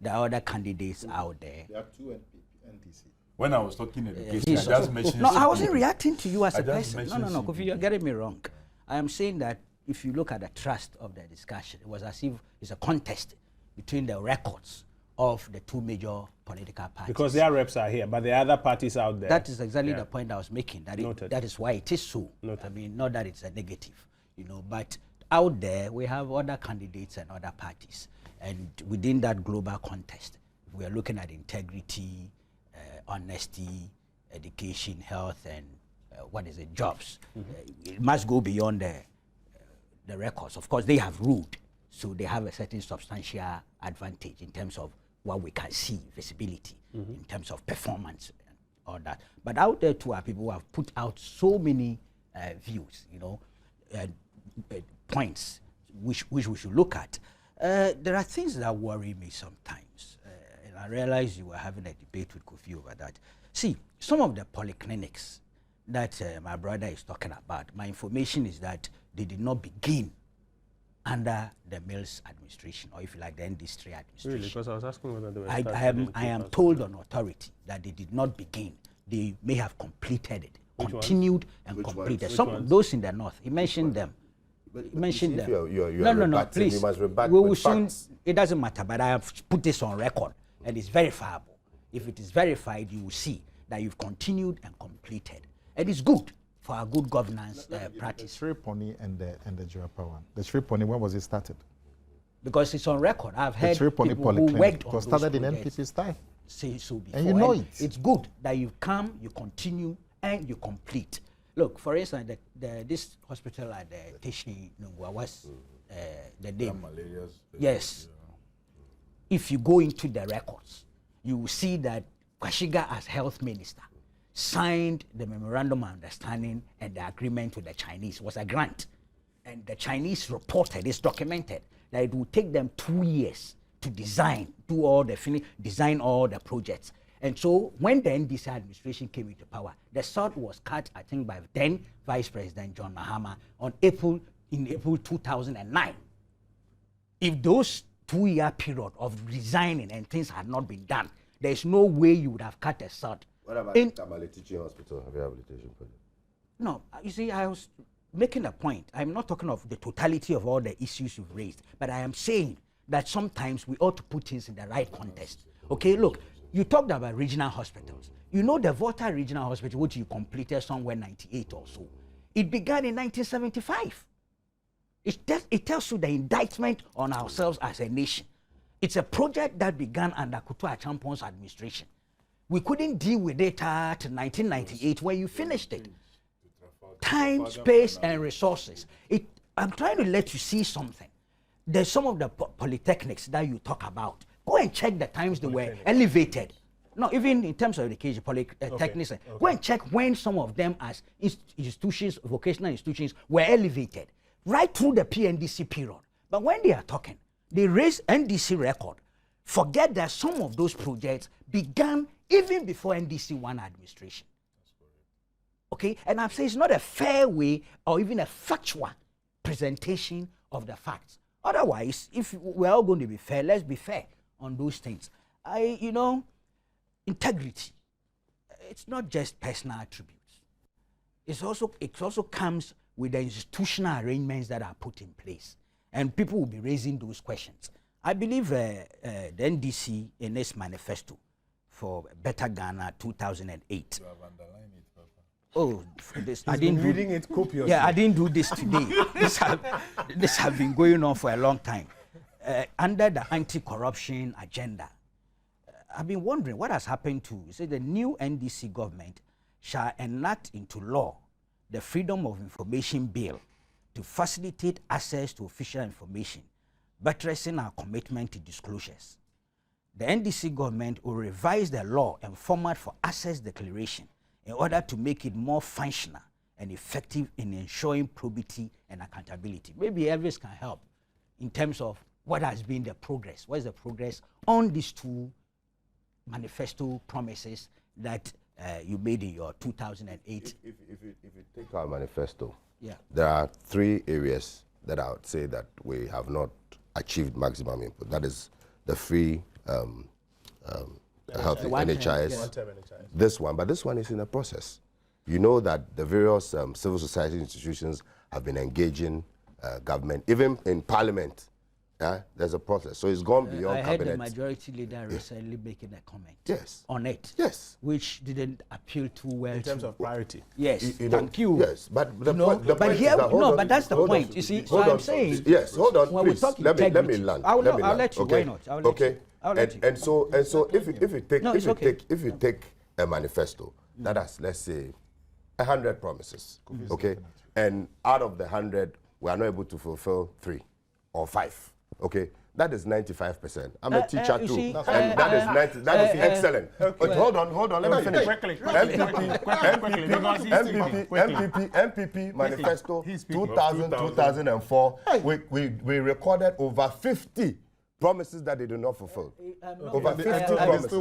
D: There are other candidates out there.
F: There are two NDC.
E: When I was talking education, I just mentioned.
D: No, I wasn't reacting to you as a
E: just
D: person. No, Kofi, you're getting me wrong. I am saying that if you look at the thrust of the discussion, it was as if it's a contest between the records of the two major political parties.
A: Because their reps are here, but there are other parties out there.
D: That is exactly the point I was making. That is why it is so.
A: Noted.
D: I mean, not that it's a negative, but out there we have other candidates and other parties, and within that global contest, we are looking at integrity, honesty, education, health, and jobs. It must go beyond the records. Of course, they have ruled, so they have a certain substantial advantage in terms of what we can see, visibility, in terms of performance and all that. But out there too are people who have put out so many views, points which we should look at. There are things that worry me sometimes, and I realize you were having a debate with Kofi over that. See, some of the polyclinics that my brother is talking about, my information is that they did not begin under the Mills administration, or if you like, the industry administration.
A: Really? Because I was asking whether they were
D: I am told on authority that they did not begin. They may have completed it, continued and completed. Some those in the north, he mentioned them.
B: But
D: mentioned them.
B: No,
D: please.
B: You must rebut
D: we will
B: with
D: soon.
B: facts.
D: It doesn't matter, but I have put this on record, and it's verifiable. If it is verified, you will see that you've continued and completed, and it's good for our good governance practice.
F: The Sri Pony and the Jirapa one. The Sri Pony, when was it started?
D: because it's on record. I've heard
F: The
D: people
F: Tripoli
D: who
F: Polyclinic
D: worked on
F: was
D: those
F: started in
D: projects
F: NPP's time.
D: say so before.
F: And you know it.
D: It's good that you come, you continue, and you complete. Look, for instance, this hospital at the Teshi Nungwa was the name. Yes. If you go into the records, you will see that Kwashiga, as health minister, signed the memorandum of understanding and the agreement with the Chinese. It was a grant. And the Chinese reported, it's documented, that it would take them 2 years to design all the projects. And so when the NDC administration came into power, the salt was cut, I think, by then Vice President John Mahama in April 2009. If those 2-year period of resigning and things had not been done, there's no way you would have cut a salt.
B: What about the Tamale Teaching Hospital rehabilitation project?
D: No, you see, I was making a point. I'm not talking of the totality of all the issues you've raised, but I am saying that sometimes we ought to put things in the right context. Okay, look, you talked about regional hospitals. You know the Volta Regional Hospital, which you completed somewhere 98 or so. It began in 1975. It tells you the indictment on ourselves as a nation. It's a project that began under Kutu Achampon's administration. We couldn't deal with it till 1998 when you finished it. Time, space, and resources. I'm trying to let you see something. There's some of the polytechnics that you talk about. Go and check the times they were elevated. No, even in terms of education, polytechnics. Go and check when some of them as institutions, vocational institutions, were elevated. Right through the PNDC period. But when they are talking, they raise NDC record. Forget that some of those projects began even before NDC 1 administration. Okay? And I'm saying it's not a fair way or even a factual presentation of the facts. Otherwise, if we're all going to be fair, let's be fair on those things. Integrity. It's not just personal attributes. It also comes with the institutional arrangements that are put in place. And people will be raising those questions. I believe the NDC in its manifesto for Better Ghana 2008. You have underlined it, Papa. Oh, this, I didn't
A: reading it copiously.
D: Yeah, I didn't do this today. this have been going on for a long time. Under the anti-corruption agenda, I've been wondering what has happened to, say, the new NDC government shall enact into law the Freedom of Information Bill to facilitate access to official information, buttressing our commitment to disclosures. The NDC government will revise the law and format for access declaration in order to make it more functional and effective in ensuring probity and accountability. Maybe Elvis can help in terms of what has been the progress. What is the progress on these two manifesto promises that you made in your 2008?
B: If you take our manifesto,
D: yeah,
B: there are 3 areas that I would say that we have not achieved maximum input. That is the free health NHIS. This one, but this one is in a process. You know that the various civil society institutions have been engaging government, even in parliament. There's a process. So it's gone beyond
D: I heard
B: cabinet.
D: the majority leader recently making a comment on it, which didn't appeal too well.
A: In terms of priority.
D: Yes, thank you.
B: Yes, but the point
D: here,
B: is that,
D: but that's the point. You see, so I'm saying.
B: Yes, hold on,
D: when
B: please. Let me land.
D: I'll let you.
B: Okay.
D: Why not?
B: Okay. And so if you take a manifesto that has, let's say, 100 promises, okay, and out of the 100 we are not able to fulfill 3 or 5. Okay, that is 95%. I'm a teacher too, and that is excellent. But hold on, let me finish. MPP manifesto 2004. We recorded over 50 promises that they do not fulfill. Over 50 promises.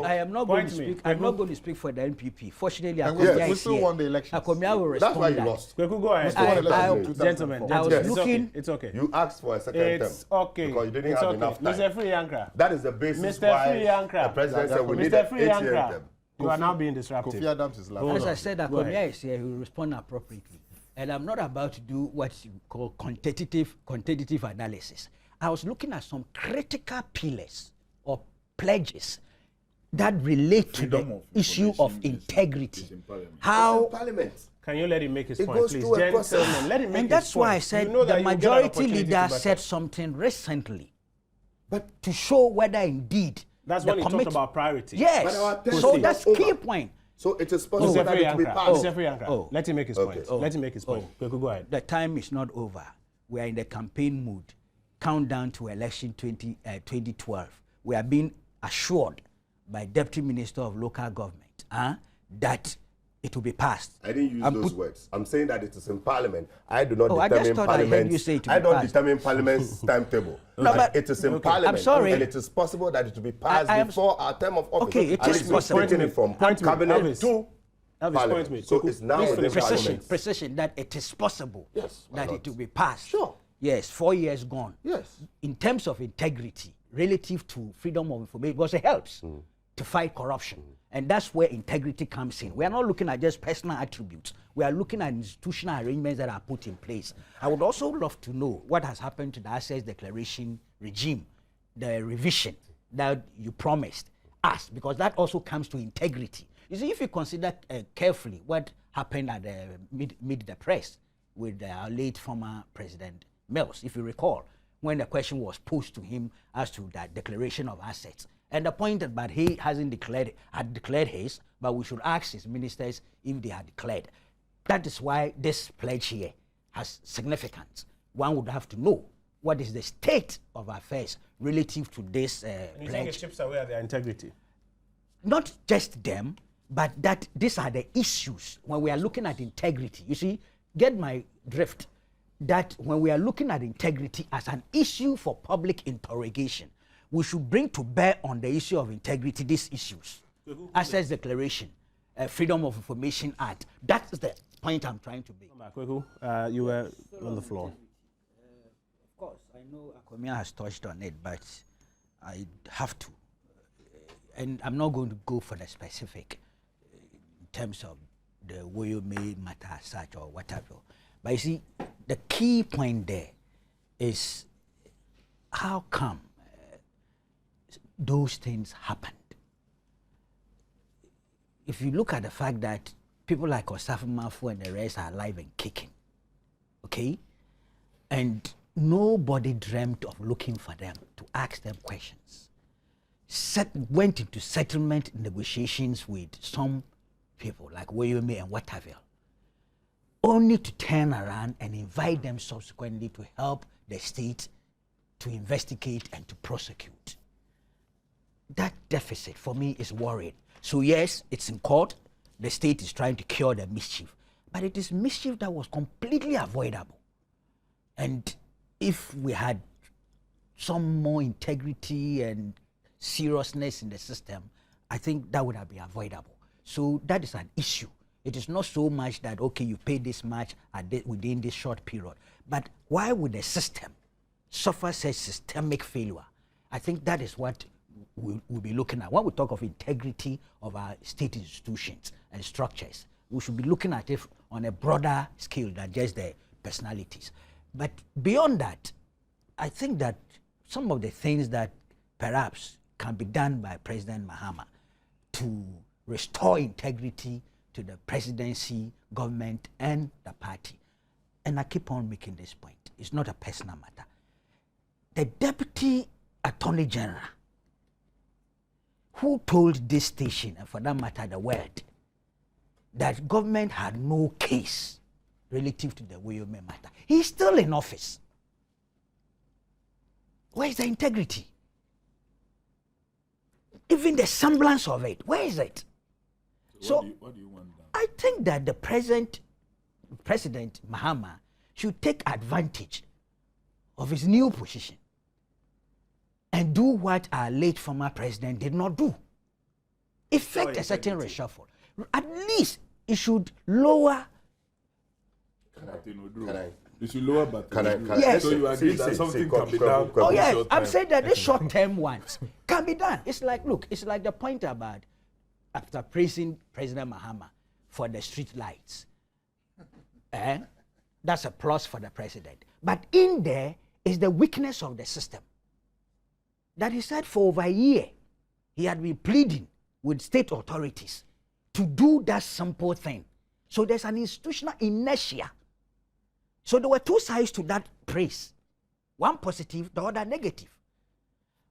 D: I am not going to speak. I'm not going to speak for the NPP. Fortunately,
F: we still won the election.
D: Akomia will respond.
B: That's why you lost.
A: Go ahead. Gentlemen,
D: I was looking.
A: It's okay.
B: You asked for a second term.
A: It's okay.
B: Because you didn't have enough time.
A: Mr. Free Yankra.
B: That is the basis
A: Mr.
B: why
A: Free Yankra.
B: the president said we need
A: Mr.
B: an
A: Free
B: 8-year
A: Yankra.
B: term.
A: You are now being disruptive.
F: Kofi Adams is laughing.
D: As I said, Akomia is here. He will respond appropriately. And I'm not about to do what you call quantitative analysis. I was looking at some critical pillars or pledges that relate to the issue of integrity. How
A: Can you let him make his
B: It
A: point,
B: goes
A: please?
B: through a process.
A: Gentlemen, let him make
D: And
A: his
D: that's
A: point.
D: why I said
A: You know that
D: the
A: you get an
D: majority
A: opportunity to
D: leader
A: back
D: said
A: up.
D: something recently,
B: But
D: to show whether indeed
A: That's
D: the
A: when he talked
D: commit-
A: about priority.
D: Yes.
B: But our term
D: So
B: is
D: that's
B: not
D: key
B: over.
D: point.
B: so it is possible
A: Mr.
B: that it will be
A: Frianka,
B: passed.
A: Mr. Frianka,
D: Oh.
A: let him make his
B: Okay.
A: point. Let him make his point. Go ahead.
D: The time is not over. We are in the campaign mood. Countdown to election 2012. We are being assured by Deputy Minister of Local Government that it will be passed.
B: I didn't use
D: And
B: those words. I'm saying that it is in Parliament. I do not
D: Oh, I just
B: determine
D: thought I heard
B: Parliament.
D: you say it will
B: I
D: be
B: don't
D: passed.
B: determine Parliament's timetable.
D: No, but-
B: it is in
A: Okay.
B: Parliament.
D: I'm sorry.
B: And it is possible that it will be passed
D: I am-
B: before our term of office.
D: Okay, it
B: And
D: is
B: it's
D: possible.
B: taking it from
A: Point me,
B: cabinet
A: Elvis.
B: to
A: Elvis,
B: Parliament.
A: point me.
B: So
A: Kuku,
B: it's now
A: please
B: within
A: finish.
B: Parliament.
D: Precision that it is possible
B: Yes, why
D: that
B: not?
D: it will be passed.
B: Sure.
D: Yes, 4 years gone.
B: Yes.
D: In terms of integrity, relative to freedom of information, because it helps to fight corruption. And that's where integrity comes in. We are not looking at just personal attributes. We are looking at institutional arrangements that are put in place. I would also love to know what has happened to the Access Declaration regime, the revision that you promised us, because that also comes to integrity. You see, if you consider carefully what happened at Meet the Press with our late former President Mills, if you recall, when the question was posed to him as to that declaration of assets. And the point that he hasn't had declared his, but we should ask his ministers if they had declared. That is why this pledge here has significance. One would have to know what is the state of affairs relative to this
A: You think it
D: pledge.
A: chips away at their integrity?
D: Not just them, but that these are the issues when we are looking at integrity. You see, get my drift, that when we are looking at integrity as an issue for public interrogation, we should bring to bear on the issue of integrity these issues. Access Declaration, Freedom of Information Act. That's the point I'm trying to make.
A: Kweku, you were on the floor.
D: Of course, I know Akomia has touched on it, but I have to. And I'm not going to go for the specific in terms of the Woyome matter as such or whatever. But you see, the key point there is how come those things happened. If you look at the fact that people like Osafo Mafu and the rest are alive and kicking, okay? And nobody dreamt of looking for them to ask them questions. Went into settlement negotiations with some people like Woyome and whatever, only to turn around and invite them subsequently to help the state to investigate and to prosecute. That deficit for me is worrying. So yes, it's in court. The state is trying to cure the mischief, but it is mischief that was completely avoidable. And if we had some more integrity and seriousness in the system, I think that would have been avoidable. So that is an issue. It is not so much that, okay, you pay this much within this short period, but why would the system suffer such systemic failure? I think that is what we'll be looking at. When we talk of integrity of our state institutions and structures, we should be looking at it on a broader scale than just the personalities. But beyond that, I think that some of the things that perhaps can be done by President Mahama to restore integrity to the presidency, government, and the party. And I keep on making this point. It's not a personal matter. The Deputy Attorney General, who told this station, and for that matter the world, that government had no case relative to the Woyome matter, he's still in office. Where is the integrity? Even the semblance of it, where is it? So
E: what do you want done?
D: I think that the President Mahama should take advantage of his new position and do what our late former president did not do. Effect a certain reshuffle. At least it should lower.
E: You should lower but
D: Yes.
E: So you agree that something can be done.
D: Oh
E: in
D: yes,
E: short
D: I'm
E: time.
D: saying that the short-term ones can be done. It's like, look, it's like the point about after praising President Mahama for the street lights. That's a plus for the president. But in there is the weakness of the system. That he said for over a year, he had been pleading with state authorities to do that simple thing, So there's an institutional inertia. So there were two sides to that praise. One positive, the other negative.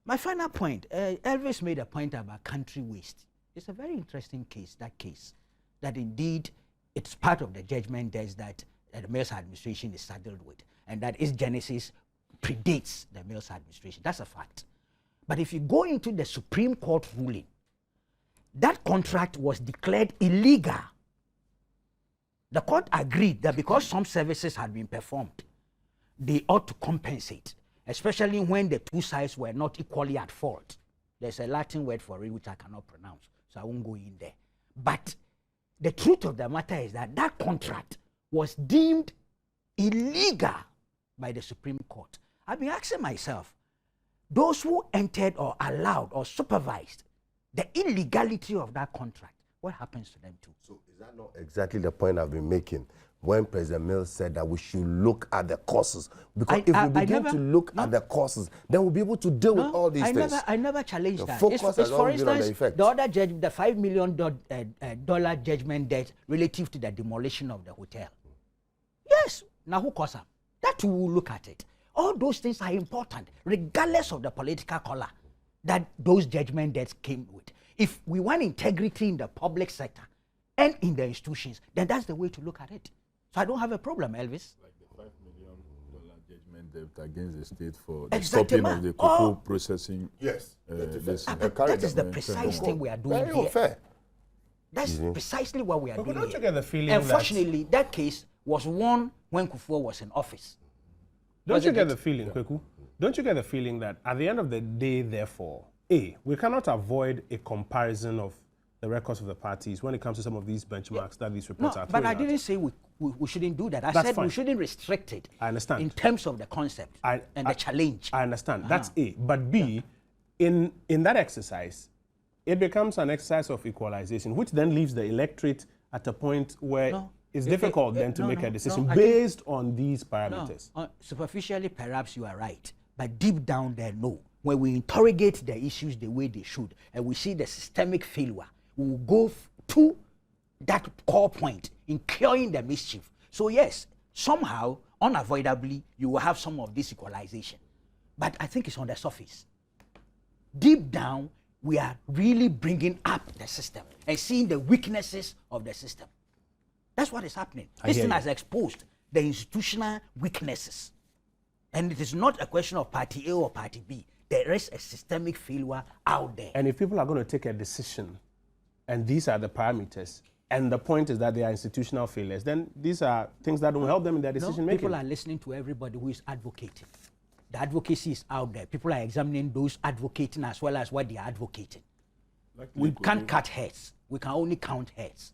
D: My final point, Elvis made a point about country waste. It's a very interesting case, that indeed it's part of the judgment desk that the Mills administration is saddled with, and that its genesis predates the Mills administration. That's a fact. But if you go into the Supreme Court ruling, that contract was declared illegal. The court agreed that because some services had been performed, they ought to compensate, especially when the two sides were not equally at fault. There's a Latin word for it which I cannot pronounce, so I won't go in there. But the truth of the matter is that that contract was deemed illegal by the Supreme Court. I've been asking myself, those who entered or allowed or supervised the illegality of that contract, what happens to them too?
B: So is that not exactly the point I've been making when President Mills said that we should look at the causes? Because if we begin to look at the causes, then we'll be able to deal with all these things.
D: I never challenged that.
B: Focus has
D: for
B: always been on the
D: instance,
B: effect.
D: the other judge, the $5 million judgment debt relative to the demolition of the hotel. Yes, now who caused them? That we will look at it. All those things are important, regardless of the political color that those judgment debts came with. If we want integrity in the public sector and in the institutions, then that's the way to look at it. So I don't have a problem, Elvis.
E: Like the $5 million judgment debt against the state for the stopping of the cocoa processing.
B: Yes.
D: That is the precise thing we are doing
B: Very
D: here.
B: unfair.
D: That's precisely what we are doing
A: don't
D: here.
A: you get the feeling
D: Unfortunately, that case was won when Kufuor was in office.
A: Don't you get the feeling, Kweku? Don't you get the feeling that at the end of the day, therefore, we cannot avoid a comparison of the records of the parties when it comes to some of these benchmarks that these reports are throwing
D: But I
A: out?
D: didn't say we shouldn't do that. I
A: That's
D: said
A: fine.
D: we shouldn't restrict it.
A: I understand.
D: In terms of the concept and the challenge.
A: I understand. That's A. But B, in that exercise, it becomes an exercise of equalization, which then leaves the electorate at a point where it's difficult then to make a decision based on these parameters.
D: Superficially, perhaps you are right. But deep down there, no. When we interrogate the issues the way they should, and we see the systemic failure, we will go to that core point in curing the mischief. So yes, somehow, unavoidably, you will have some of this equalization. But I think it's on the surface. Deep down, we are really bringing up the system and seeing the weaknesses of the system. That's what is happening. This thing has exposed the institutional weaknesses. And it is not a question of party A or party B. There is a systemic failure out there.
A: And if people are going to take a decision, and these are the parameters, and the point is that they are institutional failures, then these are things that don't help them in their decision making.
D: People are listening to everybody who is advocating. The advocacy is out there. People are examining those advocating as well as what they are advocating. We can't cut heads. We can only count heads.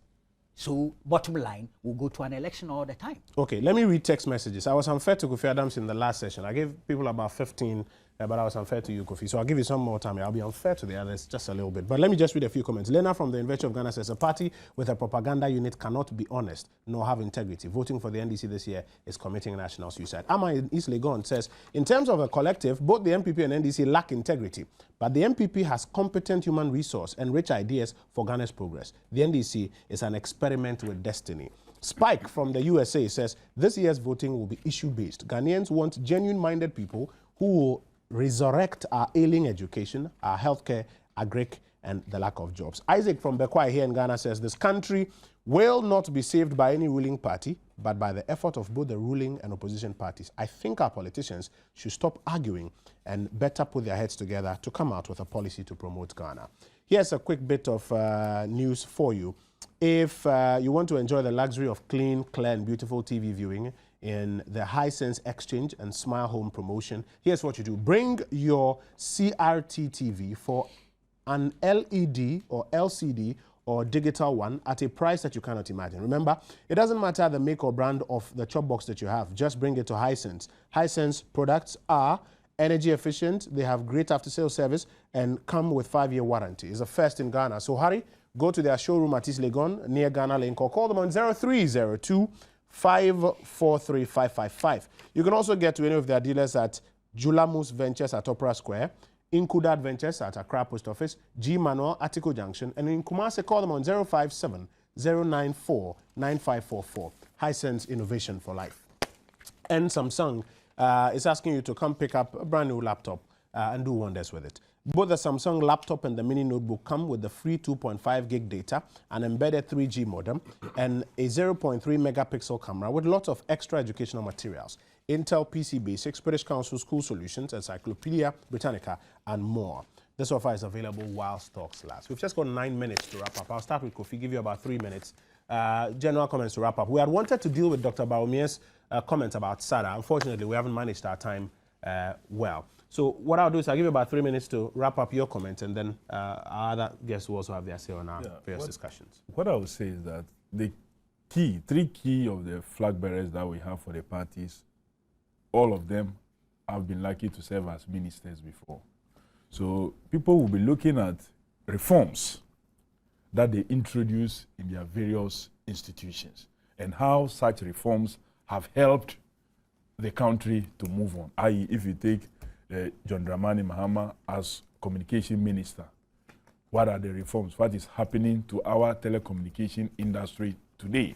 D: So bottom line, we'll go to an election all the time.
A: Okay, let me read text messages. I was unfair to Kofi Adams in the last session. I gave people about 15, but I was unfair to you, Kofi. So I'll give you some more time. I'll be unfair to the others just a little bit. But let me just read a few comments. Lena from the University of Ghana says, a party with a propaganda unit cannot be honest nor have integrity. Voting for the NDC this year is committing national suicide. Ama in East Legon says, in terms of a collective, both the MPP and NDC lack integrity. But the MPP has competent human resource and rich ideas for Ghana's progress. The NDC is an experiment with destiny. Spike from the USA says, this year's voting will be issue-based. Ghanaians want genuine-minded people who will resurrect our ailing education, our healthcare, agric, and the lack of jobs. Isaac from Bekwai here in Ghana says, this country will not be saved by any ruling party, but by the effort of both the ruling and opposition parties. I think our politicians should stop arguing and better put their heads together to come out with a policy to promote Ghana. Here's a quick bit of news for you. If you want to enjoy the luxury of clean, clear, and beautiful TV viewing in the Hisense Exchange and Smile Home promotion, here's what you do. Bring your CRT TV for an LED or LCD or digital one at a price that you cannot imagine. Remember, it doesn't matter the make or brand of the chop box that you have. Just bring it to Hisense. Hisense products are energy efficient, they have great after-sales service, and come with 5-year warranty. It's a first in Ghana. So hurry, go to their showroom at East Legon near Ghana Link or call them on 0302 543 555. You can also get to any of their dealers at Julamus Ventures at Opera Square, Inkudat Ventures at Accra Post Office, G Manuel, Atiko Junction, and in Kumasi, call them on 057 094-9544. Hisense Innovation for Life. And Samsung is asking you to come pick up a brand new laptop and do wonders with it. Both the Samsung laptop and the mini notebook come with the free 2.5 gig data, an embedded 3G modem, and a 0.3 megapixel camera with lots of extra educational materials. Intel PC Basics, British Council School Solutions, Encyclopedia Britannica, and more. This offer is available while stocks last. We've just got 9 minutes to wrap up. I'll start with Kofi, give you about 3 minutes. General comments to wrap up. We had wanted to deal with Dr. Bawumia's comments about SADA. Unfortunately, we haven't managed our time well. So what I'll do is I'll give you about 3 minutes to wrap up your comments, and then our other guests will also have their say on our various discussions.
E: What I would say is that the three key of the flag bearers that we have for the parties, all of them have been lucky to serve as ministers before. So people will be looking at reforms that they introduce in their various institutions and how such reforms have helped the country to move on. I.e., if you take John Dramani Mahama as communication minister, what are the reforms? What is happening to our telecommunication industry today?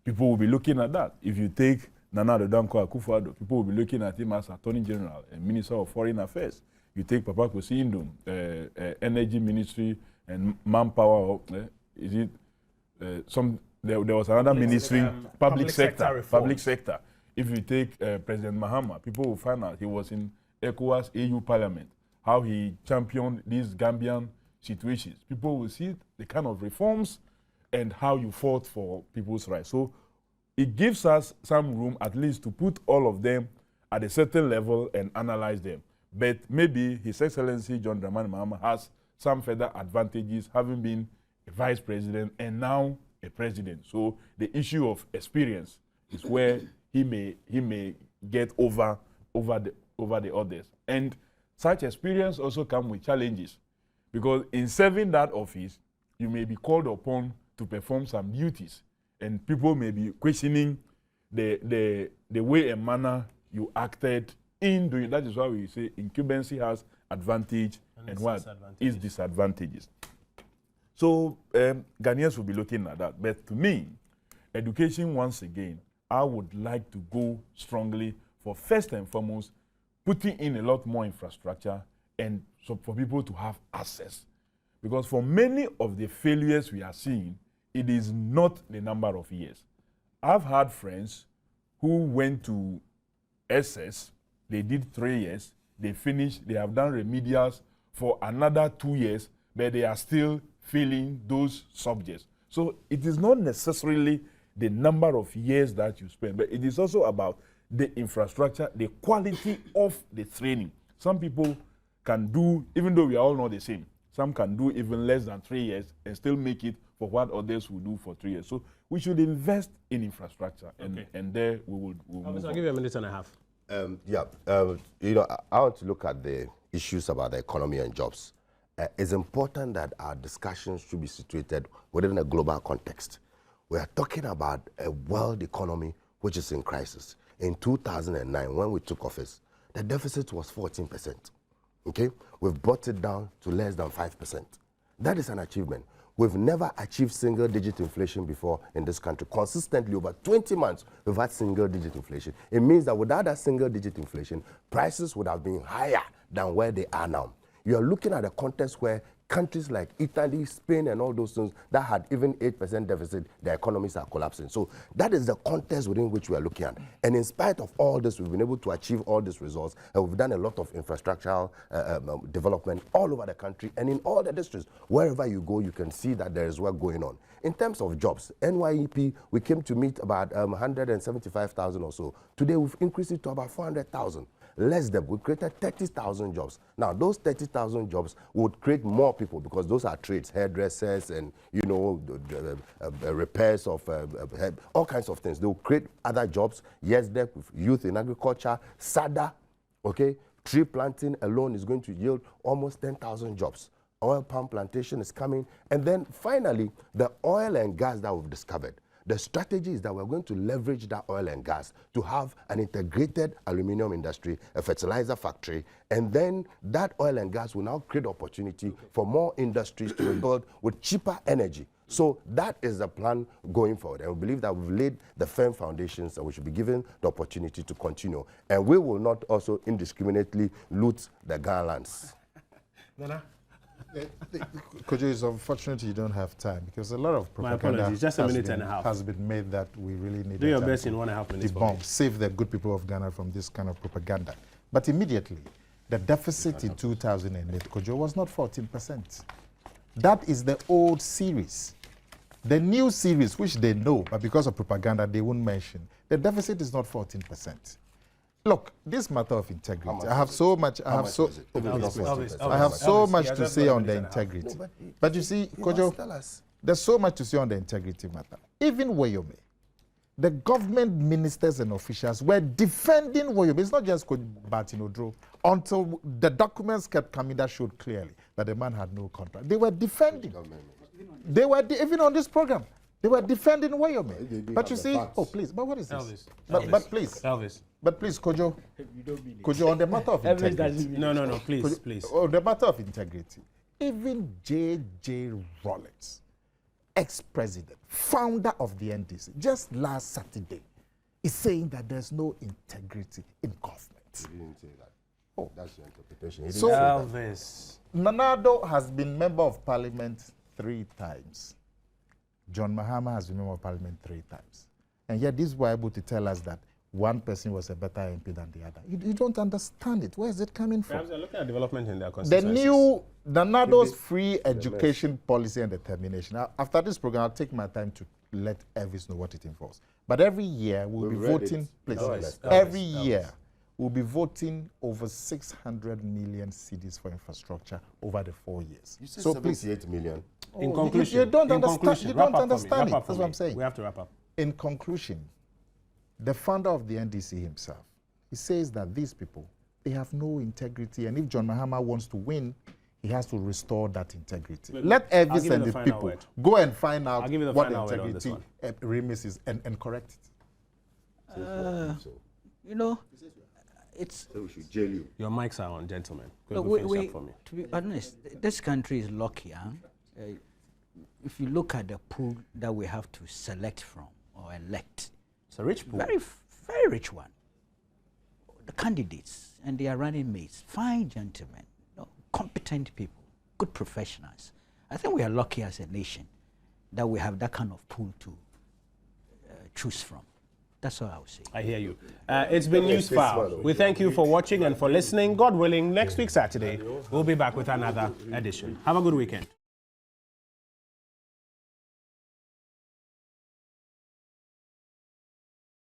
E: People will be looking at that. If you take Nana Addo Dankwa Akufo-Addo, people will be looking at him as Attorney General and Minister of Foreign Affairs. You take Papa Kwesi Indom, Energy Ministry and Manpower. Is it there was another ministry, public sector. If you take President Mahama, people will find out he was in ECOWAS AU Parliament, how he championed these Gambian situations. People will see the kind of reforms and how you fought for people's rights. So it gives us some room at least to put all of them at a certain level and analyze them. But maybe His Excellency John Dramani Mahama has some further advantages, having been a vice president and now a president. So the issue of experience is where he may get over the others. And such experience also comes with challenges, because in serving that office, you may be called upon to perform some duties, and people may be questioning the way and manner you acted in doing. That is why we say incumbency has advantage and what is disadvantages. So Ghanaians will be looking at that. But to me, education, once again, I would like to go strongly for, first and foremost, putting in a lot more infrastructure and so for people to have access. Because for many of the failures we are seeing, it is not the number of years. I've had friends who went to SS, they did 3 years, they finished, they have done remedials for another 2 years, but they are still failing those subjects. So it is not necessarily the number of years that you spend, but it is also about the infrastructure, the quality of the training. Some people can do, even though we are all not the same, some can do even less than 3 years and still make it for what others will do for 3 years. So we should invest in infrastructure, and there we will move.
A: I'll give you a minute and a half.
B: You know, I want to look at the issues about the economy and jobs. It's important that our discussions should be situated within a global context. We are talking about a world economy which is in crisis. In 2009, when we took office, the deficit was 14%. Okay? We've brought it down to less than 5%. That is an achievement. We've never achieved single-digit inflation before in this country. Consistently, over 20 months, we've had single-digit inflation. It means that without that single-digit inflation, prices would have been higher than where they are now. You are looking at a context where countries like Italy, Spain, and all those things that had even 8% deficit, their economies are collapsing. So that is the context within which we are looking at. And in spite of all this, we've been able to achieve all these results, and we've done a lot of infrastructural development all over the country and in all the districts. Wherever you go, you can see that there is work going on. In terms of jobs, NYEP, we came to meet about 175,000 or so. Today, we've increased it to about 400,000. Less than, we created 30,000 jobs. Now, those 30,000 jobs would create more people, because those are trades, hairdressers and, you know, repairs of all kinds of things. They will create other jobs. Yes, there with youth in agriculture, SADA, okay? Tree planting alone is going to yield almost 10,000 jobs. Oil palm plantation is coming. And then finally, the oil and gas that we've discovered. The strategy is that we're going to leverage that oil and gas to have an integrated aluminum industry, a fertilizer factory, and then that oil and gas will now create opportunity for more industries to be built with cheaper energy So that is the plan going forward. And we believe that we've laid the firm foundations and we should be given the opportunity to continue. And we will not also indiscriminately loot the garlands.
A: Nana?
F: Kojo, it's unfortunate you don't have time because a lot of propaganda
A: apologies, just a minute and a half.
F: has been made that we really need
A: Do your
F: time
A: best
F: to
A: in 1.5 minutes.
F: debunk, save the good people of Ghana from this kind of propaganda. But immediately, the deficit in 2008, Kojo, was not 14%. That is the old series. The new series, which they know, but because of propaganda, they won't mention. The deficit is not 14%. Look, this matter of integrity, I have so much, I have so much to say on the integrity. But you see, Kojo, there's so much to say on the integrity matter. Even Woyome, the government ministers and officials were defending Woyome. It's not just Martin Odro. Until the documents kept coming that showed clearly that the man had no contract. They were defending. They were even on this program. They were defending Woyome. But you see, oh please, but what is this? But please,
A: Elvis.
F: But please, Kojo, Kojo, on the matter of integrity.
A: No, please, please.
F: On the matter of integrity, even J.J. Rawlings, ex-president, founder of the NDC, just last Saturday, is saying that there's no integrity in government.
B: He didn't say that.
F: Oh.
B: That's your interpretation.
F: So,
A: Elvis.
F: Nanado has been member of parliament 3 times. John Mahama has been member of parliament 3 times. And yet these were able to tell us that one person was a better MP than the other. You don't understand it. Where is it coming from?
A: Perhaps they're looking at development in their
F: The
A: constituencies.
F: new Nanado's free education policy and determination. Now, after this program, I'll take my time to let Elvis know what it involves. But every year, we'll be voting, please, every year, we'll be voting over 600 million cedis for infrastructure over the 4 years.
B: You said
F: so
B: 78 million.
A: In conclusion,
F: you don't
A: in
F: understand,
A: conclusion,
F: you
A: wrap
F: don't
A: up for me,
F: understand
A: wrap
F: it.
A: up for
F: That's what
A: me.
F: I'm saying.
A: We have to wrap up.
F: In conclusion, the founder of the NDC himself, he says that these people, they have no integrity, and if John Mahama wants to win, he has to restore that integrity. Let Elvis and the people go and find out what the integrity remiss is and correct it.
D: You know, it's...
B: So we should jail you.
A: Your mics are on, gentlemen.
D: Look,
A: For me.
D: to be honest, this country is lucky. Huh? If you look at the pool that we have to select from or elect,
A: It's a rich pool.
D: very rich one. The candidates and their running mates, fine gentlemen, competent people, good professionals. I think we are lucky as a nation that we have that kind of pool to choose from. That's all I would say.
A: I hear you. It's been Newsfile. We thank you for watching and for listening. God willing, next week, Saturday, we'll be back with another edition. Have a good weekend.